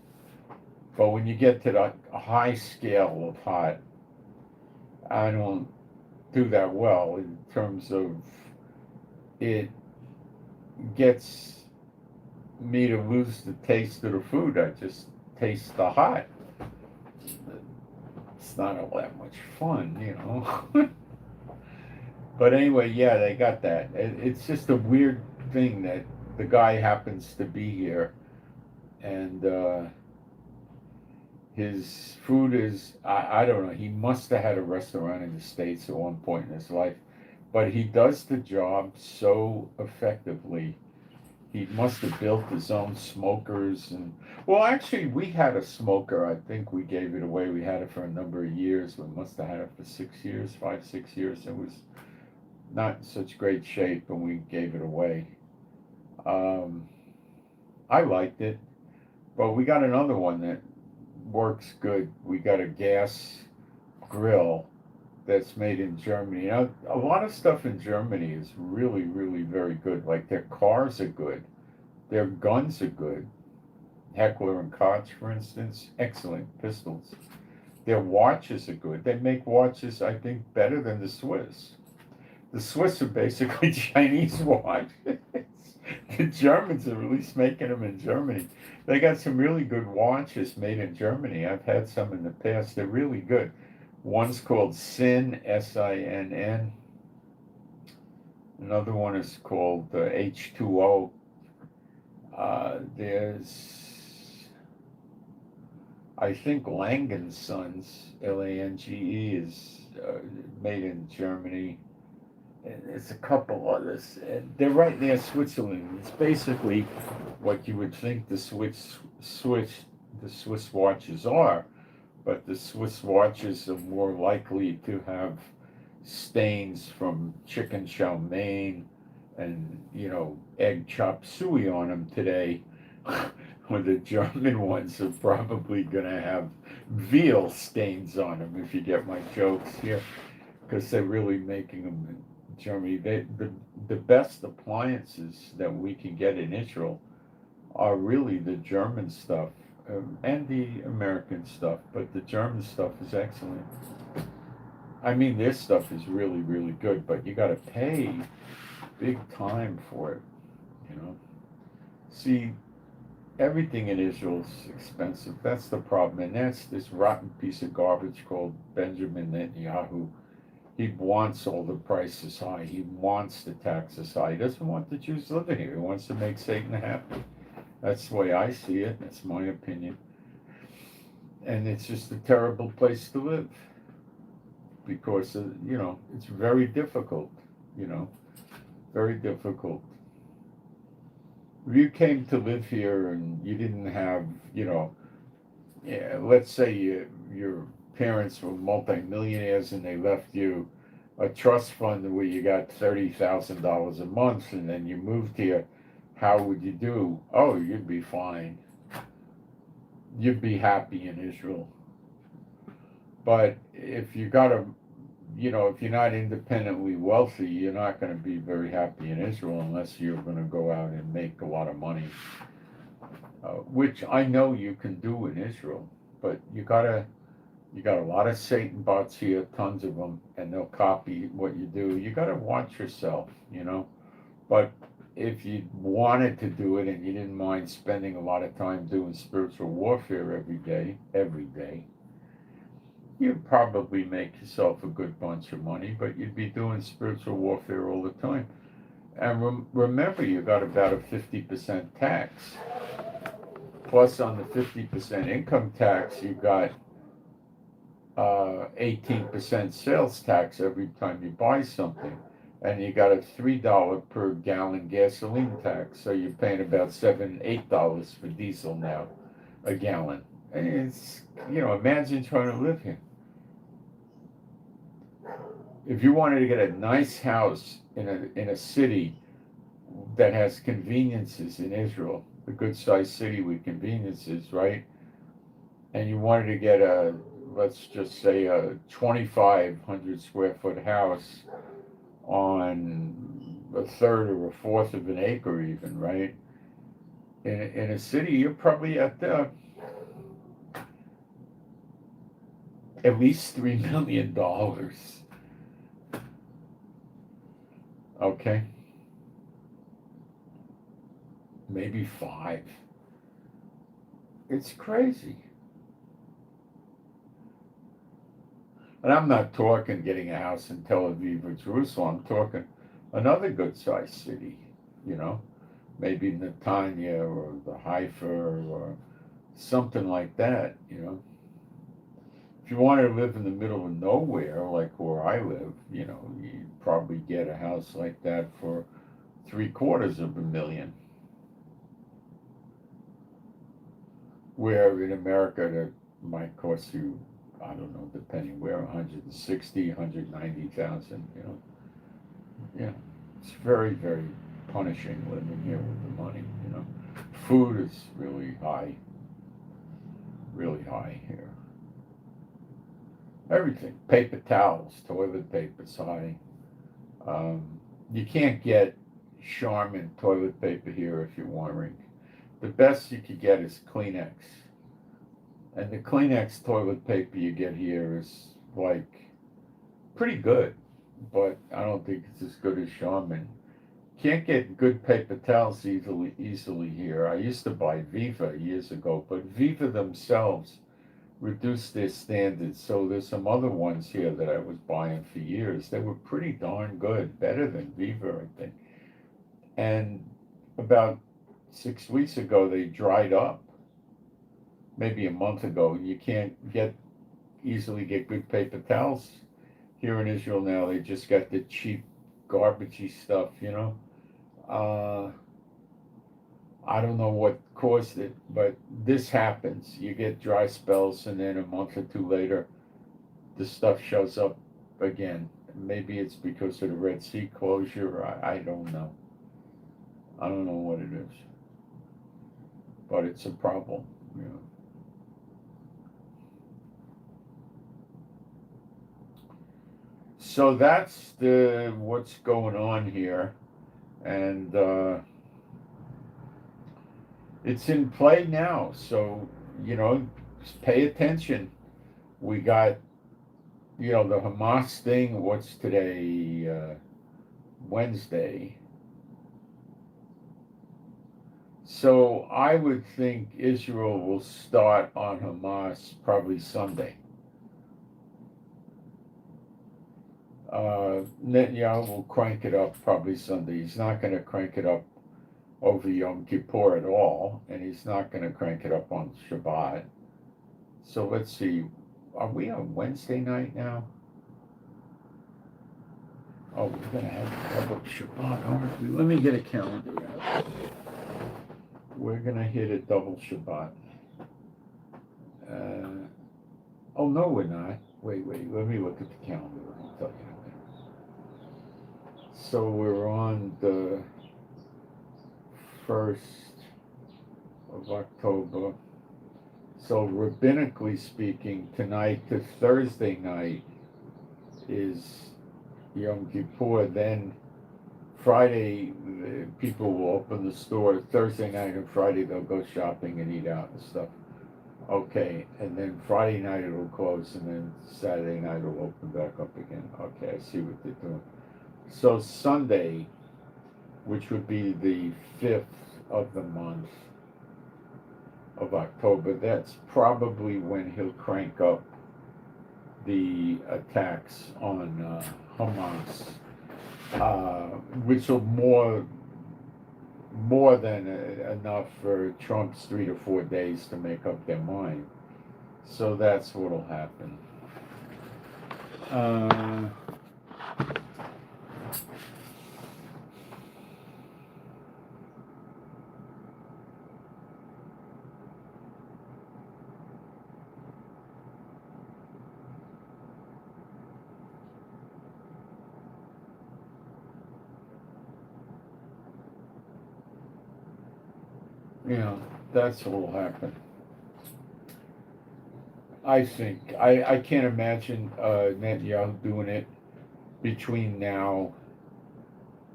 but when you get to the high scale of hot, I don't do that well in terms of it gets me to lose the taste of the food. I just taste the hot. It's not all that much fun, But anyway, yeah, they got that. It's just a weird thing that the guy happens to be here, and his food is, I don't know, he must have had a restaurant in the States at one point in his life, but he does the job so effectively. He must have built his own smokers, and well, actually, we had a smoker. I think we gave it away. We had it for a number of years. We must have had it for 6 years, 5, 6 years. It was not in such great shape, and we gave it away. I liked it, but we got another one that works good. We got a gas grill that's made in Germany. A lot of stuff in Germany is really, really very good. Like their cars are good. Their guns are good. Heckler and Koch, for instance, excellent pistols. Their watches are good. They make watches, I think, better than the Swiss. The Swiss are basically Chinese watch. The Germans are at least making them in Germany. They got some really good watches made in Germany. I've had some in the past. They're really good. One's called Sin, Sinn. Another one is called H2O. There's, I think, Lange & Sons, Lange, is made in Germany. And there's a couple others. They're right near Switzerland. It's basically what you would think the Swiss watches are, but the Swiss watches are more likely to have stains from chicken chow mein and, egg chop suey on them today. Where the German ones are probably going to have veal stains on them, if you get my jokes here, because they're really making them in Germany. The best appliances that we can get in Israel are really the German stuff, and the American stuff, but the German stuff is excellent. I mean, their stuff is really, really good, but you got to pay big time for it, See, everything in Israel is expensive. That's the problem, and that's this rotten piece of garbage called Benjamin Netanyahu. He wants all the prices high. He wants the taxes high. He doesn't want the Jews living here. He wants to make Satan happy. That's the way I see it. That's my opinion. And it's just a terrible place to live because, it's very difficult, very difficult. If you came to live here and you didn't have, let's say your parents were multimillionaires and they left you a trust fund where you got $30,000 a month, and then you moved here, how would you do? Oh, you'd be fine. You'd be happy in Israel. But if you got if you're not independently wealthy, you're not going to be very happy in Israel unless you're going to go out and make a lot of money, which I know you can do in Israel. But you got a lot of Satan bots here, tons of them, and they'll copy what you do. You got to watch yourself, But if you wanted to do it and you didn't mind spending a lot of time doing spiritual warfare every day, you'd probably make yourself a good bunch of money, but you'd be doing spiritual warfare all the time. And remember, you got about a 50% tax. Plus, on the 50% income tax, you got 18% sales tax every time you buy something. And you got a $3 per gallon gasoline tax. So you're paying about $7, $8 for diesel now, a gallon. And it's, imagine trying to live here. If you wanted to get a nice house in a city that has conveniences in Israel, a good-sized city with conveniences, right? And you wanted to get let's just say a 2,500 square foot house on a third or a fourth of an acre even, right? In a city, you're probably at least $3 million. Okay? Maybe 5. It's crazy. And I'm not talking getting a house in Tel Aviv or Jerusalem. I'm talking another good-sized city, maybe Netanya or the Haifa or something like that, If you wanted to live in the middle of nowhere, like where I live, you'd probably get a house like that for $750,000. Where in America, that might cost you, I don't know, depending where, 160, 190,000, Yeah, it's very, very punishing living here with the money, Food is really high here. Everything, paper towels, toilet paper's high. You can't get Charmin toilet paper here if you're wondering. The best you could get is Kleenex. And the Kleenex toilet paper you get here is like pretty good. but I don't think it's as good as Charmin. Can't get good paper towels easily here. I used to buy Viva years ago, but Viva themselves reduced their standards. So there's some other ones here that I was buying for years. They were pretty darn good, better than Viva, I think. And about 6 weeks ago, they dried up. Maybe a month ago. You can't easily get good paper towels here in Israel now. They just got the cheap, garbagey stuff, I don't know what caused it, but this happens. You get dry spells, and then a month or two later, the stuff shows up again. Maybe it's because of the Red Sea closure. I don't know. I don't know what it is, but it's a problem. So that's what's going on here, and it's in play now. So just pay attention. We got the Hamas thing. What's today? Wednesday. So I would think Israel will start on Hamas probably Sunday. Netanyahu will crank it up probably Sunday. He's not going to crank it up over Yom Kippur at all, and he's not going to crank it up on Shabbat. So let's see. Are we on Wednesday night now? Oh, we're going to have double Shabbat, aren't we? Let me get a calendar out. We're going to hit a double Shabbat. Oh, no, we're not. Wait. Let me look at the calendar. I'll tell you. So we're on the 1st of October. So rabbinically speaking, tonight to Thursday night is Yom Kippur. Then Friday, people will open the store. Thursday night and Friday, they'll go shopping and eat out and stuff. Okay, and then Friday night it'll close, and then Saturday night it'll open back up again. Okay, I see what they're doing. So Sunday, which would be the 5th of the month of October, that's probably when he'll crank up the attacks on Hamas, which will more than enough for Trump's 3 to 4 days to make up their mind. So that's what'll happen. That's what will happen. I think. I can't imagine Netanyahu doing it between now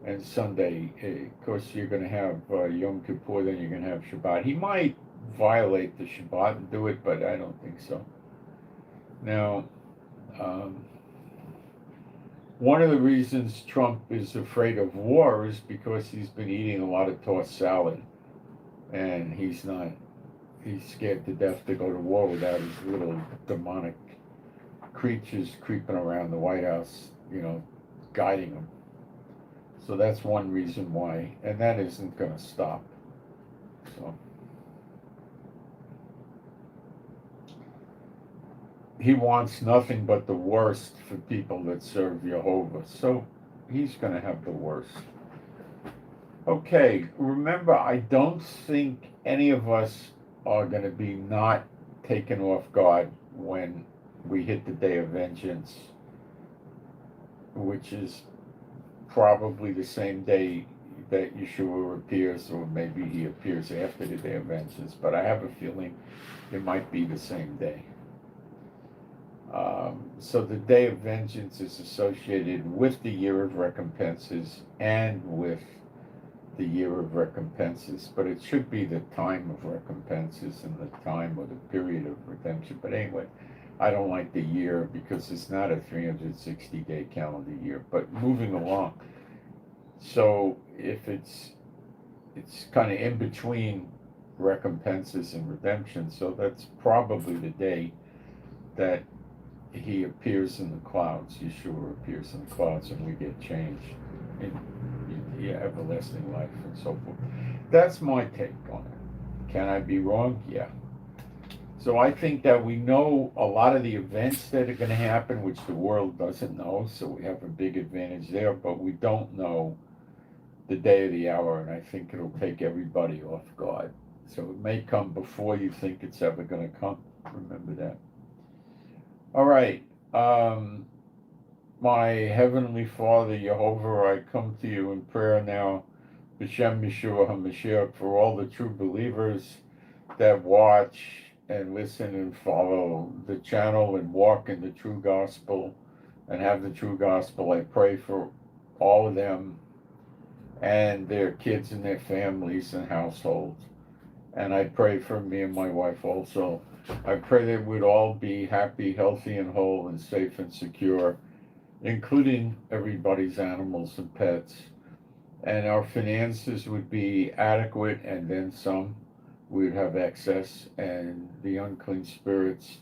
and Sunday. Of course, you're going to have Yom Kippur, then you're going to have Shabbat. He might violate the Shabbat and do it, but I don't think so. Now, one of the reasons Trump is afraid of war is because he's been eating a lot of tossed salad. And he's scared to death to go to war without his little demonic creatures creeping around the White House, guiding him. So that's one reason why, and that isn't going to stop. So he wants nothing but the worst for people that serve Jehovah. So he's going to have the worst. Okay, remember, I don't think any of us are going to be not taken off guard when we hit the day of vengeance, which is probably the same day that Yeshua appears, or maybe he appears after the day of vengeance, but I have a feeling it might be the same day. So the day of vengeance is associated with the year of recompenses and with the year of recompenses, but it should be the time of recompenses and the time or the period of redemption. But anyway, I don't like the year because it's not a 360-day calendar year. But moving along, so if it's kind of in between recompenses and redemption, so that's probably the day that he appears in the clouds. Yeshua appears in the clouds, and we get changed in everlasting life and so forth. That's my take on it. Can I be wrong? Yeah. So I think that we know a lot of the events that are going to happen, which the world doesn't know, so we have a big advantage there, but we don't know the day or the hour, and I think it'll take everybody off guard. So it may come before you think it's ever going to come. Remember that. All right. My Heavenly Father, Jehovah, I come to you in prayer now, B'Shem Yeshua HaMashiach, for all the true believers that watch and listen and follow the channel and walk in the true gospel and have the true gospel. I pray for all of them and their kids and their families and households. And I pray for me and my wife also. I pray that we'd all be happy, healthy, and whole, and safe and secure, including everybody's animals and pets. And our finances would be adequate and then some. We'd have excess, and the unclean spirits,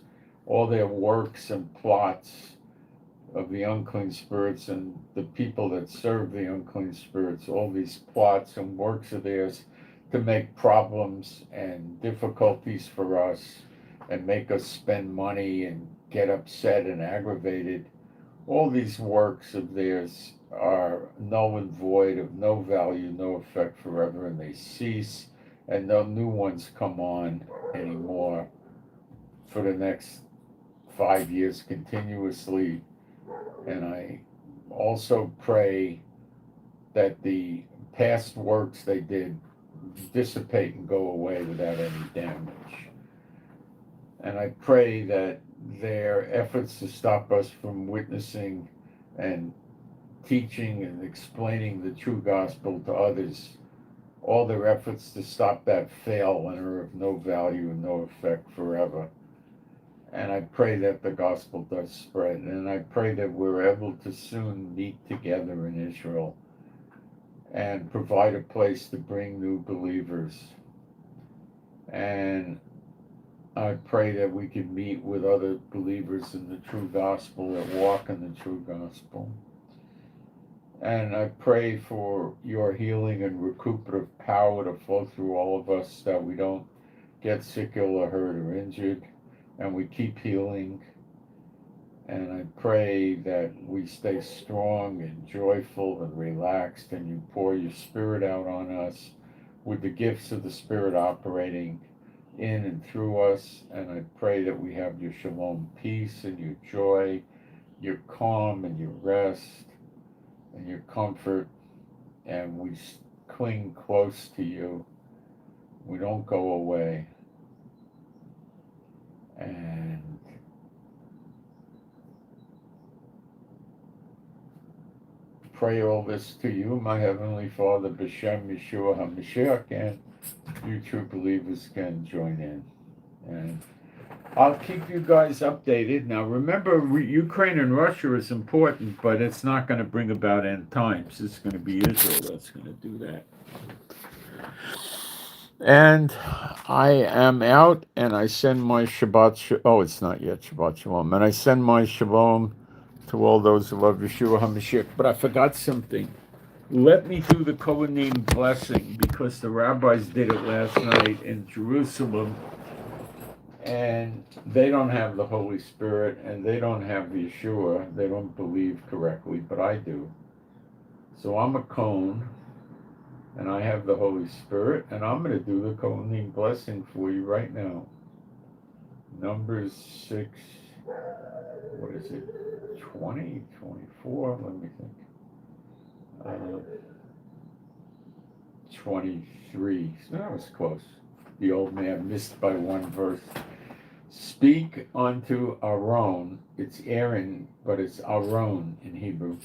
all their works and plots of the unclean spirits and the people that serve the unclean spirits, all these plots and works of theirs to make problems and difficulties for us and make us spend money and get upset and aggravated. All these works of theirs are null and void, of no value, no effect forever, and they cease, and no new ones come on anymore for the next 5 years continuously. And I also pray that the past works they did dissipate and go away without any damage. And I pray that their efforts to stop us from witnessing and teaching and explaining the true gospel to others, all their efforts to stop that fail and are of no value and no effect forever. And I pray that the gospel does spread. And I pray that we're able to soon meet together in Israel and provide a place to bring new believers. And I pray that we can meet with other believers in the true gospel that walk in the true gospel. And I pray for your healing and recuperative power to flow through all of us, that we don't get sick, ill, or hurt, or injured, and we keep healing. And I pray that we stay strong and joyful and relaxed, and you pour your Spirit out on us with the gifts of the Spirit operating in and through us. And I pray that we have your shalom peace and your joy, your calm and your rest and your comfort, and we cling close to you. We don't go away. And pray all this to you, my Heavenly Father, B'Shem Yeshua HaMashiach, and you true believers can join in. And I'll keep you guys updated. Now remember, Ukraine and Russia is important, but it's not going to bring about end times. It's going to be Israel that's going to do that. And I am out, and I send my Shabbat. Oh, it's not yet Shabbat Shalom. And I send my Shalom to all those who love Yeshua HaMashiach. But I forgot something. Let me do the Kohanim blessing, because the rabbis did it last night in Jerusalem, and they don't have the Holy Spirit, and they don't have Yeshua. They don't believe correctly, but I do. So I'm a Kohen, and I have the Holy Spirit, and I'm going to do the Kohanim blessing for you right now. Numbers 6, what is it, 20, 24, let me think. 23, so that was close. The old man missed by one verse. Speak unto Aaron, it's Aaron, but it's Aaron in Hebrew.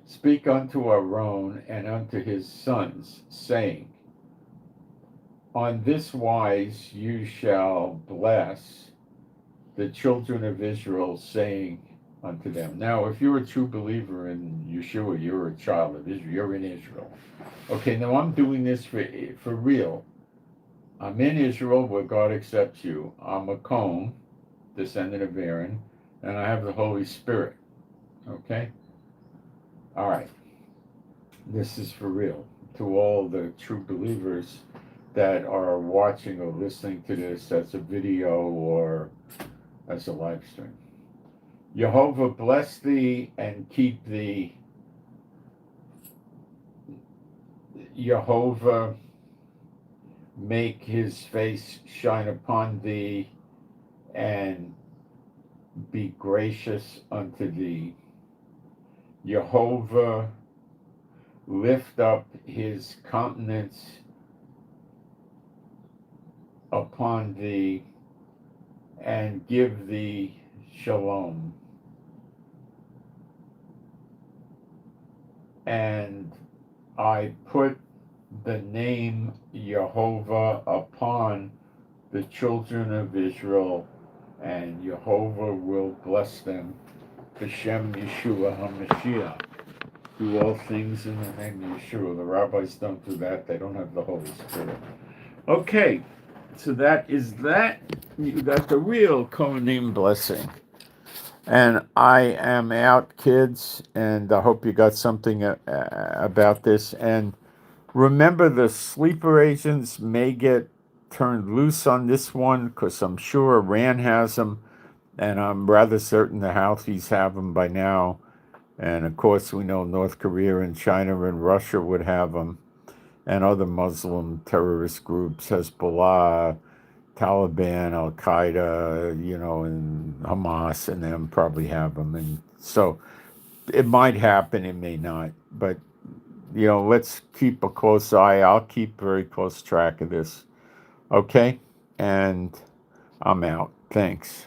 Speak unto Aaron and unto his sons, saying, on this wise you shall bless the children of Israel, saying unto them. Now, if you're a true believer in Yeshua, you're a child of Israel. You're in Israel. Okay, now I'm doing this for real. I'm in Israel where God accepts you. I'm a Cohen, descendant of Aaron, and I have the Holy Spirit. Okay? All right. This is for real. To all the true believers that are watching or listening to this as a video or as a live stream. Jehovah bless thee and keep thee. Jehovah make his face shine upon thee and be gracious unto thee. Jehovah lift up his countenance upon thee and give thee shalom. And I put the name Jehovah upon the children of Israel, and Jehovah will bless them. B'Shem Yeshua HaMashiach. Do all things in the name of Yeshua. The rabbis don't do that. They don't have the Holy Spirit. Okay, so that is that. You got the real Kohanim blessing. And I am out, kids, and I hope you got something about this. And remember, the sleeper agents may get turned loose on this one, because I'm sure Iran has them, and I'm rather certain the Houthis have them by now. And of course, we know North Korea and China and Russia would have them, and other Muslim terrorist groups, Hezbollah, Taliban, Al Qaeda, and Hamas, and them probably have them. And so it might happen, it may not. But, let's keep a close eye. I'll keep very close track of this. Okay? And I'm out. Thanks.